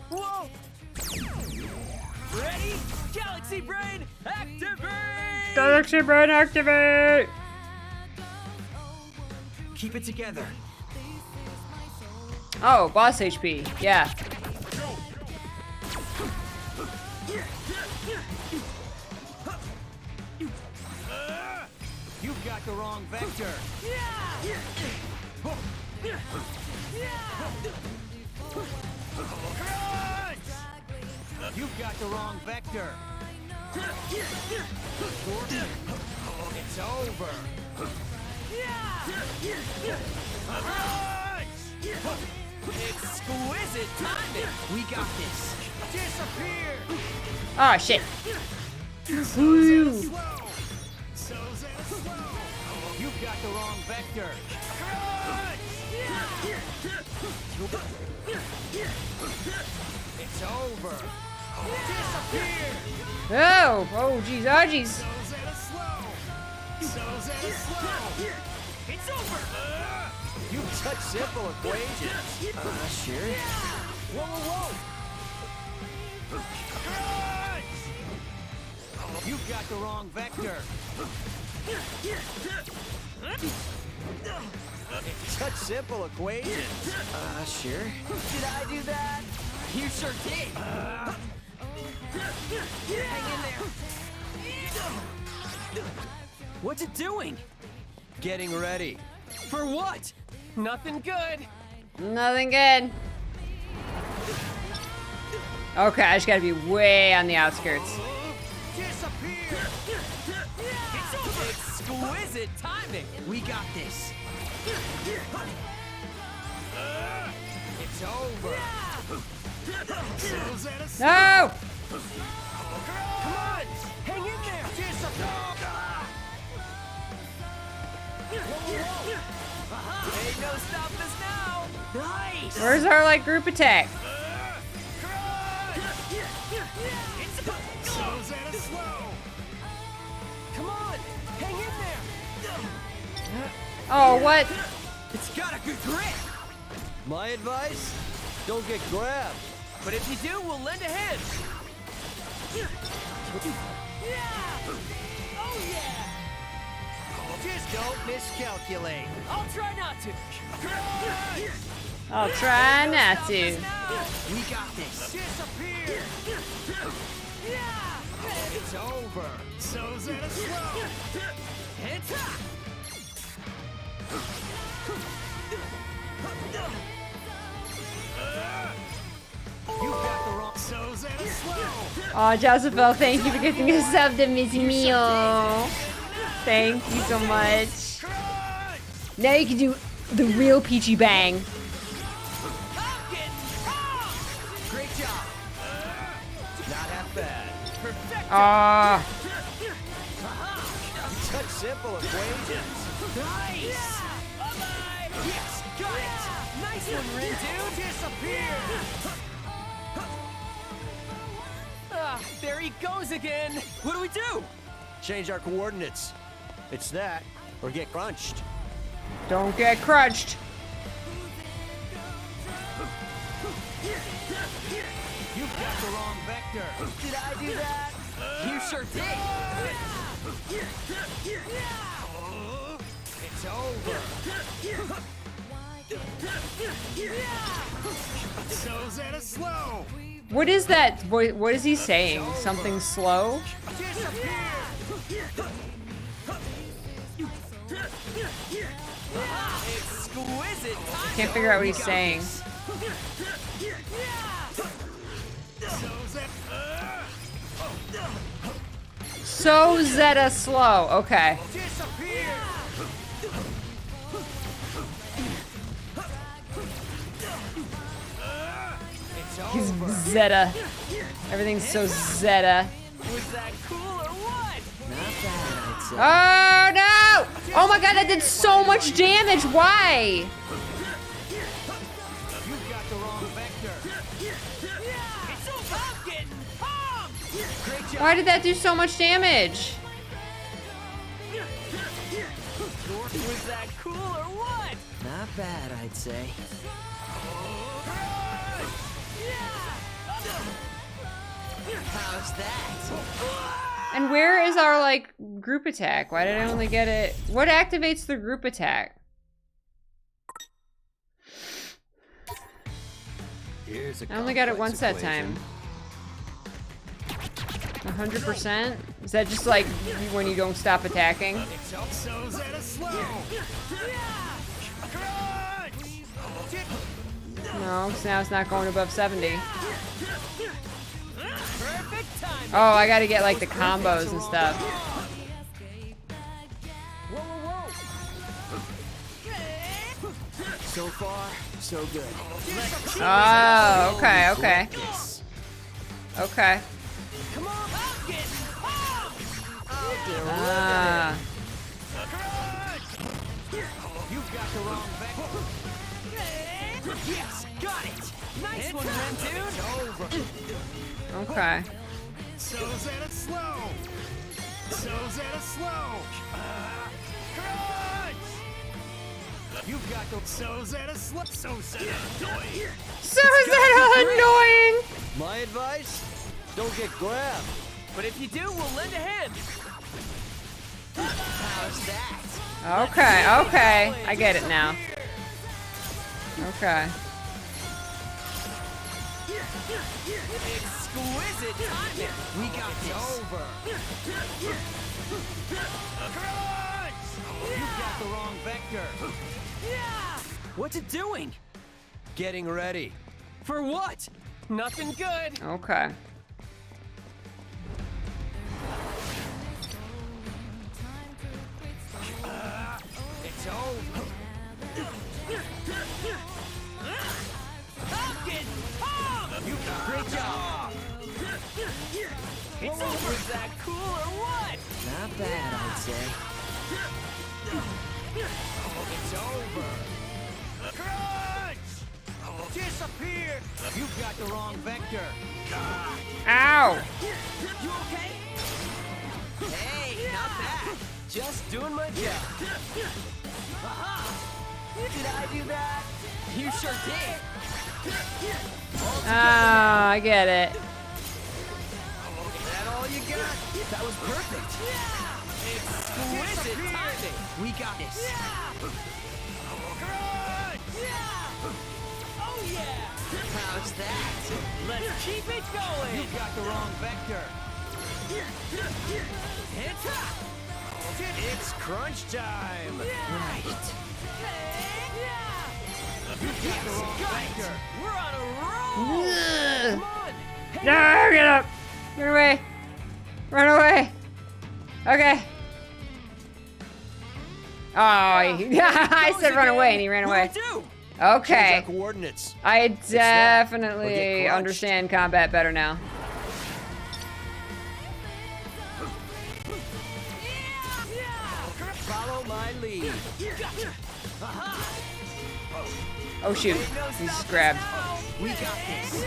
Whoa! Ready? Galaxy Brain, activate! Galaxy Brain activate! Keep it together. Oh, boss HP. Yeah. You've got the wrong vector. You've got the wrong vector. It's over. Exquisite timing! We got this. Disappear. Oh shit. Woo. You've got the wrong vector. It's over. Disappear. Oh, oh jeez, oh jeez. It's over. You such simple equations. Sure. Whoa, whoa, whoa. You've got the wrong vector. Such simple equations. Sure. Did I do that? You sure did. Hang in there. What's it doing? Getting ready. For what? Nothing good. Nothing good. Okay, I just gotta be way on the outskirts. Disappear. It's over. Exquisite timing. We got this. It's over. No! Come on. Hang in there. Disappear. Ain't no stopping us now. Nice. Where's our like group attack? Come on. Hang in there. Oh, what? It's got a good grip. My advice? Don't get grabbed. But if you do, we'll lend a hand. Oh yeah. Just don't miscalculate. I'll try not to. I'll try not to. We got this. Disappear. It's over. So's that a slow. Hands up. You got the wrong. So's that a slow. Oh, Josephine, thank you for gifting a sub to Miss Meal. Thank you so much. Now you can do the real Peachy Bang. Great job. Not half bad. Perfect. Ah. Such simple equations. Nice. Bye-bye. Yes, got it. Nice one, Rin, dude. Disappear. Ah, there he goes again. What do we do? Change our coordinates. It's that, or get crunched. Don't get crunched. You've got the wrong vector. Did I do that? You sure did. It's over. So's that a slow. What is that? What is he saying? Something slow? Disappear. Exquisite timing. Can't figure out what he's saying. So Zeta slow. Okay. Disappear. He's Zeta. Everything's so Zeta. Was that cool or what? Not bad, I'd say. Oh no! Oh my god, that did so much damage. Why? You got the wrong vector. It's all about getting pumped. Great job. Why did that do so much damage? Was that cool or what? Not bad, I'd say. How's that? And where is our, like, group attack? Why did I only get it? What activates the group attack? Here's a I only got it once complex that equation. time. 100%? Is that just like when you don't stop attacking? So Zeta slow. No, because now it's not going above 70. Perfect time. Oh, I gotta get like the combos and stuff. Whoa, whoa, whoa. So far, so good. Oh, okay, okay. Okay. Come on, I'm getting pumped. Ah. You've got the wrong vector. Yes, got it. Nice one, Ren, dude. Okay. So Zeta slow. So Zeta slow. Crunch. You've got the so Zeta slow. So Zeta annoying. So is that annoying? My advice? Don't get grabbed. But if you do, we'll lend a hand. How's that? Okay, okay. I get it now. Okay. Exquisite timing. We got this. Over. Crunch. You've got the wrong vector. What's it doing? Getting ready. For what? Nothing good. Okay. It's over. I'm getting pumped. You got great job. It's over. Was that cool or what? Not bad, I'd say. It's over. Crunch! Disappear! You've got the wrong vector. Ow! You okay? Hey, not bad. Just doing my job. Did I do that? You sure did. Ah, I get it. Is that all you got? That was perfect. Exquisite timing. We got this. Crunch! Oh yeah! How's that? Let's keep it going. You got the wrong vector. It's crunch time. Right. You got the wrong vector. We're on a roll. Come on. No, get up! Run away! Run away! Okay. Oh, I said run away and he ran away. Okay. Coordinates. I that, or definitely get crunched. understand combat better now. Follow my lead. Oh shoot, he's just grabbed. We got this.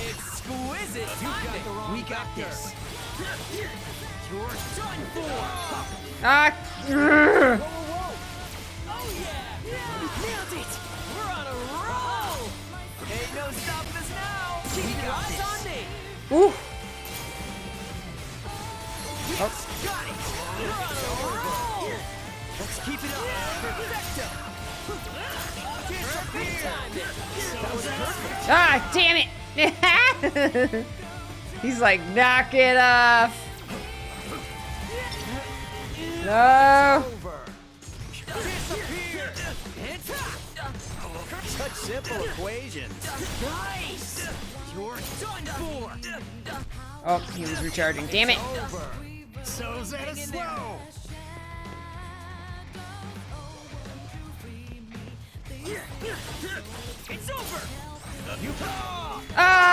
Exquisite timing. We got this. You're done for. Ah! grr. Oh yeah. Nailed it. We're on a roll. Ain't no stopping us now. Keep your eyes on me. Ooh. Yes, got it. We're on a roll. Let's keep it up. Perfecto. Perfect timing. That was perfect. Ah, damn it! He's like, knock it off. No. Disappear. Such simple equations. Nice. You're done for. Oh, he was recharging. Damn it. Over. So Zeta slow. over. You Ah!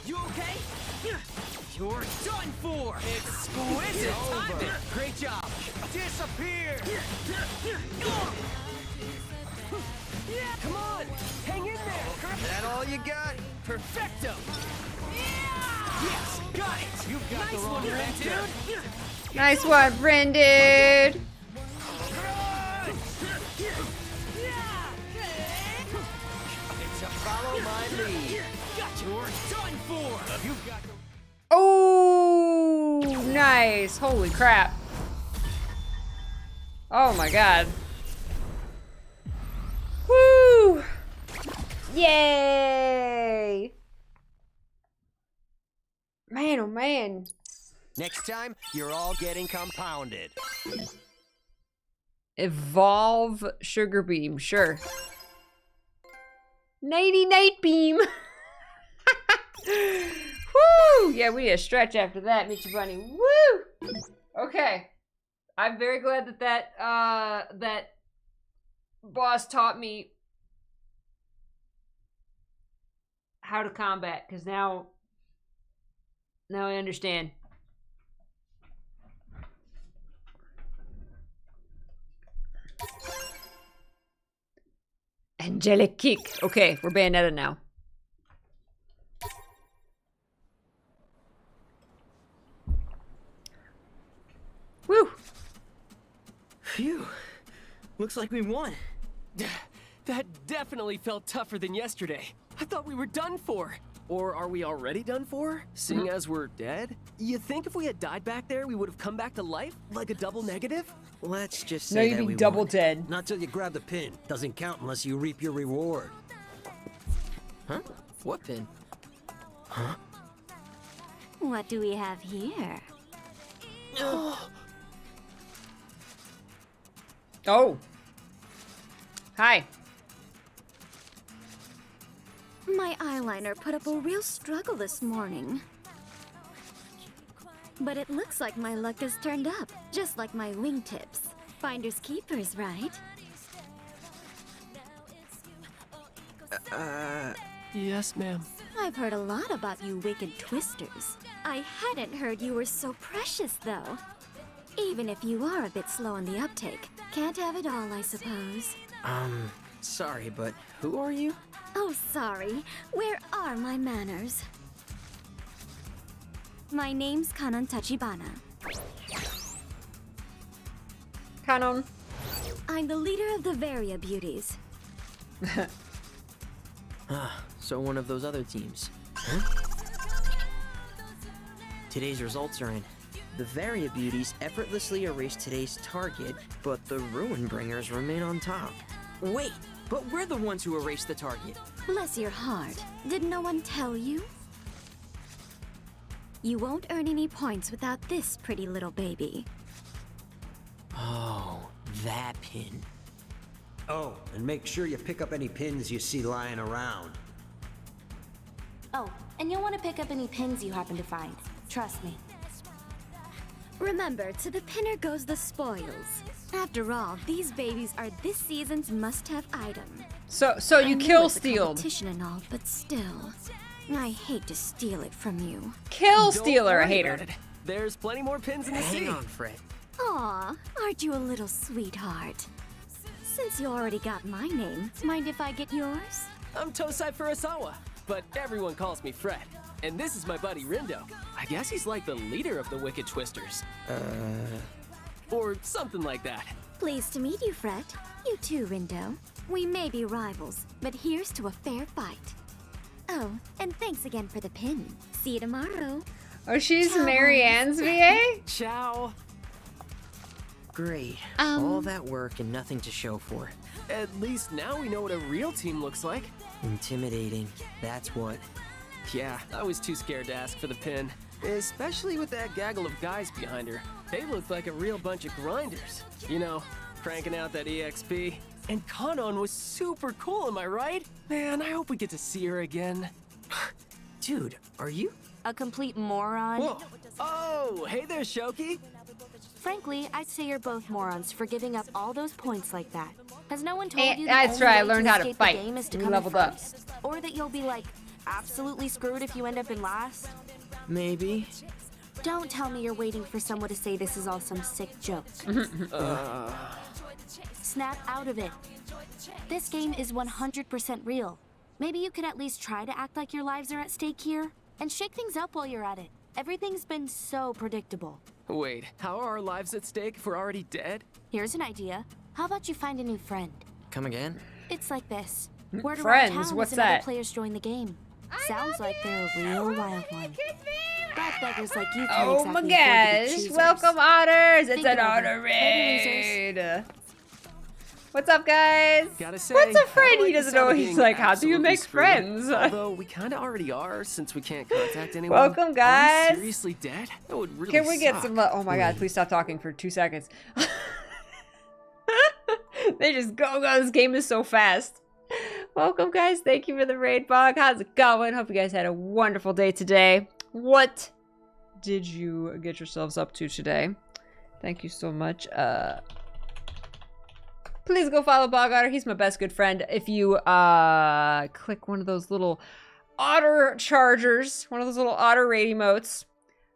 You okay? You're done for. Exquisite timing. Great job. Disappear. Come on, hang in there. That all you got? Perfecto. Yes, got it. You've got the wrong red dude. Nice one, Brendan. It's a follow my lead. Got you. You're done for. You've got the Oh, nice. Holy crap. Oh my god. Woo! Yay! Man, oh man. Next time, you're all getting compounded. Evolve Sugar Beam, sure. Nighty night beam. Woo! Yeah, we need a stretch after that, Mitchy Bunny. Woo! Okay. I'm very glad that that boss taught me how to combat, because now I understand. Angelic kick. Okay, we're Bayonetta now. Woo! Phew. Looks like we won. That definitely felt tougher than yesterday. I thought we were done for. Or are we already done for? Seeing as we're dead? You think if we had died back there, we would have come back to life? Like a double negative? Let's just say No, you'd that be we double won. dead. Not till you grab the pin. Doesn't count unless you reap your reward. Huh? What pin? Huh? What do we have here? Oh. Hi. My eyeliner put up a real struggle this morning. But it looks like my luck has turned up, just like my wingtips. Finders keepers, right? Yes, ma'am. I've heard a lot about you wicked twisters. I hadn't heard you were so precious, though. Even if you are a bit slow on the uptake. Can't have it all, I suppose. Sorry, but who are you? Oh, sorry. Where are my manners? My name's Kanon Tachibana. Kanon. I'm the leader of the Varia Beauties. So one of those other teams. Huh? Today's results are in. The Varia Beauties effortlessly erased today's target, but the Ruin Bringers remain on top. Wait, but we're the ones who erased the target. Bless your heart. Did no one tell you? You won't earn any points without this pretty little baby. Oh, that pin. Oh, and make sure you pick up any pins you see lying around. Oh, and you'll want to pick up any pins you happen to find. Trust me. Remember, to the pinner goes the spoils. After all, these babies are this season's must-have item. So you I know kill it's a stealed. competition and all, but still, I hate to steal it from you. Kill Don't stealer, I worry hate her. about it. There's plenty more pins in the sea. Hang on, Fred. Aw, aren't you a little sweetheart? Since you already got my name, mind if I get yours? I'm Tosai Furusawa, but everyone calls me Fred. And this is my buddy Rindo. I guess he's like the leader of the Wicked Twisters. Or something like that. Pleased to meet you, Fred. You too, Rindo. We may be rivals, but here's to a fair fight. Oh, and thanks again for the pin. See you tomorrow. Oh, she's Ciao, Mary Ann's VA? Ciao. Great. All that work and nothing to show for. At least now we know what a real team looks like. Intimidating. That's what. Yeah, I was too scared to ask for the pin. Especially with that gaggle of guys behind her. They looked like a real bunch of grinders. You know, cranking out that EXP. And Kanon was super cool, am I right? Man, I hope we get to see her again. Dude, are you? A complete moron? Whoa. Oh, hey there, Shoki. Frankly, I'd say you're both morons for giving up all those points like that. Has no one told you that's the right, I only way learned to how to escape fight. the game is to We come in leveled up. first? Or that you'll be like absolutely screwed if you end up in last? Maybe. Don't tell me you're waiting for someone to say this is all some sick joke. Snap out of it. This game is 100% real. Maybe you could at least try to act like your lives are at stake here and shake things up while you're at it. Everything's been so predictable. Wait, how are our lives at stake if we're already dead? Here's an idea. How about you find a new friend? Come again? It's like this. Word Friends, around town what's is another that? players join the game. Sounds like they're a real wild one. Bad beggars like you can't Oh exactly my afford to be gosh! choosers. Welcome, otters! It's Think an it over. otter Maybe raid. What's up, guys? Gotta say, What's a I don't friend? like He the doesn't sound know. of He's being like, how do you absolutely make screwed. friends? Although we kind of already are, since we can't contact anyone. Welcome, Are guys. we seriously dead? That would really Can we get suck. some? Oh my god! Please stop talking for 2 seconds. They just go. This game is so fast. Welcome, guys. Thank you for the raid, Bog. How's it going? Hope you guys had a wonderful day today. What did you get yourselves up to today? Thank you so much. Please go follow Bog Otter. He's my best good friend. If you click one of those little otter chargers, one of those little otter raid emotes,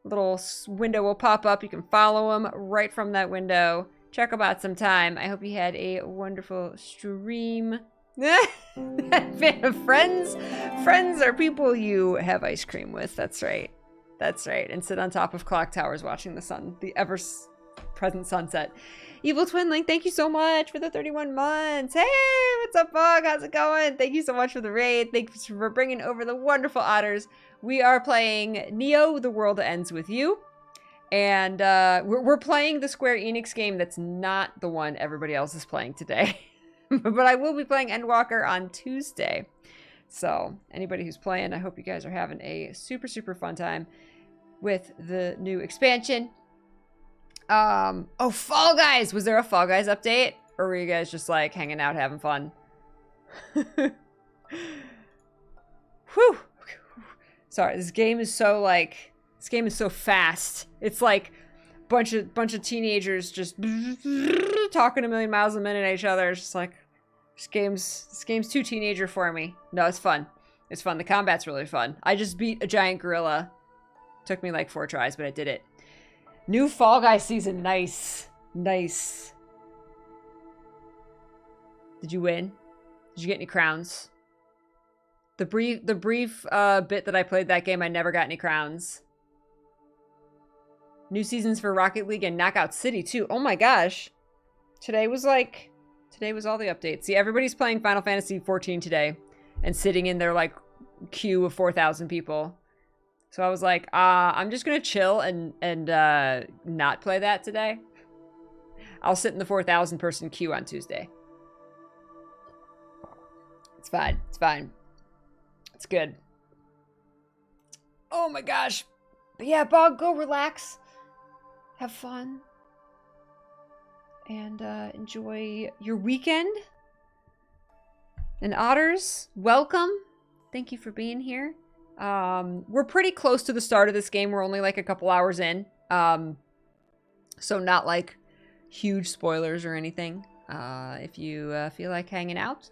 a little window will pop up. You can follow him right from that window. Check him out sometime. I hope you had a wonderful stream. Fan of friends? Friends are people you have ice cream with. That's right. That's right. And sit on top of clock towers watching the sun, the ever-present sunset. Evil Twin Link, thank you so much for the 31 months. Hey, what's up, Bog? How's it going? Thank you so much for the raid. Thanks for bringing over the wonderful otters. We are playing Neo, The World Ends With You. And we're playing the Square Enix game that's not the one everybody else is playing today. But I will be playing Endwalker on Tuesday. So anybody who's playing, I hope you guys are having a super, super fun time with the new expansion. Oh, Fall Guys! Was there a Fall Guys update? Or were you guys just like hanging out, having fun? Whew! Sorry, this game is so like, this game is so fast. It's like bunch of teenagers just talking a million miles a minute at each other. It's just like, this game's too teenager for me. No, it's fun. It's fun. The combat's really fun. I just beat a giant gorilla. Took me like 4 tries, but I did it. New Fall Guys season. Nice. Nice. Did you win? Did you get any crowns? The brief bit that I played that game, I never got any crowns. New seasons for Rocket League and Knockout City too. Oh my gosh. Today was all the updates. See, everybody's playing Final Fantasy 14 today and sitting in their like queue of 4,000 people. So I was like, I'm just gonna chill and not play that today. I'll sit in the 4,000 person queue on Tuesday. It's fine. It's fine. It's good. Oh my gosh. But yeah, Bog, go relax. Have fun. And enjoy your weekend. And Otters, welcome. Thank you for being here. We're pretty close to the start of this game. We're only like a couple hours in. So not like huge spoilers or anything. If you feel like hanging out,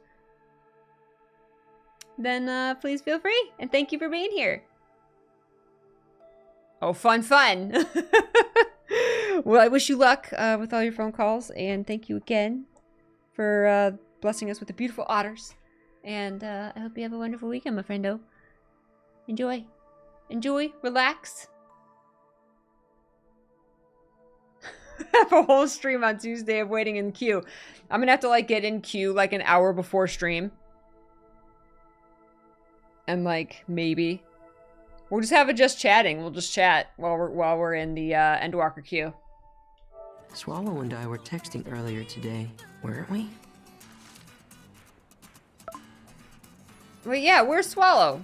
then please feel free. And thank you for being here. Oh, fun. Well, I wish you luck with all your phone calls. And thank you again for blessing us with the beautiful otters. And I hope you have a wonderful weekend, my friendo. Enjoy. Enjoy. Relax. Have a whole stream on Tuesday of waiting in queue. I'm gonna have to like get in queue like an hour before stream. And like maybe we'll just have it just chatting. We'll just chat while we're in the Endwalker queue. Swallow and I were texting earlier today, weren't we? Well, yeah, where's Swallow?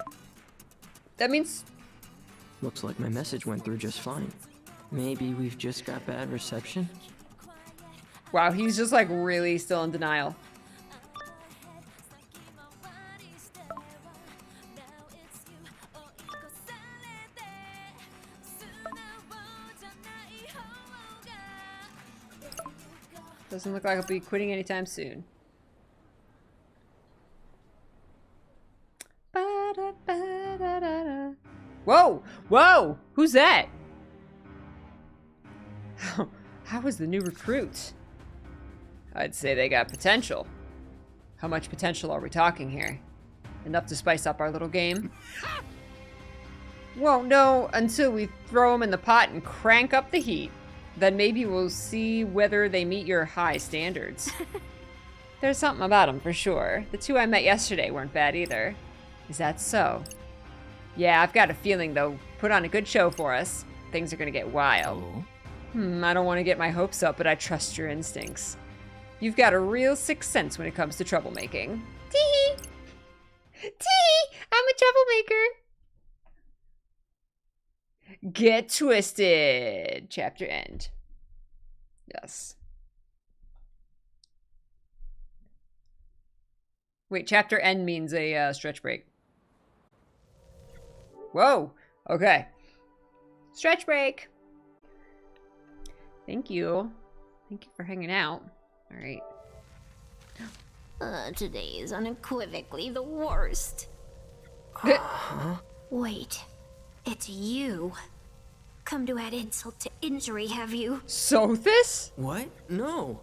That means... Looks like my message went through just fine. Maybe we've just got bad reception? Wow, he's just like really still in denial. Doesn't look like I'll be quitting anytime soon. Whoa! Who's that? How was the new recruit? I'd say they got potential. How much potential are we talking here? Enough to spice up our little game? Won't know until we throw them in the pot and crank up the heat. Then maybe we'll see whether they meet your high standards. There's something about them for sure. The two I met yesterday weren't bad either. Is that so? Yeah, I've got a feeling they'll put on a good show for us. Things are gonna get wild. I don't want to get my hopes up, but I trust your instincts. You've got a real sixth sense when it comes to troublemaking. Tee! Tee! I'm a troublemaker! Get twisted! Chapter end. Yes. Wait, chapter end means a stretch break. Whoa! Okay. Stretch break! Thank you. Thank you for hanging out. Alright. Today is unequivocally the worst. Wait. It's you. Come to add insult to injury, have you? Sothis? What? No.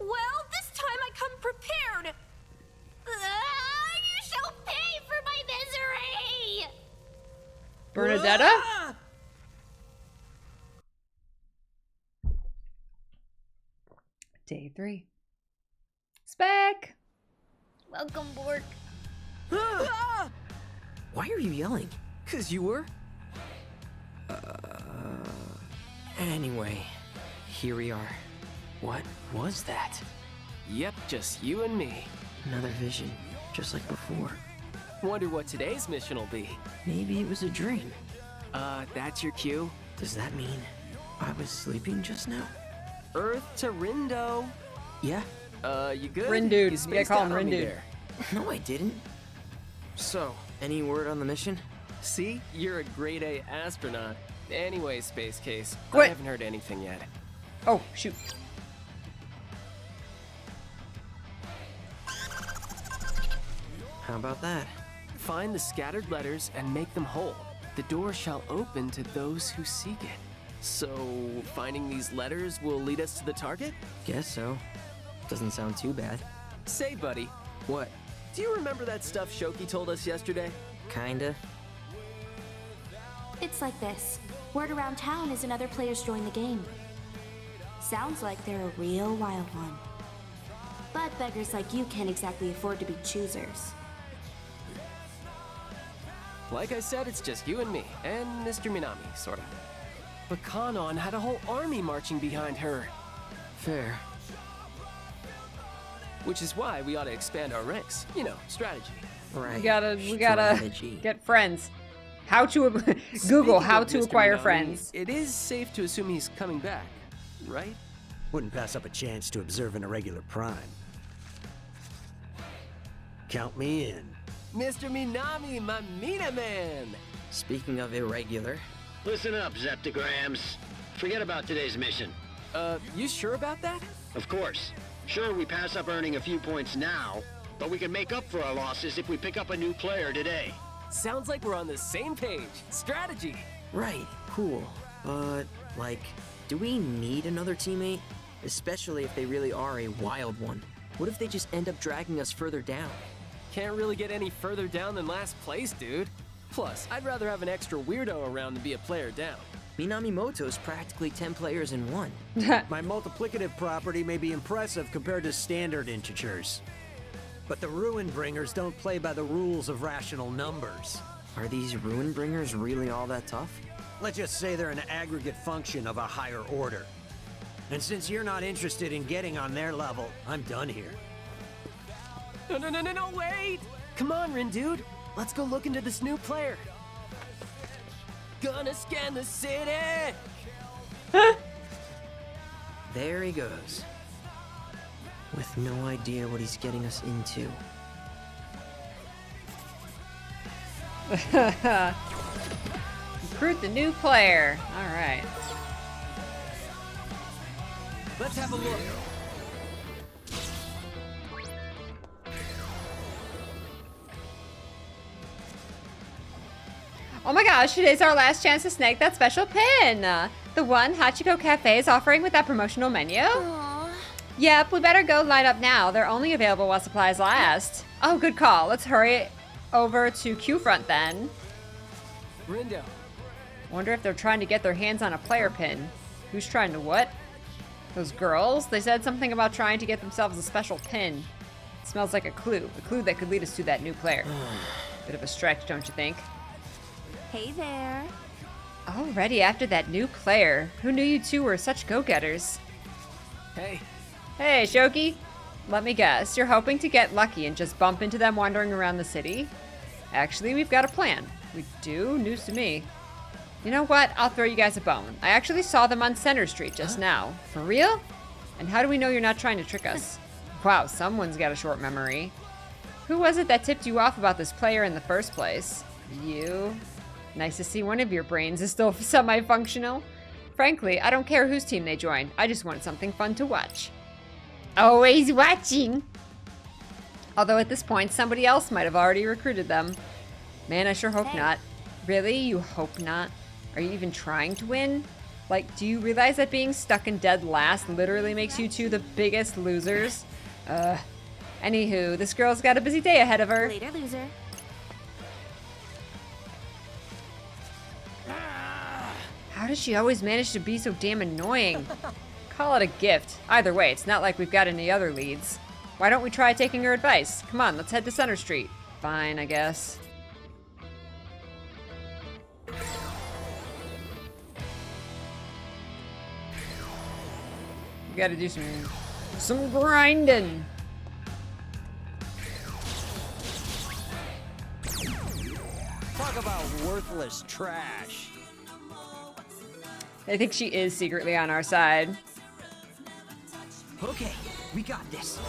Well, this time I come prepared. You shall pay for my misery! Bernadetta? Ah! Day 3. Spec! Welcome, Bork. Ah! Why are you yelling? 'Cause you were? Anyway, here we are. What was that? Yep, just you and me. Another vision, just like before. Wonder what today's mission will be. Maybe it was a dream. That's your cue? Does that mean I was sleeping just now? Earth to Rindo. Yeah. You good? Rindude. You You spaced gotta call out him on me Rindude. there. No, I didn't. So, any word on the mission? See? You're a grade A astronaut. Anyway, Space Case, What? I haven't heard anything yet. Oh, shoot. How about that? Find the scattered letters and make them whole. The door shall open to those who seek it. So, finding these letters will lead us to the target? Guess so. Doesn't sound too bad. Say, buddy, What? do you remember that stuff Shoki told us yesterday? Kinda. It's like this. Word around town is another player's joined the game. Sounds like they're a real wild one. But beggars like you can't exactly afford to be choosers. Like I said, it's just you and me, and Mr. Minami, sorta. But Kanon had a whole army marching behind her. Fair. Which is why we ought to expand our ranks. You know, strategy. Right. We gotta Strategy. get friends. How to Google Speaking how of to Mr. acquire Minami, friends. It is safe to assume he's coming back, right? Wouldn't pass up a chance to observe an irregular prime. Count me in. Mr. Minami, my Mina man! Speaking of irregular, Listen up, Zeptograms. Forget about today's mission. You sure about that? Of course. Sure, we pass up earning a few points now, but we can make up for our losses if we pick up a new player today. Sounds like we're on the same page. Strategy! right, cool. But, like, do we need another teammate? Especially if they really are a wild one. What if they just end up dragging us further down? Can't really get any further down than last place, dude. Plus, I'd rather have an extra weirdo around than be a player down. Minami Moto's practically 10 players in one. My multiplicative property may be impressive compared to standard integers. But the Ruin Bringers don't play by the rules of rational numbers. Are these Ruin Bringers really all that tough? Let's just say they're an aggregate function of a higher order. And since you're not interested in getting on their level, I'm done here. No, wait! Come on, Rin dude. Let's go look into this new player. Gonna scan the city! There he goes. With no idea what he's getting us into. Recruit the new player. All right. Let's have a look. Oh my gosh, today's our last chance to snag that special pin. The one Hachiko Cafe is offering with that promotional menu. Aww. Yep, we better go line up now. They're only available while supplies last. Oh, good call. Let's hurry over to Q Front then. Rindo. Wonder if they're trying to get their hands on a player pin. Who's trying to what? Those girls? They said something about trying to get themselves a special pin. It smells like a clue that could lead us to that new player. Bit of a stretch, don't you think? Hey there. Already after that new player. Who knew you two were such go-getters? Hey. Hey, Shoki. Let me guess, you're hoping to get lucky and just bump into them wandering around the city? Actually, we've got a plan. We do? News to me. You know what? I'll throw you guys a bone. I actually saw them on Center Street just now. For real? And how do we know you're not trying to trick us? Wow, someone's got a short memory. Who was it that tipped you off about this player in the first place? You? Nice to see one of your brains is still semi-functional. Frankly, I don't care whose team they join. I just want something fun to watch. Always watching! Although at this point, somebody else might have already recruited them. Man, I sure hope not. Really? You hope not? Are you even trying to win? Like, do you realize that being stuck in dead last literally makes you two the biggest losers? Anywho, this girl's got a busy day ahead of her. Later, loser. How does she always manage to be so damn annoying? Call it a gift. Either way, it's not like we've got any other leads. Why don't we try taking her advice? Come on, let's head to Center Street. Fine, I guess. We gotta do some grinding. Talk about worthless trash. I think she is secretly on our side. Okay, we got this.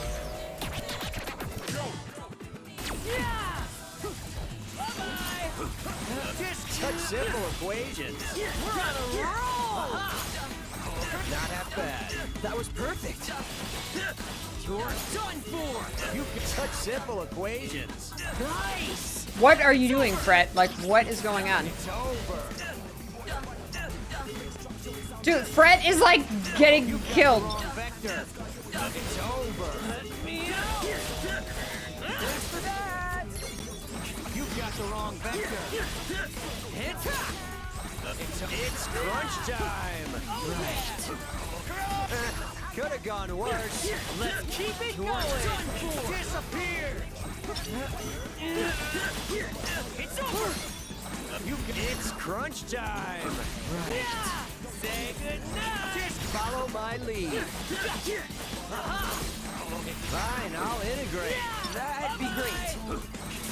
Such simple equations. We're on a roll! Not half bad. That was perfect. You're done for. You such simple equations. Nice. What are you doing, Fret? Like, what is going on? It's over. Dude, Fret is like getting killed. Vector. It's over. Let me out. Thanks for that. You got the wrong vector. It's crunch time. Right. Could have gone worse. Let's keep it going. Disappear. It's over. It's crunch time. Right. Say goodnight. Just follow my lead. Fine, I'll integrate. That'd be great.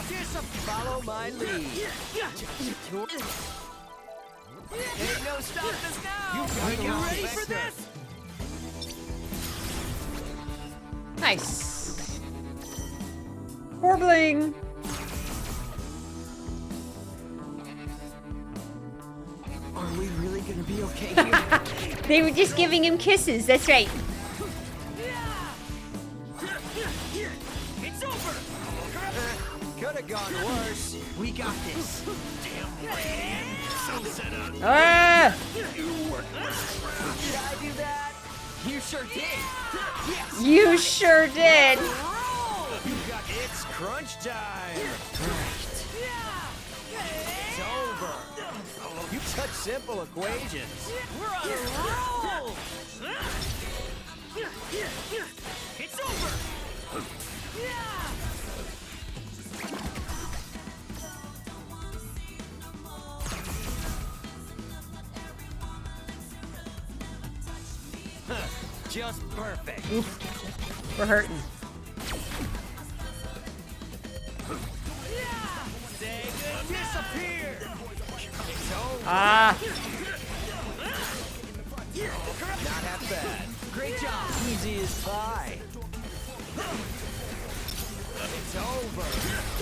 Just follow my lead. Ain't no stopping us now. Are you ready for this? Nice. Warbling. Are we really gonna be okay here? They were just giving him kisses, that's right. It's over. Could have gone worse. We got this. Damn right. So set up. Ah! Did I do that? You sure did. Yes. You sure did. You got it's crunch time. It's over. You such simple equations. We're on a roll. It's over. Just perfect. Oof. We're hurting. Disappear. It's over. Ah. Not half bad. Great job. Easy as pie. It's over.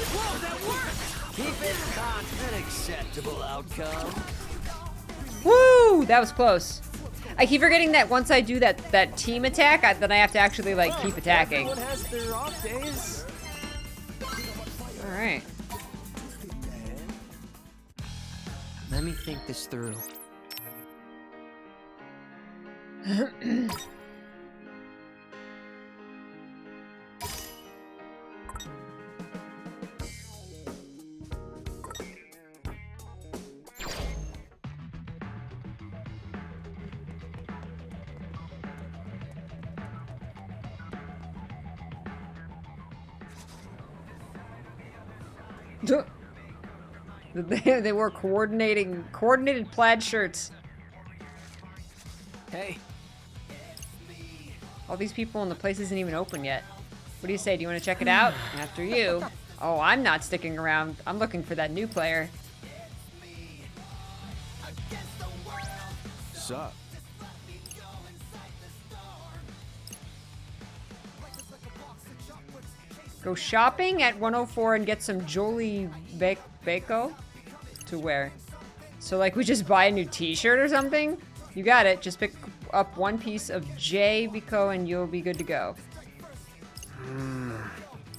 Whoa, that worked. Keep it constant. An acceptable outcome. Woo! That was close. I keep forgetting that once I do that team attack, then I have to actually like keep attacking. Everyone has their off days. All right. Let me think this through. They wore coordinated plaid shirts. Hey. All these people and the place isn't even open yet. What do you say? Do you want to check it out? After you. Oh, I'm not sticking around. I'm looking for that new player. Sup? Go shopping at 104 and get some Jolie Beko to wear. So like we just buy a new t-shirt or something? You got it. Just pick up one piece of J Beko and you'll be good to go.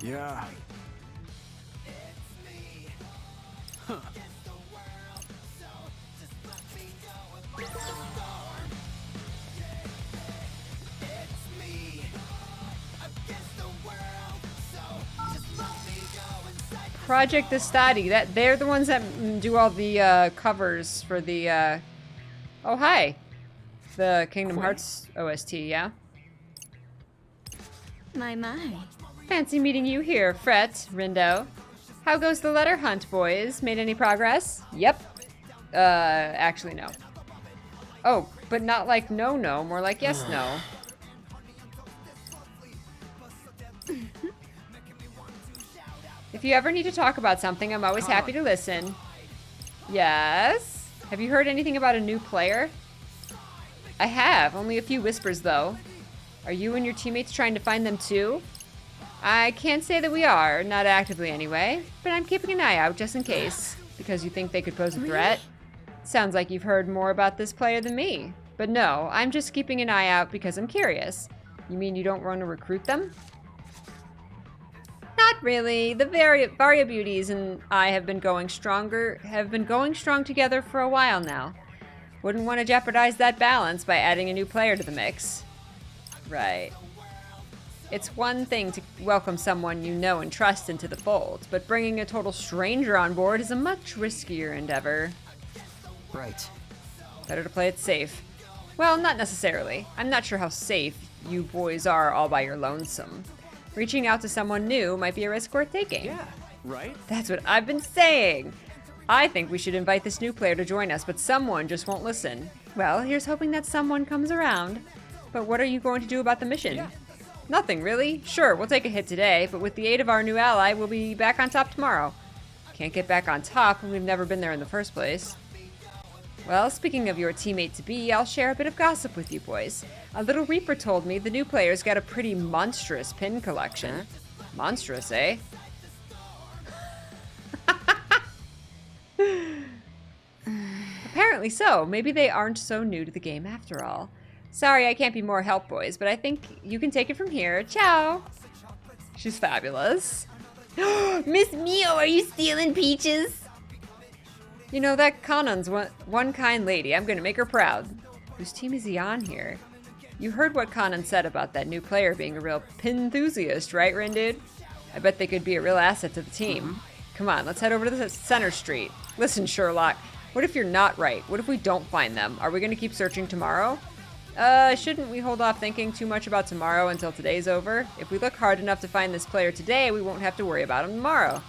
Yeah. Project Estati. That they're the ones that do all the covers for the oh hi. The Kingdom Hearts OST, yeah? My. Fancy meeting you here, Fret, Rindo. How goes the letter hunt, boys? Made any progress? Yep. Actually no. Oh, but not like no, more like yes, no. If you ever need to talk about something, I'm always happy to listen. Yes? Have you heard anything about a new player? I have, only a few whispers though. Are you and your teammates trying to find them too? I can't say that we are, not actively anyway, but I'm keeping an eye out just in case, because you think they could pose a threat. Sounds like you've heard more about this player than me. But no, I'm just keeping an eye out because I'm curious. You mean you don't want to recruit them? Not really. The Varia Beauties and I have been going strong together for a while now. Wouldn't want to jeopardize that balance by adding a new player to the mix. Right. It's one thing to welcome someone you know and trust into the fold, but bringing a total stranger on board is a much riskier endeavor. Right. Better to play it safe. Well, not necessarily. I'm not sure how safe you boys are all by your lonesome. Reaching out to someone new might be a risk worth taking. Yeah, right? That's what I've been saying. I think we should invite this new player to join us, but someone just won't listen. Well, here's hoping that someone comes around. But what are you going to do about the mission? Yeah. Nothing, really. Sure, we'll take a hit today, but with the aid of our new ally, we'll be back on top tomorrow. Can't get back on top when we've never been there in the first place. Well, speaking of your teammate-to-be, I'll share a bit of gossip with you boys. A little Reaper told me the new player's got a pretty monstrous pin collection. Monstrous, eh? Apparently so. Maybe they aren't so new to the game after all. Sorry, I can't be more help, boys, but I think you can take it from here. Ciao! She's fabulous. Miss Mio, are you stealing peaches? You know, that Kanon's one kind lady. I'm gonna make her proud. Whose team is he on here? You heard what Kanon said about that new player being a real pin enthusiast, right, Rin dude? I bet they could be a real asset to the team. Come on, let's head over to the center street. Listen, Sherlock, what if you're not right? What if we don't find them? Are we gonna keep searching tomorrow? Shouldn't we hold off thinking too much about tomorrow until today's over? If we look hard enough to find this player today, we won't have to worry about him tomorrow.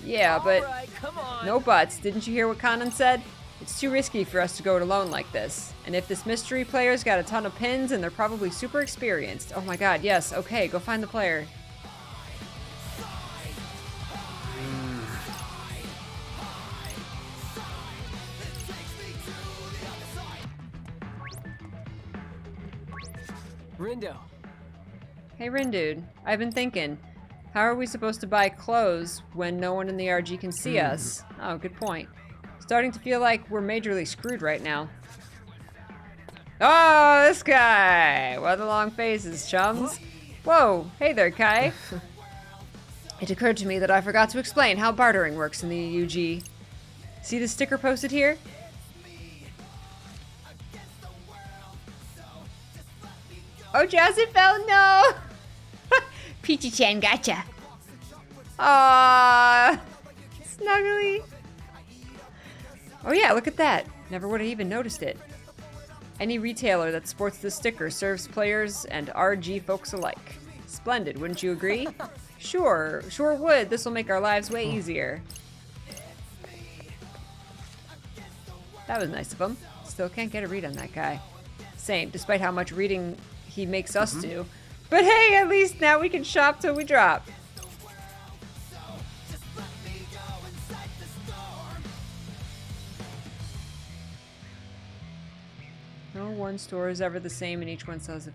Yeah, but Alright, come on. no buts. Didn't you hear what Kanon said? It's too risky for us to go it alone like this. And if this mystery player's got a ton of pins, and they're probably super experienced. Oh my god, yes, okay, go find the player. Rindo. Hey Rin dude, I've been thinking. How are we supposed to buy clothes when no one in the RG can see us? Oh, good point. Starting to feel like we're majorly screwed right now. Oh, this guy! What the long faces, chums. Whoa, hey there, Kai. It occurred to me that I forgot to explain how bartering works in the UG. See the sticker posted here? Oh, Jazzy fell, no! Peachy-chan, gotcha. Aww. Snuggly. Oh yeah, look at that. Never would have even noticed it. Any retailer that sports this sticker serves players and RG folks alike. Splendid, wouldn't you agree? Sure would. This will make our lives way easier. That was nice of him. Still can't get a read on that guy. Same, despite how much reading he makes us do. But hey, at least now we can shop till we drop. No one store is ever the same and each one sells it.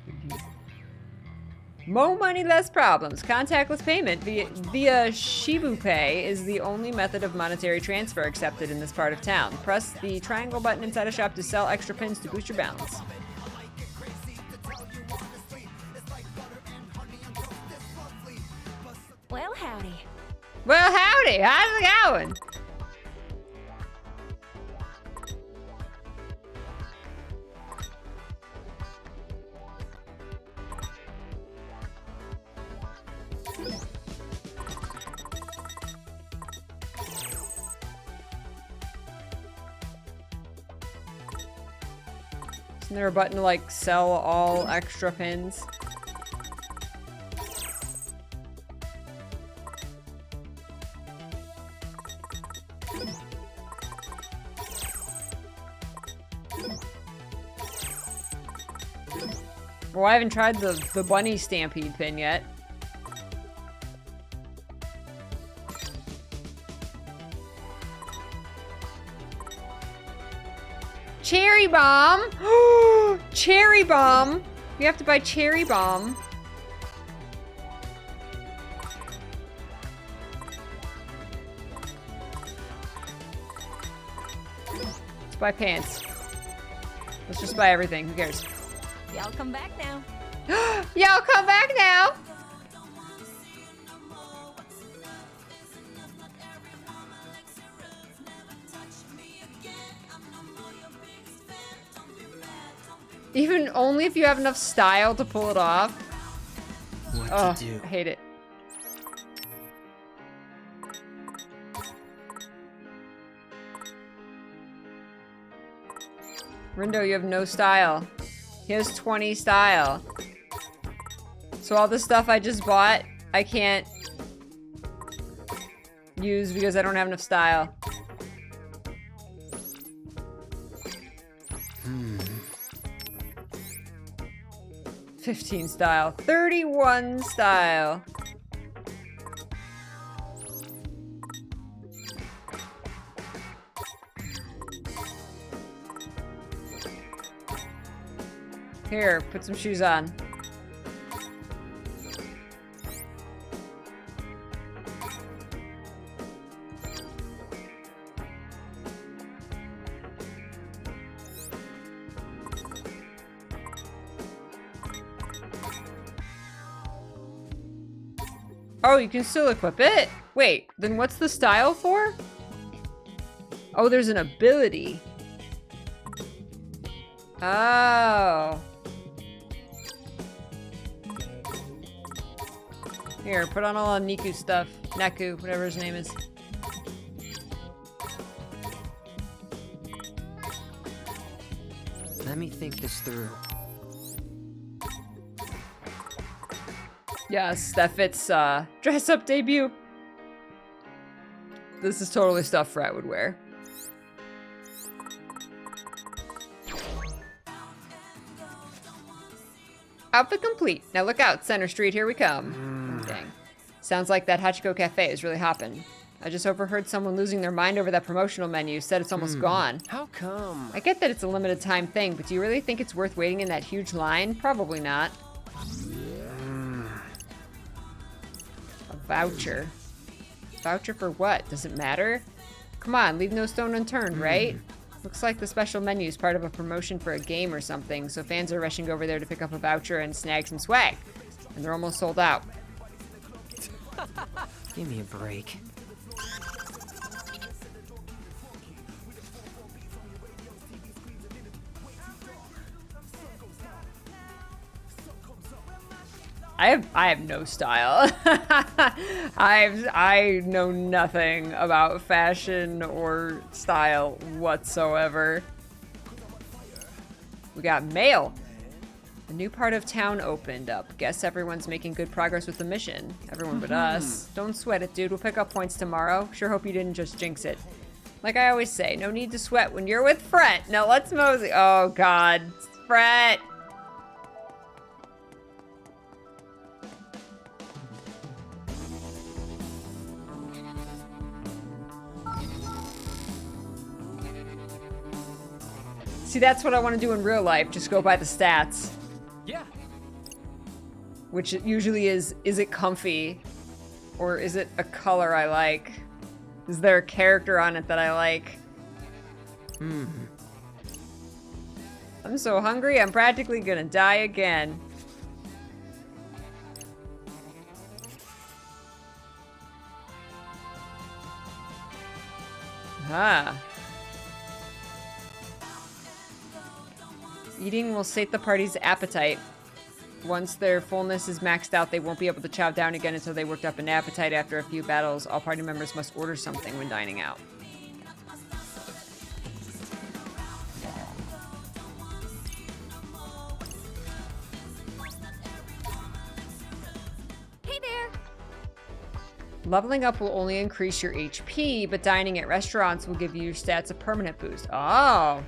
More money, less problems. Contactless payment via Shibu Pay is the only method of monetary transfer accepted in this part of town. Press the triangle button inside a shop to sell extra pins to boost your balance. Well, howdy. Well, howdy. How's it going? Isn't there a button to like sell all extra pins? Well, I haven't tried the bunny stampede pin yet. Cherry bomb! Cherry bomb! We have to buy cherry bomb. Let's buy pants. Let's just buy everything. Who cares? Y'all come back now. Y'all come back now! Even only if you have enough style to pull it off. What to do? I hate it. Rindo, you have no style. He has 20 style. So all the stuff I just bought, I can't use because I don't have enough style. 15 style. 31 style. Here, put some shoes on. Oh, you can still equip it? Wait, then what's the style for? Oh, there's an ability. Oh. Here, put on all of Niku stuff. Neku, whatever his name is. Let me think this through. Yes, that fits, dress up debut. This is totally stuff Frat would wear. Outfit complete. Now look out, Center Street, here we come. Oh, dang. Sounds like that Hachiko Cafe is really hopping. I just overheard someone losing their mind over that promotional menu, said it's almost gone. How come? I get that it's a limited time thing, but do you really think it's worth waiting in that huge line? Probably not. A voucher. Voucher for what? Does it matter? Come on, leave no stone unturned, right? Looks like the special menu is part of a promotion for a game or something, so fans are rushing over there to pick up a voucher and snag some swag. And they're almost sold out. Give me a break. I have no style. I know nothing about fashion or style whatsoever. We got mail. A new part of town opened up. Guess everyone's making good progress with the mission. Everyone but us. Don't sweat it, dude. We'll pick up points tomorrow. Sure hope you didn't just jinx it. Like I always say, no need to sweat when you're with Fret. Now let's mosey. Oh God, Fret. See, that's what I want to do in real life. Just go by the stats. Yeah. Which usually is it comfy? Or is it a color I like? Is there a character on it that I like? I'm so hungry, I'm practically gonna die again. Ah. Eating will sate the party's appetite. Once their fullness is maxed out, they won't be able to chow down again until they worked up an appetite. After a few battles, all party members must order something when dining out. Hey there! Leveling up will only increase your HP, but dining at restaurants will give your stats a permanent boost. Oh!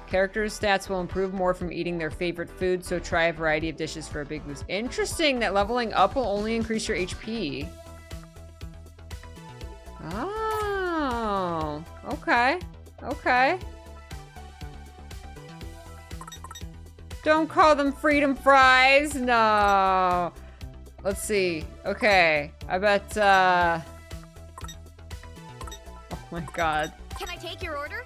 Characters' stats will improve more from eating their favorite food, so try a variety of dishes for a big boost. Interesting that leveling up will only increase your HP. Oh, okay. Okay. Don't call them freedom fries. No. Let's see. Okay. I bet, oh my God. Can I take your order?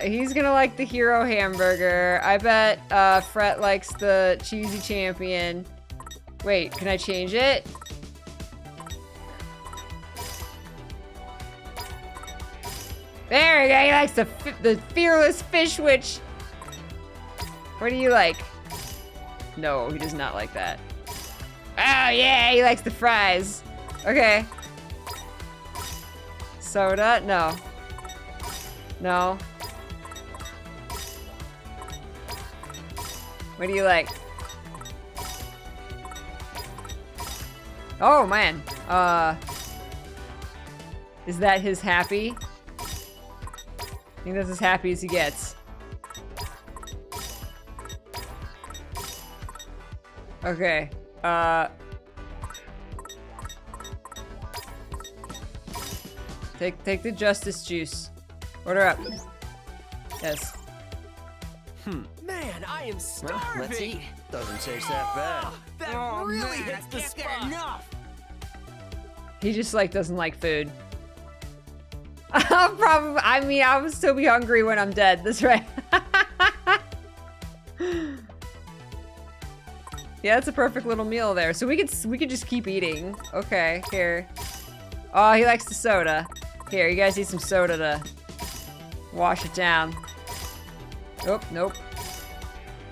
He's gonna like the hero hamburger. I bet, Fret likes the cheesy champion. Wait, can I change it? There we go, he likes the fearless fish witch. What do you like? No, he does not like that. Oh yeah, he likes the fries. Okay. Soda? No. No. What do you like? Oh man. Is that his happy? I think that's as happy as he gets. Okay. Take the justice juice. Order up. Yes. Man, I am starving. Let's eat. Doesn't taste that bad. That really hits the spot. enough. He just like doesn't like food. I'll probably, I mean, I will still be hungry when I'm dead. That's right. Yeah, it's a perfect little meal there. So we could just keep eating. Okay, here. Oh, he likes the soda. Here, you guys need some soda to wash it down. Nope, nope.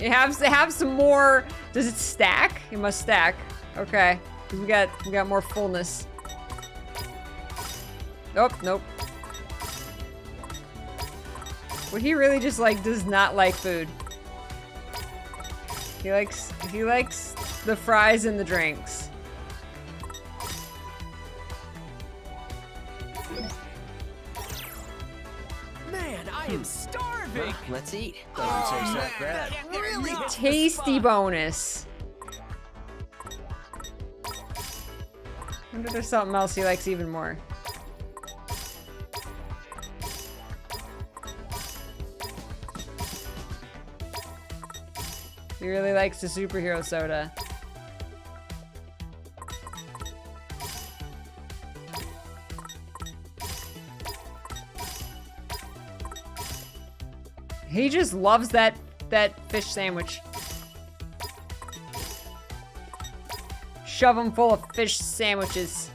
You have some more. Does it stack? It must stack. Okay, we got more fullness. Nope, nope. Well, he really just like does not like food. He likes the fries and the drinks. Man, I am starving. Let's eat. Doesn't taste that bad. That really hits the Tasty spot. bonus. I wonder if there's something else he likes even more. He really likes the superhero soda. He just loves that fish sandwich. Shove him full of fish sandwiches.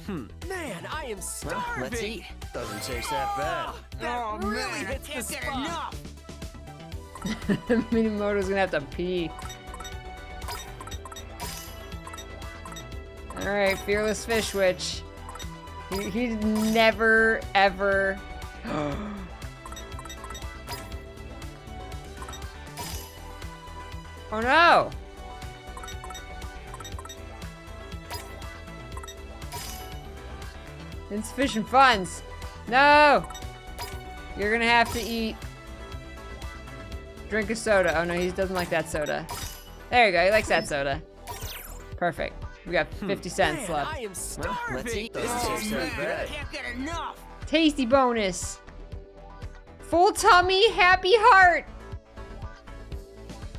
Man, I am starving. Let's eat. Doesn't taste that bad. That really hits the spot. Minamoto's gonna have to pee. Alright, Fearless Fish Witch. He's never, ever... Oh no! Insufficient funds. No! You're gonna have to eat. Drink a soda. Oh no, he doesn't like that soda. There you go, he likes that soda. Perfect. We got 50 cents left. I am starving. Let's eat those Oh, chips man. right there. Can't get enough. Tasty bonus. Full tummy, happy heart.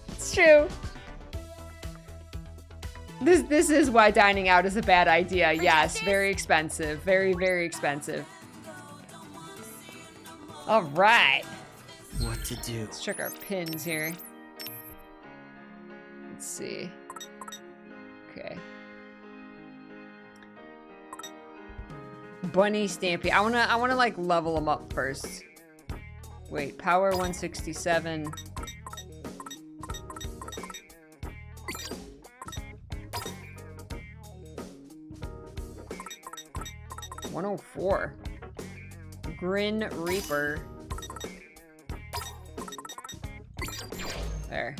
It's true. This is why dining out is a bad idea. Yes, very expensive. Very, very expensive. All right. What to do? Let's check our pins here. Let's see. Okay. Bunny Stampy. I wanna like level them up first. Wait, power 167. $104. Grin Reaper. There.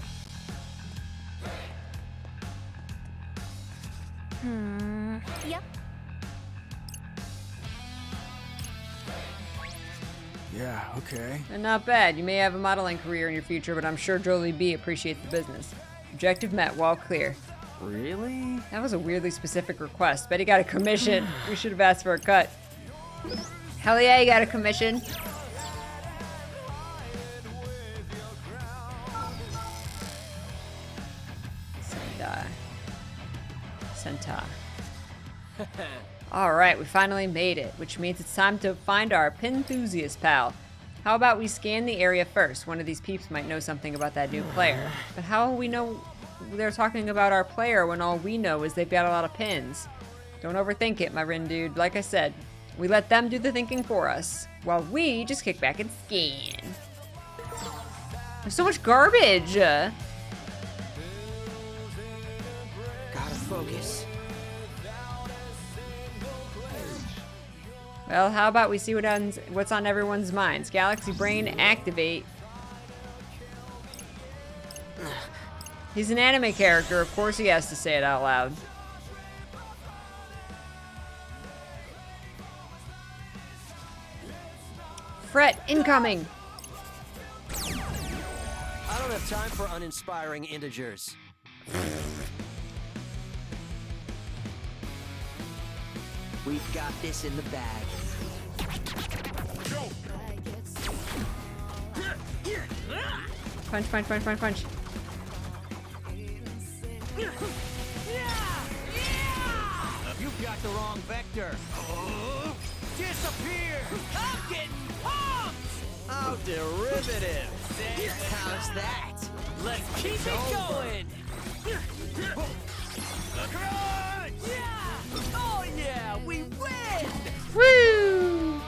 Yep. Yeah, okay. And not bad. You may have a modeling career in your future, but I'm sure Jolie B appreciates the business. Objective met. Wall clear. Really? That was a weirdly specific request. Bet he got a commission. We should have asked for a cut. Hell yeah, he got a commission. Senta. Alright, we finally made it, which means it's time to find our Pinthusiast pal. How about we scan the area first? One of these peeps might know something about that new player. But how will we know they're talking about our player when all we know is they've got a lot of pins? Don't overthink it, my Rin dude. Like I said, we let them do the thinking for us, while we just kick back and scan. There's so much garbage! Gotta focus. Well, how about we see what's on everyone's minds? Galaxy Brain, activate. He's an anime character, of course he has to say it out loud. Fret, incoming! I don't have time for uninspiring integers. We've got this in the bag. Punch, punch, punch, punch, punch. You've got the wrong vector. Disappear! I'm getting pumped! Oh, derivative! How's that? Let's keep it going! Crunch! Yeah! Oh yeah, we win! Woo!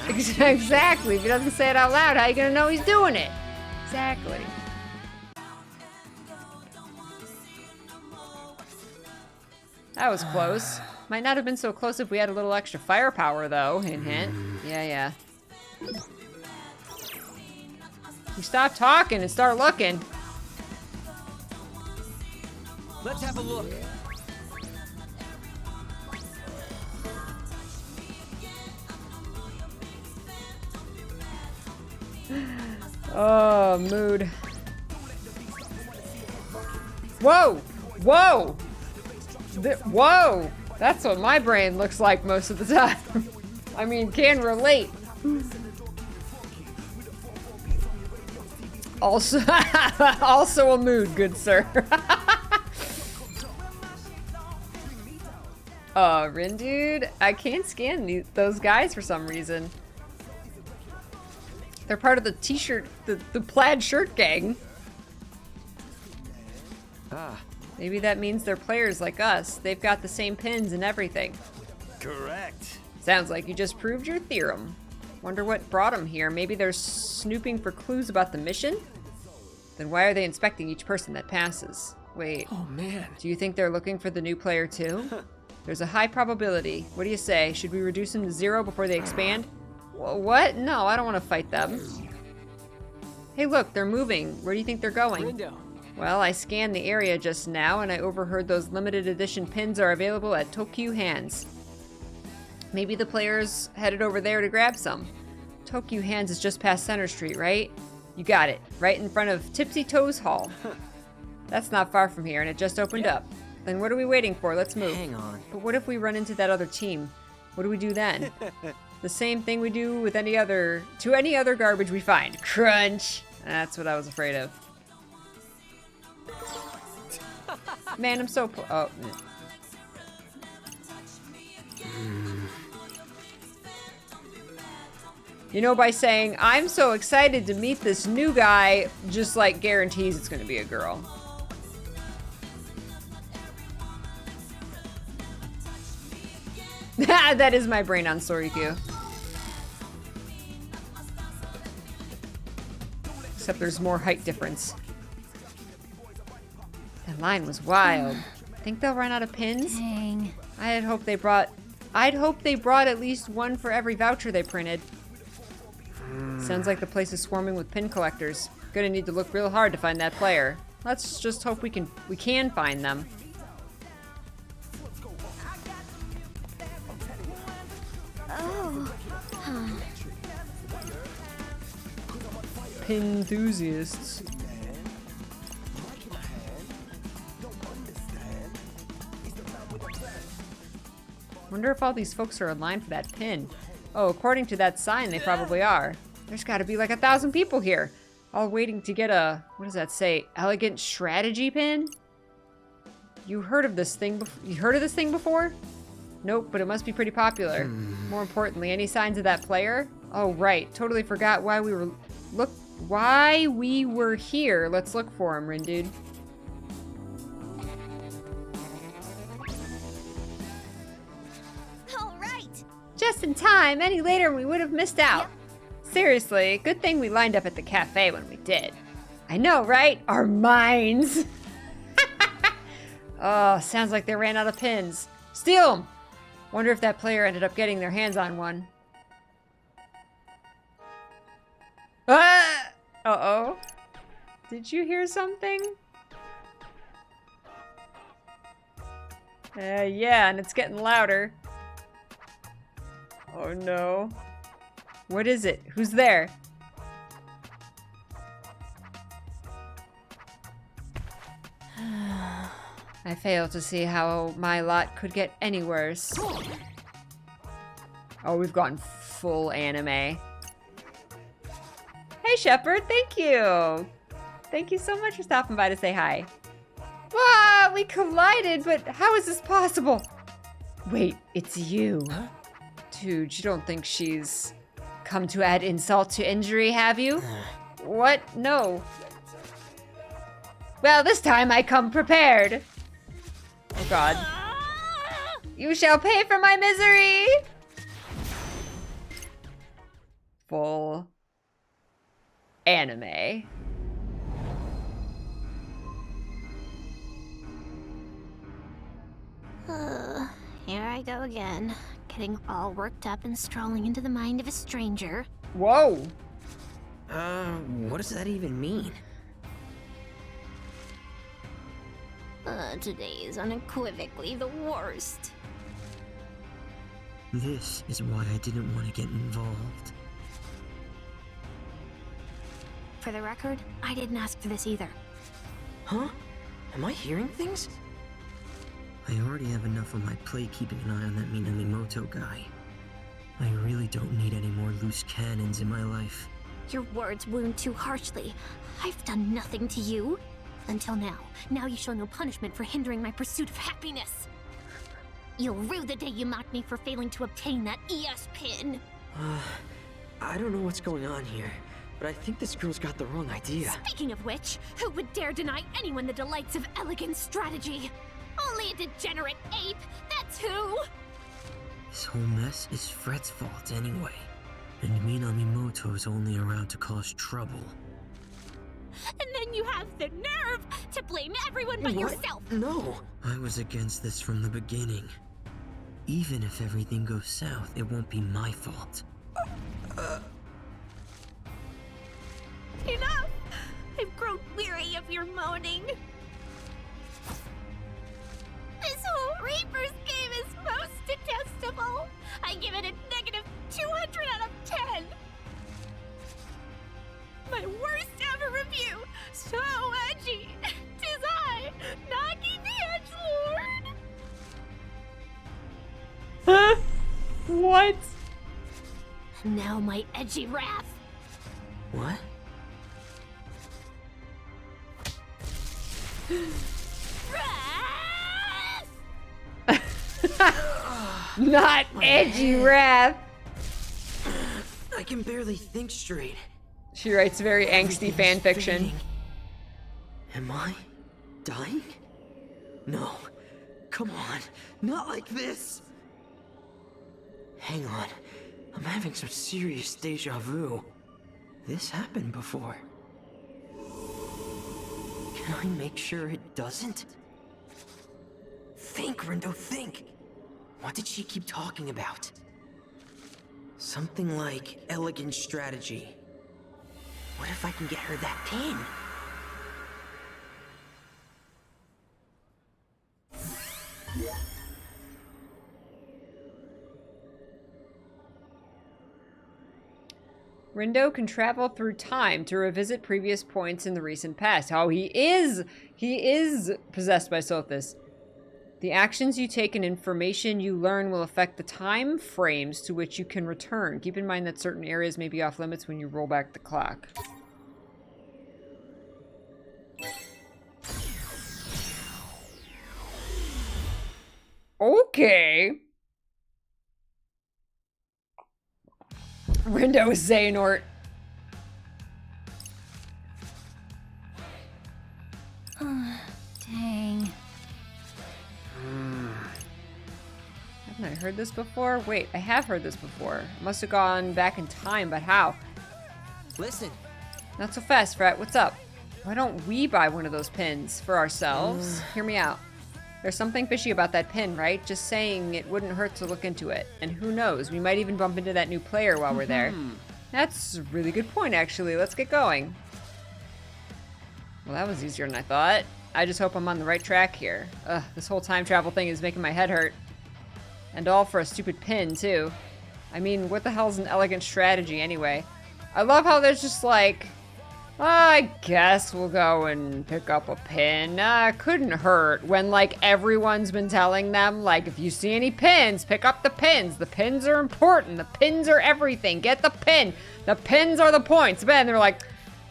Exactly. If he doesn't say it out loud, how are you gonna know he's doing it? Exactly. That was close. Might not have been so close if we had a little extra firepower, though. Hint, hint. Yeah, yeah. You stop talking and start looking. Let's have a look. Oh, mood. Whoa! Whoa! Whoa! That's what my brain looks like most of the time. I mean, can relate. Also, also a mood, good sir. Rin dude, I can't scan those guys for some reason. They're part of the t-shirt, the plaid shirt gang. Ah. Maybe that means they're players like us. They've got the same pins and everything. Correct. Sounds like you just proved your theorem. Wonder what brought them here. Maybe they're snooping for clues about the mission? Then why are they inspecting each person that passes? Wait. Oh, man. Do you think they're looking for the new player too? There's a high probability. What do you say? Should we reduce them to 0 before they expand? What? No, I don't want to fight them. Hey, look, they're moving. Where do you think they're going? Window. Well, I scanned the area just now, and I overheard those limited edition pins are available at Tokyo Hands. Maybe the players headed over there to grab some. Tokyo Hands is just past Center Street, right? You got it. Right in front of Tipsy Toes Hall. That's not far from here, and it just opened up. Then what are we waiting for? Let's move. Hang on. But what if we run into that other team? What do we do then? The same thing we do with any other garbage we find. Crunch! That's what I was afraid of. Man, I'm so oh. You know, by saying, I'm so excited to meet this new guy, just like guarantees it's gonna be a girl. That is my brain on Sorikyu. Except there's more height difference. That line was wild. Think they'll run out of pins? Dang. I'd hope they brought at least one for every voucher they printed. Sounds like the place is swarming with pin collectors. Gonna need to look real hard to find that player. Let's just hope we can find them. Oh. Huh. Pin enthusiasts. Wonder if all these folks are in line for that pin. Oh, according to that sign, they probably are. There's gotta be like 1,000 people here, all waiting to get a, what does that say? Elegant strategy pin? You heard of this thing before? Nope, but it must be pretty popular. More importantly, any signs of that player? Oh, right. Totally forgot why we were here. Let's look for him, Rindude. All right. Just in time. Any later, we would have missed out. Yep. Seriously, good thing we lined up at the cafe when we did. I know, right? Our minds. Oh, sounds like they ran out of pins. Steal them! Wonder if that player ended up getting their hands on one. Ah! Uh-oh. Did you hear something? Yeah, and it's getting louder. Oh no. What is it? Who's there? I fail to see how my lot could get any worse. Oh, we've gone full anime. Hey, Shepard, thank you. Thank you so much for stopping by to say hi. Wow, we collided, but how is this possible? Wait, it's you. Huh? Dude, you don't think she's come to add insult to injury, have you? What? No. Well, this time I come prepared. Oh god. You shall pay for my misery! Full anime. Here I go again, getting all worked up and strolling into the mind of a stranger. Whoa! What does that even mean? Today is unequivocally the worst. This is why I didn't want to get involved. For the record, I didn't ask for this either. Huh? Am I hearing things? I already have enough on my plate keeping an eye on that Minamoto guy. I really don't need any more loose cannons in my life. Your words wound too harshly. I've done nothing to you. Until now. Now you show no punishment for hindering my pursuit of happiness. You'll rue the day you mocked me for failing to obtain that ES pin. I don't know what's going on here, but I think this girl's got the wrong idea. Speaking of which, who would dare deny anyone the delights of elegant strategy? Only a degenerate ape, that's who! This whole mess is Fred's fault anyway. And Minamimoto's only around to cause trouble. And then you have the nerve to blame everyone but yourself! No! I was against this from the beginning. Even if everything goes south, it won't be my fault. Enough! I've grown weary of your moaning. This whole Reaper's game is most detestable. I give it a negative 200 out of 10. My worst ever review. So edgy. 'Tis I, Nagi the Edgelord. What? Now my edgy wrath. What? Not edgy wrath. I can barely think straight. She writes very angsty fan fiction. Am I dying? No. Come on. Not like this. Hang on. I'm having some serious deja vu. This happened before. Can I make sure it doesn't? Think, Rindo, think. What did she keep talking about? Something like elegant strategy. What if I can get her that pin? Rindo can travel through time to revisit previous points in the recent past. Oh, he is possessed by Sothis. The actions you take and information you learn will affect the time frames to which you can return. Keep in mind that certain areas may be off limits when you roll back the clock. Okay. Rindo is Xehanort. Dang. Haven't I heard this before? Wait, I have heard this before. I must have gone back in time, but how? Listen. Not so fast, Fret. What's up? Why don't we buy one of those pins for ourselves? Hear me out. There's something fishy about that pin, right? Just saying it wouldn't hurt to look into it. And who knows, we might even bump into that new player while we're there. That's a really good point, actually. Let's get going. Well, that was easier than I thought. I just hope I'm on the right track here. Ugh, this whole time travel thing is making my head hurt. And all for a stupid pin, too. I mean, what the hell's an elegant strategy, anyway? I love how there's just like, I guess we'll go and pick up a pin. Couldn't hurt when, like, everyone's been telling them, like, if you see any pins, pick up the pins. The pins are important. The pins are everything. Get the pin. The pins are the points. But then they're like,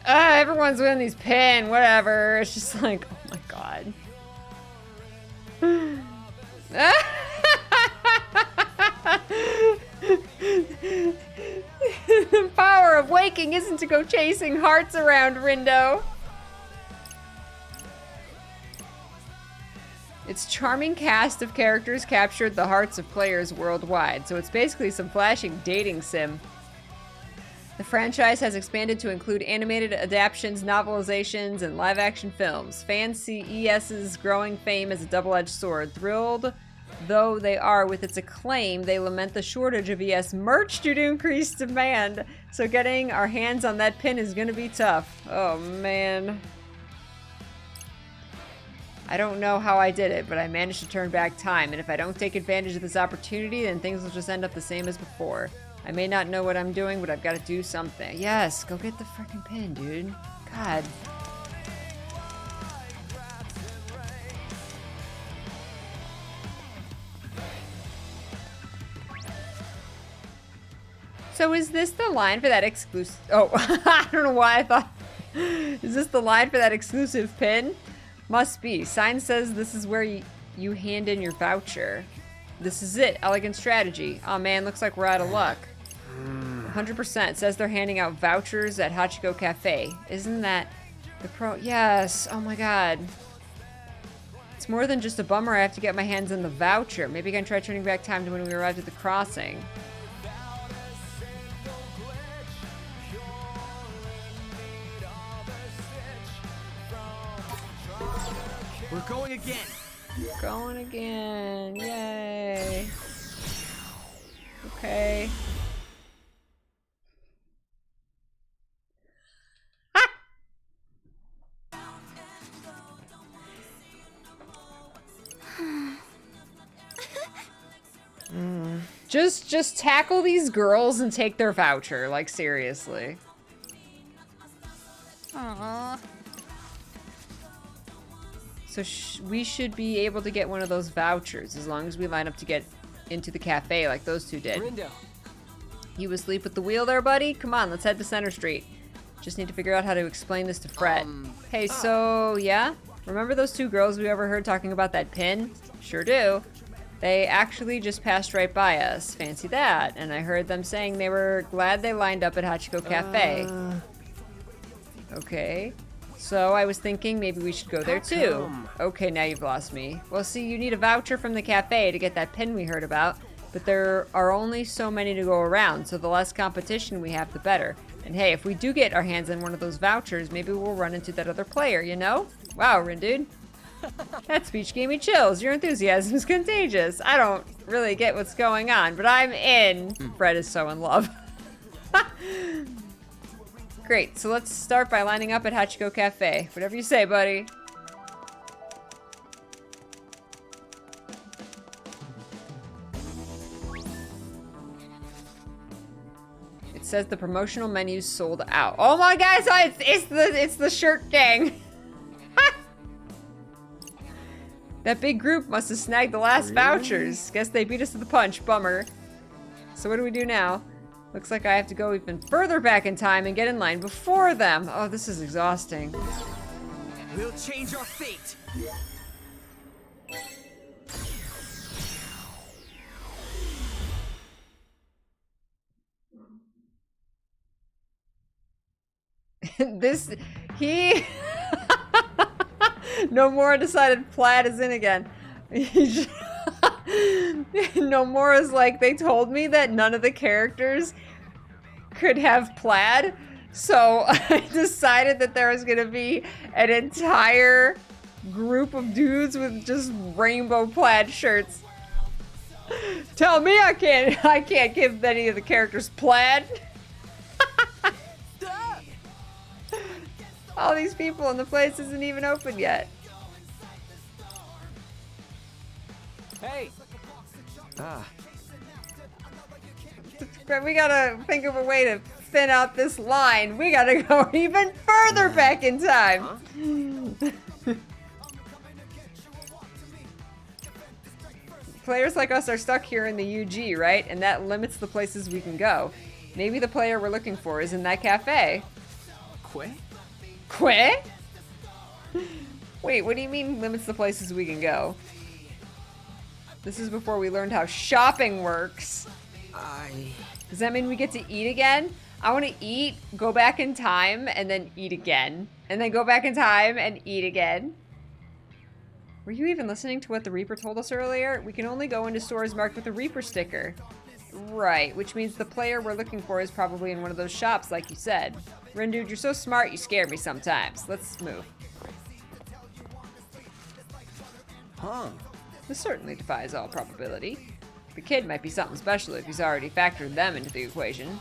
everyone's winning these pin, whatever. It's just like, oh my god. The power of waking isn't to go chasing hearts around, Rindo. Its charming cast of characters captured the hearts of players worldwide, so it's basically some flashing dating sim. The franchise has expanded to include animated adaptations, novelizations, and live-action films. Fans see ES's growing fame as a double-edged sword. Thrilled though they are with its acclaim, they lament the shortage of ES merch due to increased demand. So getting our hands on that pin is gonna be tough. Oh man. I don't know how I did it, but I managed to turn back time, and if I don't take advantage of this opportunity, then things will just end up the same as before. I may not know what I'm doing, but I've got to do something. Yes, go get the freaking pin, dude. God. So is this the line for that exclusive... Oh, I don't know why I thought... Is this the line for that exclusive pin? Must be. Sign says this is where you hand in your voucher. This is it. Elegant strategy. Oh man, looks like we're out of luck. 100%. Says they're handing out vouchers at Hachiko Cafe. Isn't that the pro... Yes. Oh my god. It's more than just a bummer I have to get my hands on the voucher. Maybe I can try turning back time to when we arrived at the crossing. We're going again. Going again. Yay. Okay. Just tackle these girls and take their voucher, like seriously. Aww. So we should be able to get one of those vouchers as long as we line up to get into the cafe like those two did. Rindo. You asleep at the wheel there, buddy? Come on, let's head to Center Street. Just need to figure out how to explain this to Fred. Hey, so, yeah? Remember those two girls we overheard talking about that pin? Sure do. They actually just passed right by us. Fancy that. And I heard them saying they were glad they lined up at Hachiko Cafe. Okay. So I was thinking maybe we should go there too. Okay, now you've lost me. Well, see, you need a voucher from the cafe to get that pin we heard about, but there are only so many to go around, so the less competition we have, the better. And hey, if we do get our hands on one of those vouchers, maybe we'll run into that other player, you know? Wow, Rindude. That speech gave me chills. Your enthusiasm is contagious. I don't really get what's going on, but I'm in. Fred is so in love. Great, so let's start by lining up at Hachiko Cafe. Whatever you say, buddy. It says the promotional menu's sold out. Oh my God, so it's the shirt gang. That big group must have snagged the last vouchers. Guess they beat us to the punch. Bummer. So what do we do now? Looks like I have to go even further back in time and get in line before them. Oh, this is exhausting. We'll change our fate. Nomura decided Plaid is in again. Nomura's like, they told me that none of the characters could have plaid, so I decided that there was gonna be an entire group of dudes with just rainbow plaid shirts. Tell me I can't give any of the characters plaid. All these people and the place isn't even open yet. Hey. We gotta think of a way to thin out this line. We gotta go even further back in time. Players like us are stuck here in the UG, right? And that limits the places we can go. Maybe the player we're looking for is in that cafe. Quay? Quay? Wait, what do you mean limits the places we can go? This is before we learned how shopping works. Does that mean we get to eat again? I want to eat, go back in time, and then eat again. And then go back in time and eat again. Were you even listening to what the Reaper told us earlier? We can only go into stores marked with a Reaper sticker. Right, which means the player we're looking for is probably in one of those shops, like you said. Rindude, you're so smart, you scare me sometimes. Let's move. This certainly defies all probability. The kid might be something special if he's already factored them into the equation.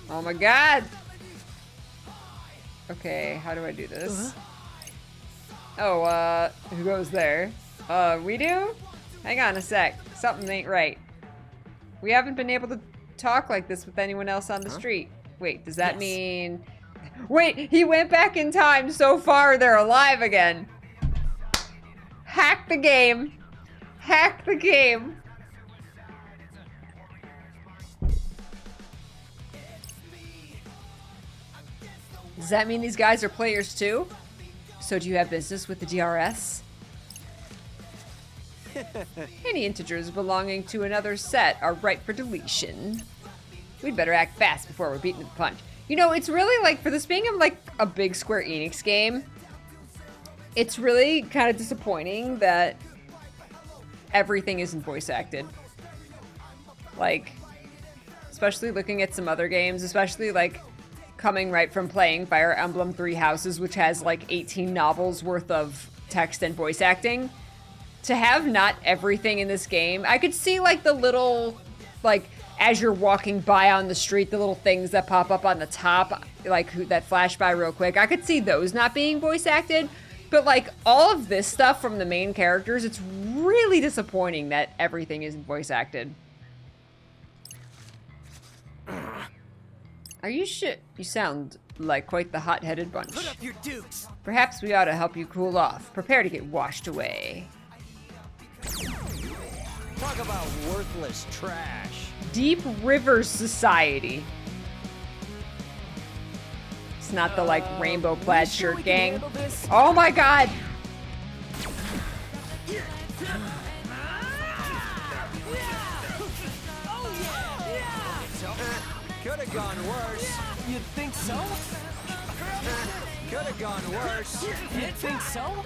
Oh my God! Okay, how do I do this? Oh, who goes there? We do? Hang on a sec. Something ain't right. We haven't been able to talk like this with anyone else on the street. Wait, does that mean... Wait, he went back in time so far they're alive again. Hack the game. Hack the game. Does that mean these guys are players too? So do you have business with the DRS? Any integers belonging to another set are ripe for deletion. We'd better act fast before we're beaten to the punch. You know, it's really like, for this being like a big Square Enix game, it's really kind of disappointing that everything isn't voice acted. Like, especially looking at some other games, especially like coming right from playing Fire Emblem Three Houses, which has like 18 novels worth of text and voice acting. To have not everything in this game, I could see like the little, like, as you're walking by on the street, the little things that pop up on the top, like that flash by real quick. I could see those not being voice acted, but like all of this stuff from the main characters, it's really disappointing that everything isn't voice acted. Are you shit? You sound like quite the hot-headed bunch. Put up your dukes. Perhaps we ought to help you cool off. Prepare to get washed away. Talk about worthless trash. Deep Rivers Society. It's not the like rainbow plaid shirt gang. Oh my god! Could have gone worse. You think so? Could have gone worse. You think so?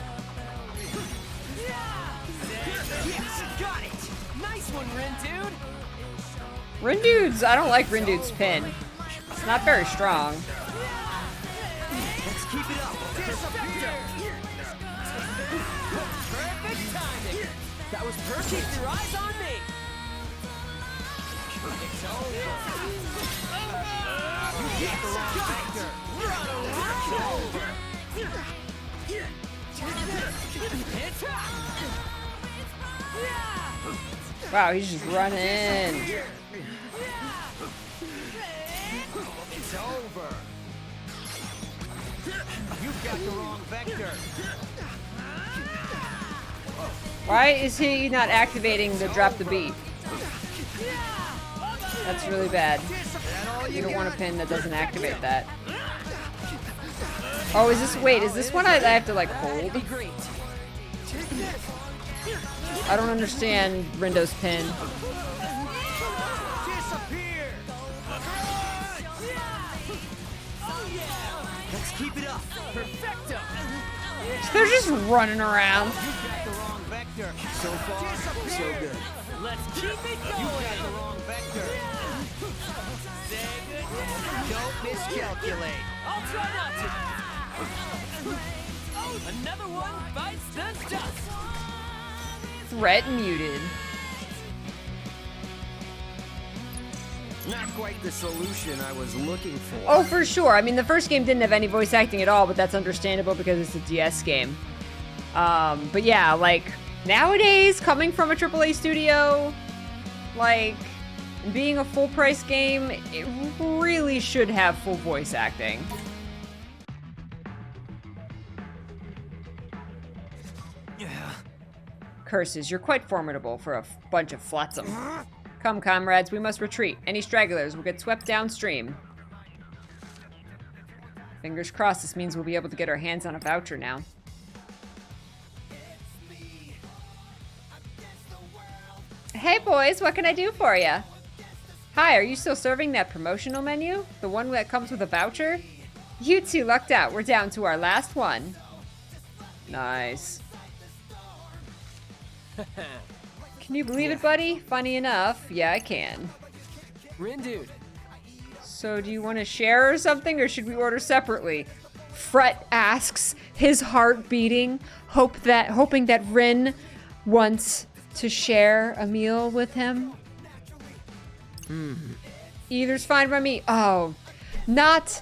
Yes, got it. Nice one, Rin dude. Rindude's, I don't like Rindude's pin. It's not very strong. Let's keep it up. Disappear. Perfect timing. That was perfect. Keep your eyes on me. It's over. You get the wrong factor. Run over. Hit her. Wow, he's just running. It's over. You've got the wrong vector. Why is he not activating the drop the beat? That's really bad. You don't want a pin that doesn't activate that. Oh, is this, wait, is this one I have to like hold? I don't understand Rindo's pin. Let's keep it up. Perfecto. They're just running around. You got the wrong vector. So far, so good. Let's keep it going. You got the wrong vector. Don't miscalculate. I'll try not to. Another one bites the dust. Threat muted. Not quite the solution I was looking for. Oh, for sure. I mean, the first game didn't have any voice acting at all, but that's understandable because it's a DS game. But yeah, like, nowadays, coming from a AAA studio, like, being a full-price game, it really should have full voice acting. Curses, you're quite formidable for a bunch of flotsam. Come, comrades, we must retreat. Any stragglers will get swept downstream. Fingers crossed, this means we'll be able to get our hands on a voucher now. Hey boys, what can I do for you? Hi, are you still serving that promotional menu? The one that comes with a voucher? You two lucked out, we're down to our last one. Nice. Can you believe it, buddy? Funny enough, yeah, I can. Rin dude. So do you want to share or something, or should we order separately? Fret asks, his heart beating, hoping that Rin wants to share a meal with him. Either's fine by me. Oh, not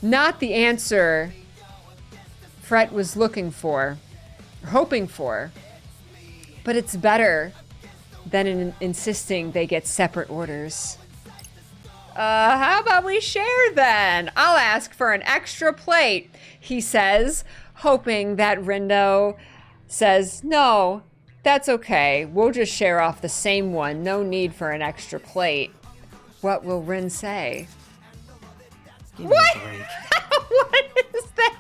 the answer Fret was looking for, hoping for. But it's better than insisting they get separate orders. How about we share then? I'll ask for an extra plate, he says, hoping that Rindo says, no, that's okay. We'll just share off the same one. No need for an extra plate. What will Rin say? What? What is that?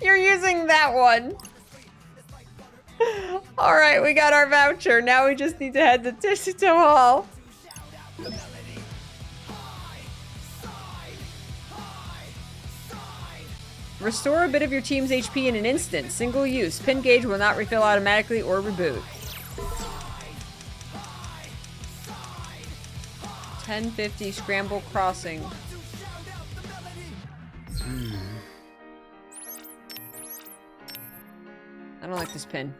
You're using that one. All right, we got our voucher. Now we just need to head to Tishito Hall. Restore a bit of your team's HP in an instant. Single use. Pin gauge will not refill automatically or reboot. 1050 Scramble Crossing. I don't like this pin.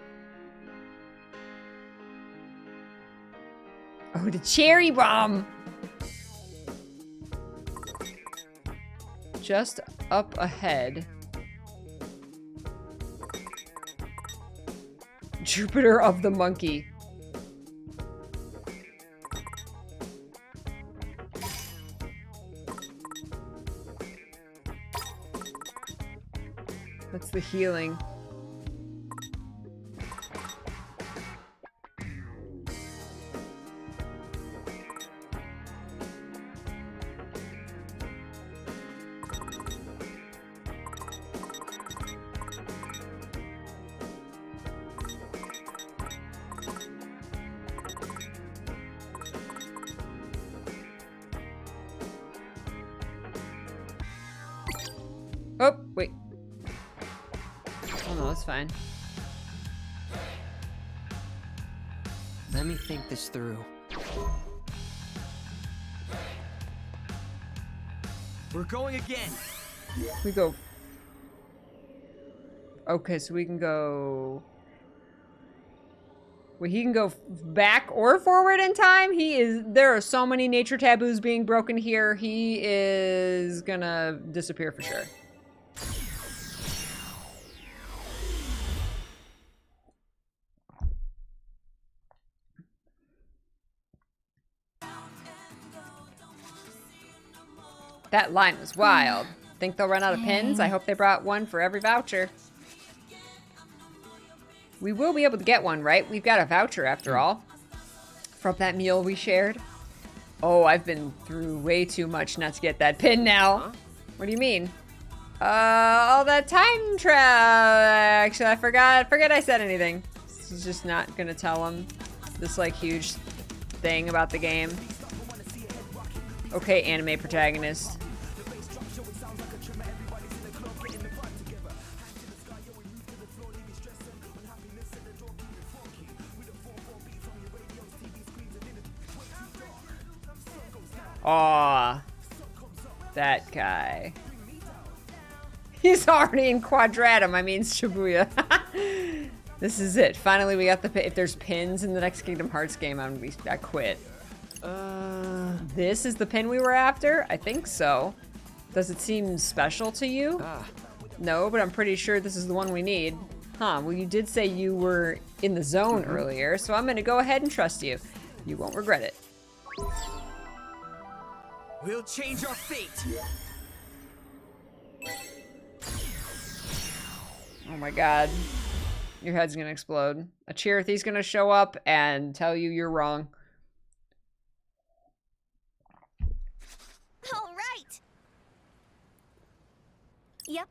Oh, the cherry bomb! Just up ahead. Jupiter of the Monkey. That's the healing. Oh, wait. Oh no, that's fine. Let me think this through. We're going again. We go. Okay, so we can go. Well, he can go back or forward in time. There are so many nature taboos being broken here. He is gonna disappear for sure. That line was wild. Think they'll run out of pins? I hope they brought one for every voucher. We will be able to get one, right? We've got a voucher after all. From that meal we shared. Oh, I've been through way too much not to get that pin now. Huh? What do you mean? All that time travel. Actually, I forgot I said anything. He's just not gonna tell him this like huge thing about the game. Okay, anime protagonist. Aw, that guy. He's already in Quadratum. I mean Shibuya. This is it. Finally, we got the pin. If there's pins in the next Kingdom Hearts game, I quit. This is the pin we were after? I think so. Does it seem special to you? No, but I'm pretty sure this is the one we need. Huh, well you did say you were in the zone earlier, so I'm gonna go ahead and trust you. You won't regret it. We'll change our fate. Oh my god. Your head's gonna explode. A Chirithy's gonna show up and tell you you're wrong. All right. Yep.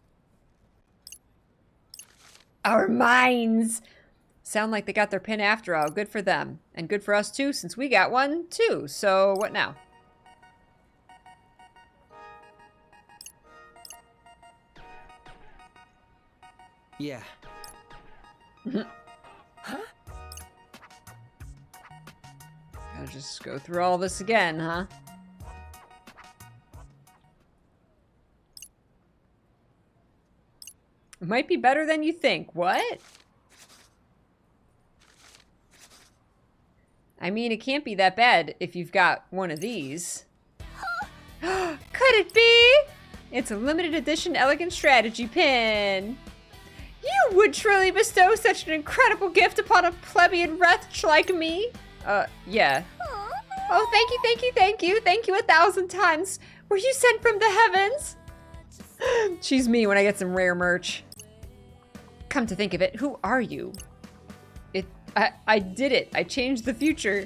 Our minds! Sound like they got their pin after all. Good for them. And good for us too, since we got one too. So what now? Yeah. Huh? Gotta just go through all this again, huh? It might be better than you think. What? I mean, it can't be that bad if you've got one of these. Could it be? It's a limited edition elegant strategy pin. You would truly bestow such an incredible gift upon a plebeian wretch like me? Yeah. Oh, thank you, thank you, thank you. Thank you 1,000 times. Were you sent from the heavens? She's me when I get some rare merch. Come to think of it, who are you? I did it. I changed the future.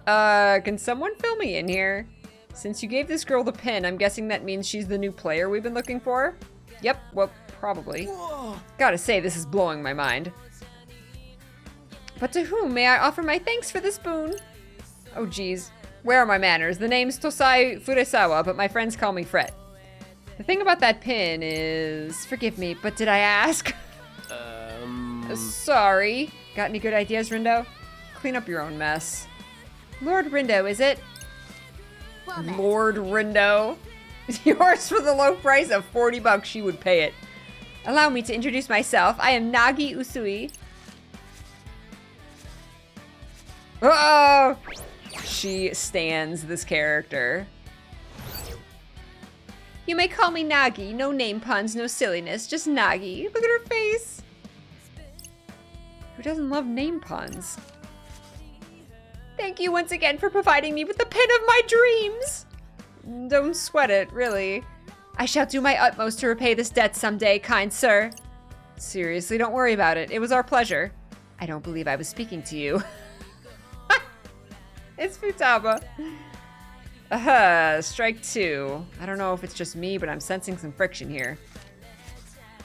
Can someone fill me in here? Since you gave this girl the pin, I'm guessing that means she's the new player we've been looking for? Yep, well, probably. Whoa. Gotta say, this is blowing my mind. But to whom may I offer my thanks for this boon? Oh geez, where are my manners? The name's Tosai Furesawa, but my friends call me Fret. The thing about that pin is, forgive me, but did I ask? Sorry. Got any good ideas, Rindo? Clean up your own mess. Lord Rindo, is it? Well met. Lord Rindo. Yours for the low price of 40 bucks, she would pay it. Allow me to introduce myself. I am Nagi Usui. Oh! She stands this character. You may call me Nagi. No name puns, no silliness. Just Nagi. Look at her face. Who doesn't love name puns? Thank you once again for providing me with the pin of my dreams. Don't sweat it, really. I shall do my utmost to repay this debt someday, kind sir. Seriously, don't worry about it. It was our pleasure. I don't believe I was speaking to you. It's Futaba. Strike two. I don't know if it's just me, but I'm sensing some friction here.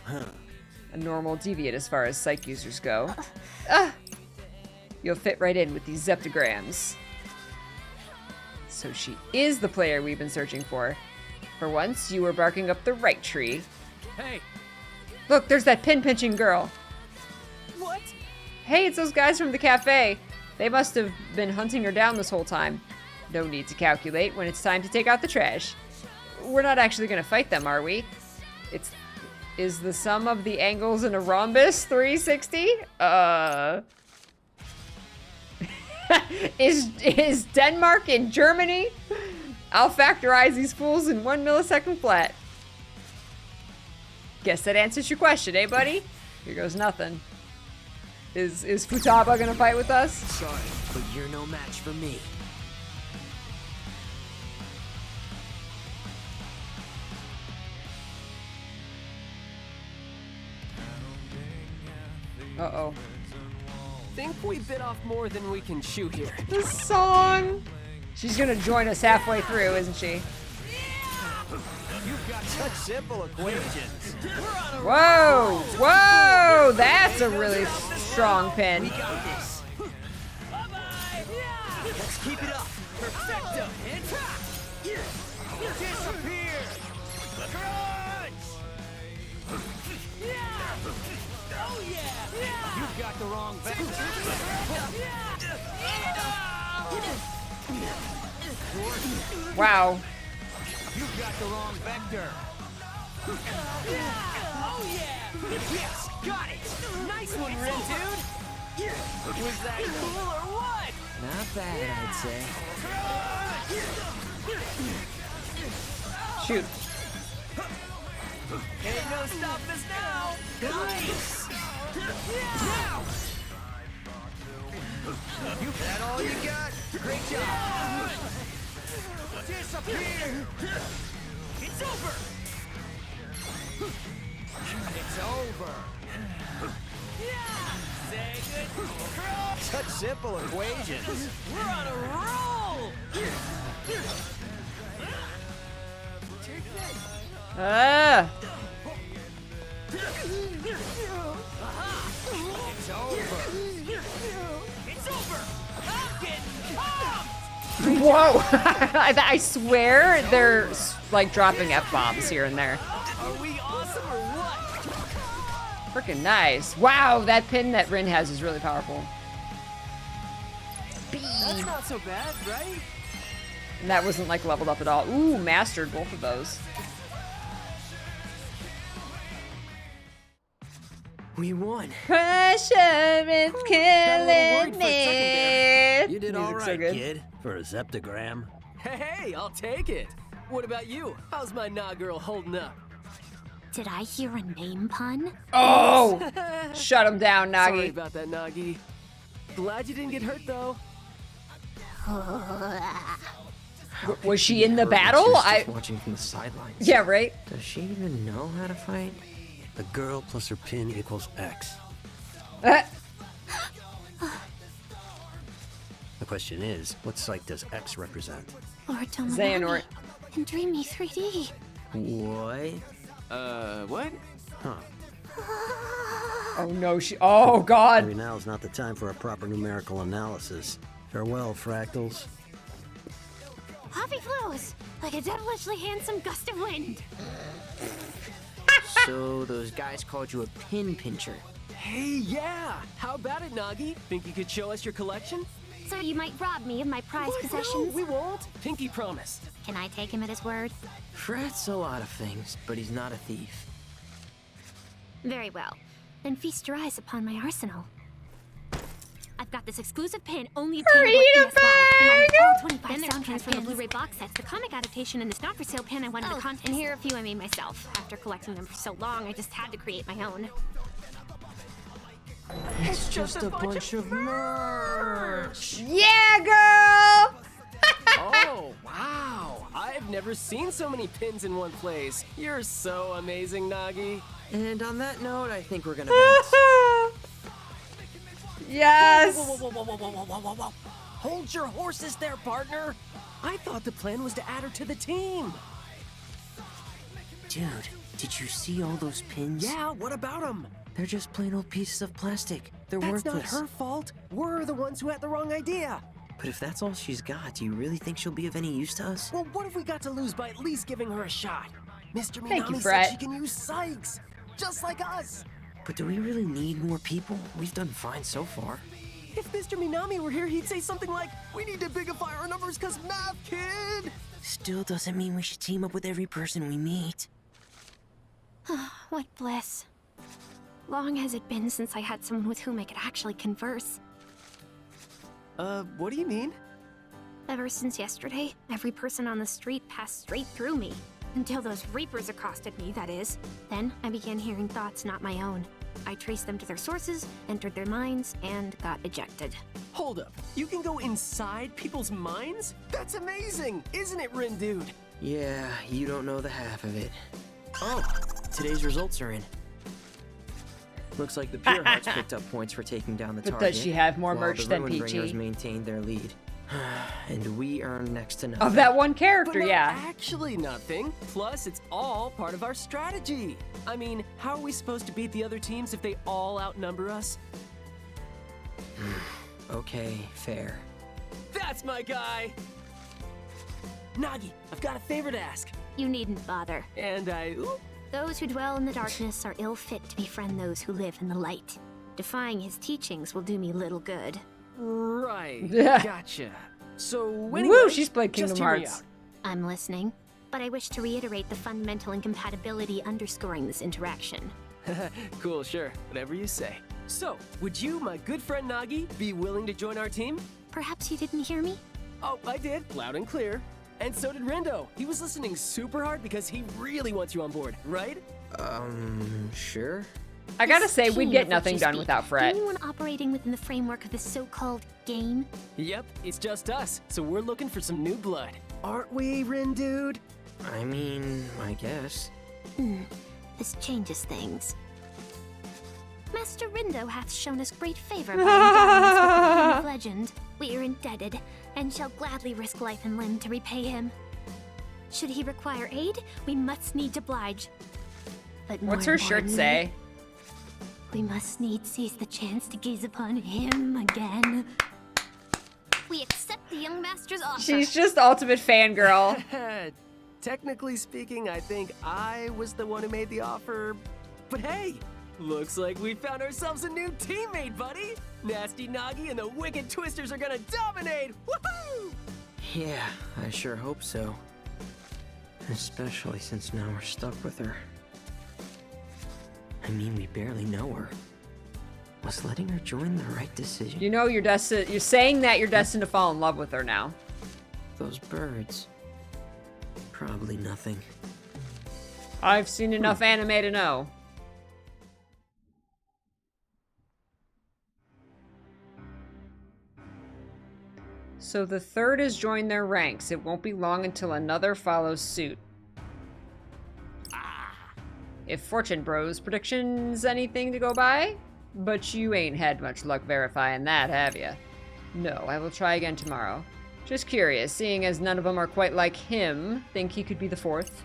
A normal deviate as far as psych users go. You'll fit right in with these zeptograms. So she is the player we've been searching for. For once, you were barking up the right tree. Hey! Look, there's that pin-pinching girl. What? Hey, it's those guys from the cafe. They must have been hunting her down this whole time. No need to calculate when it's time to take out the trash. We're not actually gonna fight them, are we? Is the sum of the angles in a rhombus 360? Is Denmark in Germany? I'll factorize these fools in 1 millisecond flat. Guess that answers your question, eh, buddy? Here goes nothing. Is Futaba gonna fight with us? Sorry, but you're no match for me. Uh-oh. Think we bit off more than we can chew here. The song! She's gonna join us halfway through, isn't she? You've got such simple equations. Whoa! Whoa! That's a really strong pin. We got this. Bye-bye. Let's keep it up. Perfecto. And disappear. Crunch. Oh yeah. You've got the wrong vector. Wow. You've got the wrong vector. Oh yeah! Yes, got it! Nice one, Rin dude! Was that cool or what? Not bad, I'd say. Shoot. Ain't no stopping us now! Nice! Now! You got all you got? Great job! Disappear! It's over! It's over! Say good. Such simple equations. We're on a roll! Ah! It's over! It's over! I'm getting pumped! Whoa! I swear they're like dropping F-bombs here and there. Are we awesome or what? Freaking nice. Wow, that pin that Rin has is really powerful. That's not so bad, right? And that wasn't like leveled up at all. Ooh, mastered both of those. We won. Pressure is worried killing for a second me. You did all Music's right, so good. kid, for a zeptogram. Hey, I'll take it. What about you? How's my nah girl holding up? Did I hear a name pun? Oh! Shut him down, Sorry Nagi. about that, Nagi. Glad you didn't get hurt, though. Was she in the battle? Watching from the sidelines. Yeah, right? Does she even know how to fight? A girl plus her pin equals X. Uh, The question is, what site does X represent? Lord Xehanort. Dominati in Dreamy 3D. What? What? Huh. oh no, oh god. Maybe now is not the time for a proper numerical analysis. Farewell, fractals. Off he flows, like a devilishly handsome gust of wind. So those guys called you a pin pincher. Hey, yeah! How about it, Nagi? Think you could show us your collection? So you might rob me of my prized What? possessions? No, we won't. Pinky promised. Can I take him at his word? Fred's a lot of things, but he's not a thief. Very well. Then feast your eyes upon my arsenal. I've got this exclusive pin only obtainable at ESY, along with all 25 soundtracks from the Blu-ray box sets, the comic adaptation, and this not-for-sale pin I won in the contest. And here are a few I made myself. After collecting them for so long, I just had to create my own. It's just a bunch of merch! Yeah, girl! Oh, wow! I've never seen so many pins in one place. You're so amazing, Nagi. And on that note, I think we're gonna bounce. Yes! Whoa. Hold your horses there, partner. I thought the plan was to add her to the team. Dude, did you see all those pins? Yeah, what about them? They're just plain old pieces of plastic. They're That's worthless. not her fault. We're the ones who had the wrong idea. But if that's all she's got, do you really think she'll be of any use to us? Well, what have we got to lose by at least giving her a shot? Mr. Thank you, Minami Brett. said she can use Sykes, just like us. But do we really need more people? We've done fine so far. If Mr. Minami were here, he'd say something like, "We need to bigify our numbers cause math, kid!" Still doesn't mean we should team up with every person we meet. What bliss. Long has it been since I had someone with whom I could actually converse. What do you mean? Ever since yesterday, every person on the street passed straight through me. Until those Reapers accosted me, that is. Then I began hearing thoughts not my own. I traced them to their sources, entered their minds, and got ejected. Hold up. You can go inside people's minds? That's amazing, isn't it, Rin Dude? Yeah, you don't know the half of it. Oh, today's results are in. Looks like the Pure Hearts picked up points for taking down the But target. does she have more while merch the than Ruin Bringers Peachy? maintained their lead. And we earned next to nothing. Of that one But character, not yeah. actually nothing. Plus, it's all part of our strategy. I mean, how are we supposed to beat the other teams if they all outnumber us? Okay, fair. That's my guy! Nagi, I've got a favor to ask. You needn't bother. And Those who dwell in the darkness are ill fit to befriend those who live in the light. Defying his teachings will do me little good. Right. Yeah. Gotcha. So, Woo, anyway, she's played just Kingdom hear me Hearts. out. I'm listening, but I wish to reiterate the fundamental incompatibility underscoring this interaction. Cool, sure. Whatever you say. So, would you, my good friend Nagi, be willing to join our team? Perhaps you didn't hear me? Oh, I did. Loud and clear. And so did Rendo. He was listening super hard because he really wants you on board, right? Sure. I gotta say, This we'd king get of nothing which you done speak, without Fred. Anyone operating within the framework of this so-called game? Yep, it's just us. So we're looking for some new blood. Aren't we, Rin Dude? I mean, I guess. This changes things. Master Rindo hath shown us great favor by endowing us with the Pen of Legend. We are indebted, and shall gladly risk life and limb to repay him. Should he require aid, we must needs oblige. But What's more her shirt importantly, say? we must needs seize the chance to gaze upon him again. We accept the young master's offer. She's just ultimate fangirl. Technically speaking, I think I was the one who made the offer. But hey, looks like we found ourselves a new teammate, buddy. Nasty Nagi and the Wicked Twisters are gonna dominate. Woohoo! Yeah, I sure hope so. Especially since now we're stuck with her. I mean, we barely know her. Was letting her join the right decision? You know you're destined. You're saying that you're destined to fall in love with her now. Those birds. Probably nothing. I've seen enough anime to know. So the third has joined their ranks. It won't be long until another follows suit. If Fortune Bros predictions anything to go by? But you ain't had much luck verifying that, have ya? No, I will try again tomorrow. Just curious, seeing as none of them are quite like him, think he could be the fourth?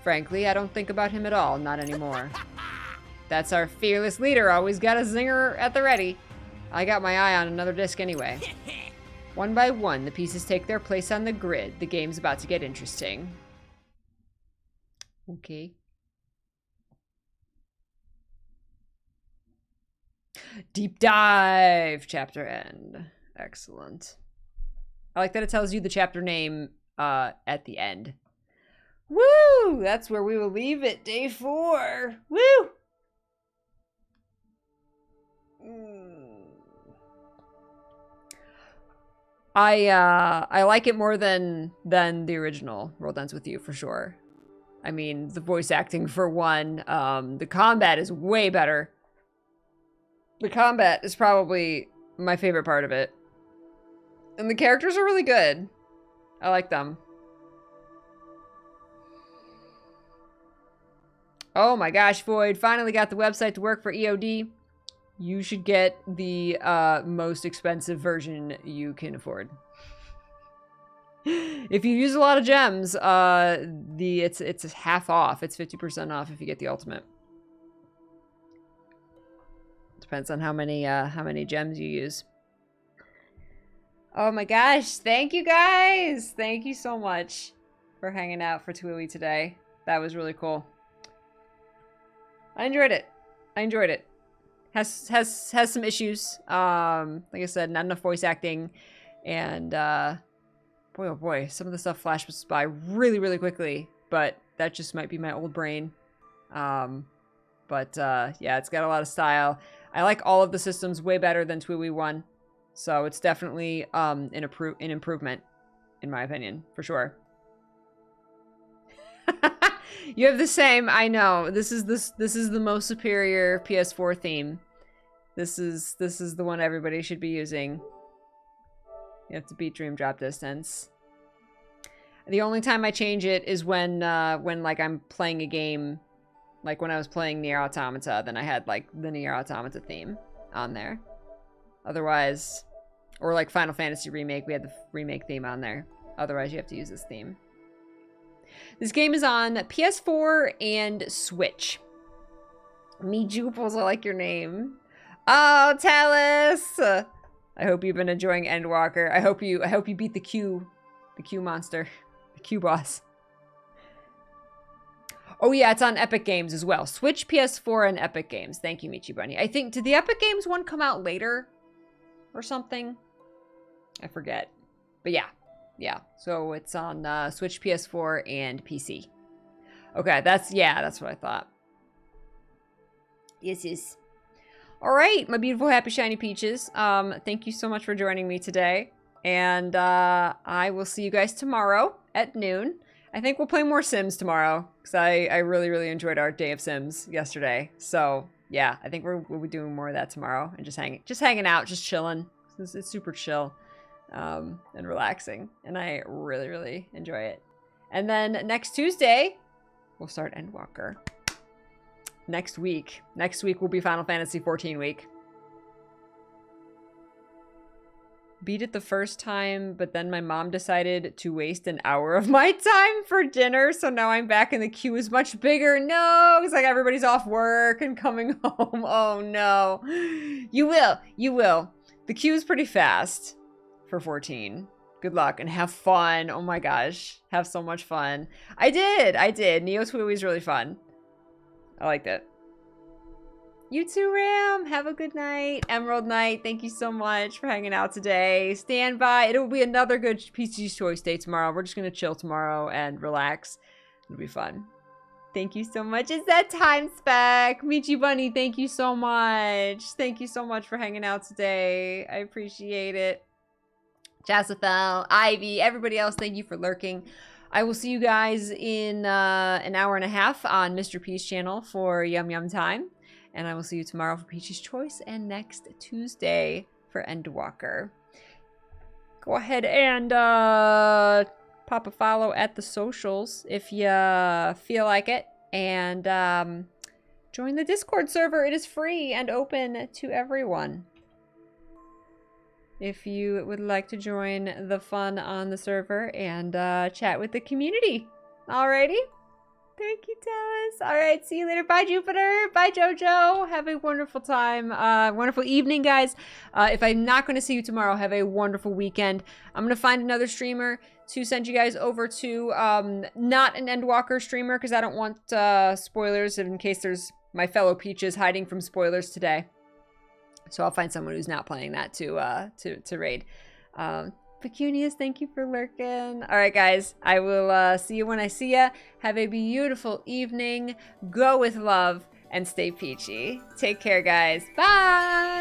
Frankly, I don't think about him at all, not anymore. That's our fearless leader, always got a zinger at the ready. I got my eye on another disc anyway. One by one, the pieces take their place on the grid. The game's about to get interesting. Okay. Deep dive. Chapter end. Excellent. I like that it tells you the chapter name at the end. Woo! That's where we will leave it. Day 4. Woo! I like it more than the original World Ends With You, for sure. I mean, the voice acting for one. The combat is way better. The combat is probably my favorite part of it. And the characters are really good. I like them. Oh my gosh, Void. Finally got the website to work for EOD. You should get the most expensive version you can afford. If you use a lot of gems, it's half off. It's 50% off if you get the ultimate. Depends on how many gems you use. Oh my gosh, thank you guys. Thank you so much for hanging out for Twilly today. That was really cool. I enjoyed it. Has some issues. Like I said, not enough voice acting, and boy oh boy, some of the stuff flashes by really, really quickly. But that just might be my old brain. Yeah, it's got a lot of style. I like all of the systems way better than Twiwi 1. So it's definitely an improvement, in my opinion, for sure. You have the same. I know. This is the most superior PS4 theme. This is the one everybody should be using. You have to beat Dream Drop Distance. The only time I change it is when like I'm playing a game, like when I was playing Nier Automata, then I had like the Nier Automata theme on there. Otherwise, or like Final Fantasy Remake, we had the remake theme on there. Otherwise, you have to use this theme. This game is on PS4 and Switch. Me Jupils, I like your name. Oh, Talus! I hope you've been enjoying Endwalker. I hope you beat the Q monster, the Q boss. Oh yeah, it's on Epic Games as well. Switch, PS4, and Epic Games. Thank you, Michi Bunny. I think, did the Epic Games one come out later or something? I forget. But yeah. Yeah, so it's on Switch, PS4, and PC. Okay, that's what I thought. Yes. All right, my beautiful, happy, shiny peaches. Thank you so much for joining me today. And I will see you guys tomorrow at noon. I think we'll play more Sims tomorrow, because I really, really enjoyed our day of Sims yesterday. So, yeah, I think we'll be doing more of that tomorrow. And just hanging out, just chilling. It's super chill. And relaxing, and I really, really enjoy it. And then next Tuesday, we'll start Endwalker. Next week will be Final Fantasy 14 week. Beat it the first time, but then my mom decided to waste an hour of my time for dinner, so now I'm back and the queue is much bigger. No, it's like everybody's off work and coming home. Oh no. You will. The queue is pretty fast. For 14. Good luck and have fun. Oh my gosh. Have so much fun. I did. Neo Twiwi is really fun. I liked it. You too, Ram. Have a good night. Emerald Knight, thank you so much for hanging out today. Stand by. It'll be another good PC's Choice day tomorrow. We're just going to chill tomorrow and relax. It'll be fun. Thank you so much. It's that time, Spec. Michi Bunny, thank you so much. Thank you so much for hanging out today. I appreciate it. Jassafel, Ivy, everybody else, thank you for lurking. I will see you guys in an hour and a half on Mr. P's channel for Yum Yum Time. And I will see you tomorrow for Peachy's Choice and next Tuesday for Endwalker. Go ahead and pop a follow at the socials if you feel like it. And join the Discord server. It is free and open to everyone. If you would like to join the fun on the server and chat with the community. Alrighty? Thank you, Dallas. All right, see you later. Bye, Jupiter. Bye, Jojo. Have a wonderful time. Wonderful evening, guys. If I'm not going to see you tomorrow, have a wonderful weekend. I'm going to find another streamer to send you guys over to. Not an Endwalker streamer, because I don't want spoilers in case there's my fellow Peaches hiding from spoilers today. So I'll find someone who's not playing that to raid. Pecunious, thank you for lurking. All right, guys, I will see you when I see ya. Have a beautiful evening. Go with love and stay peachy. Take care, guys. Bye.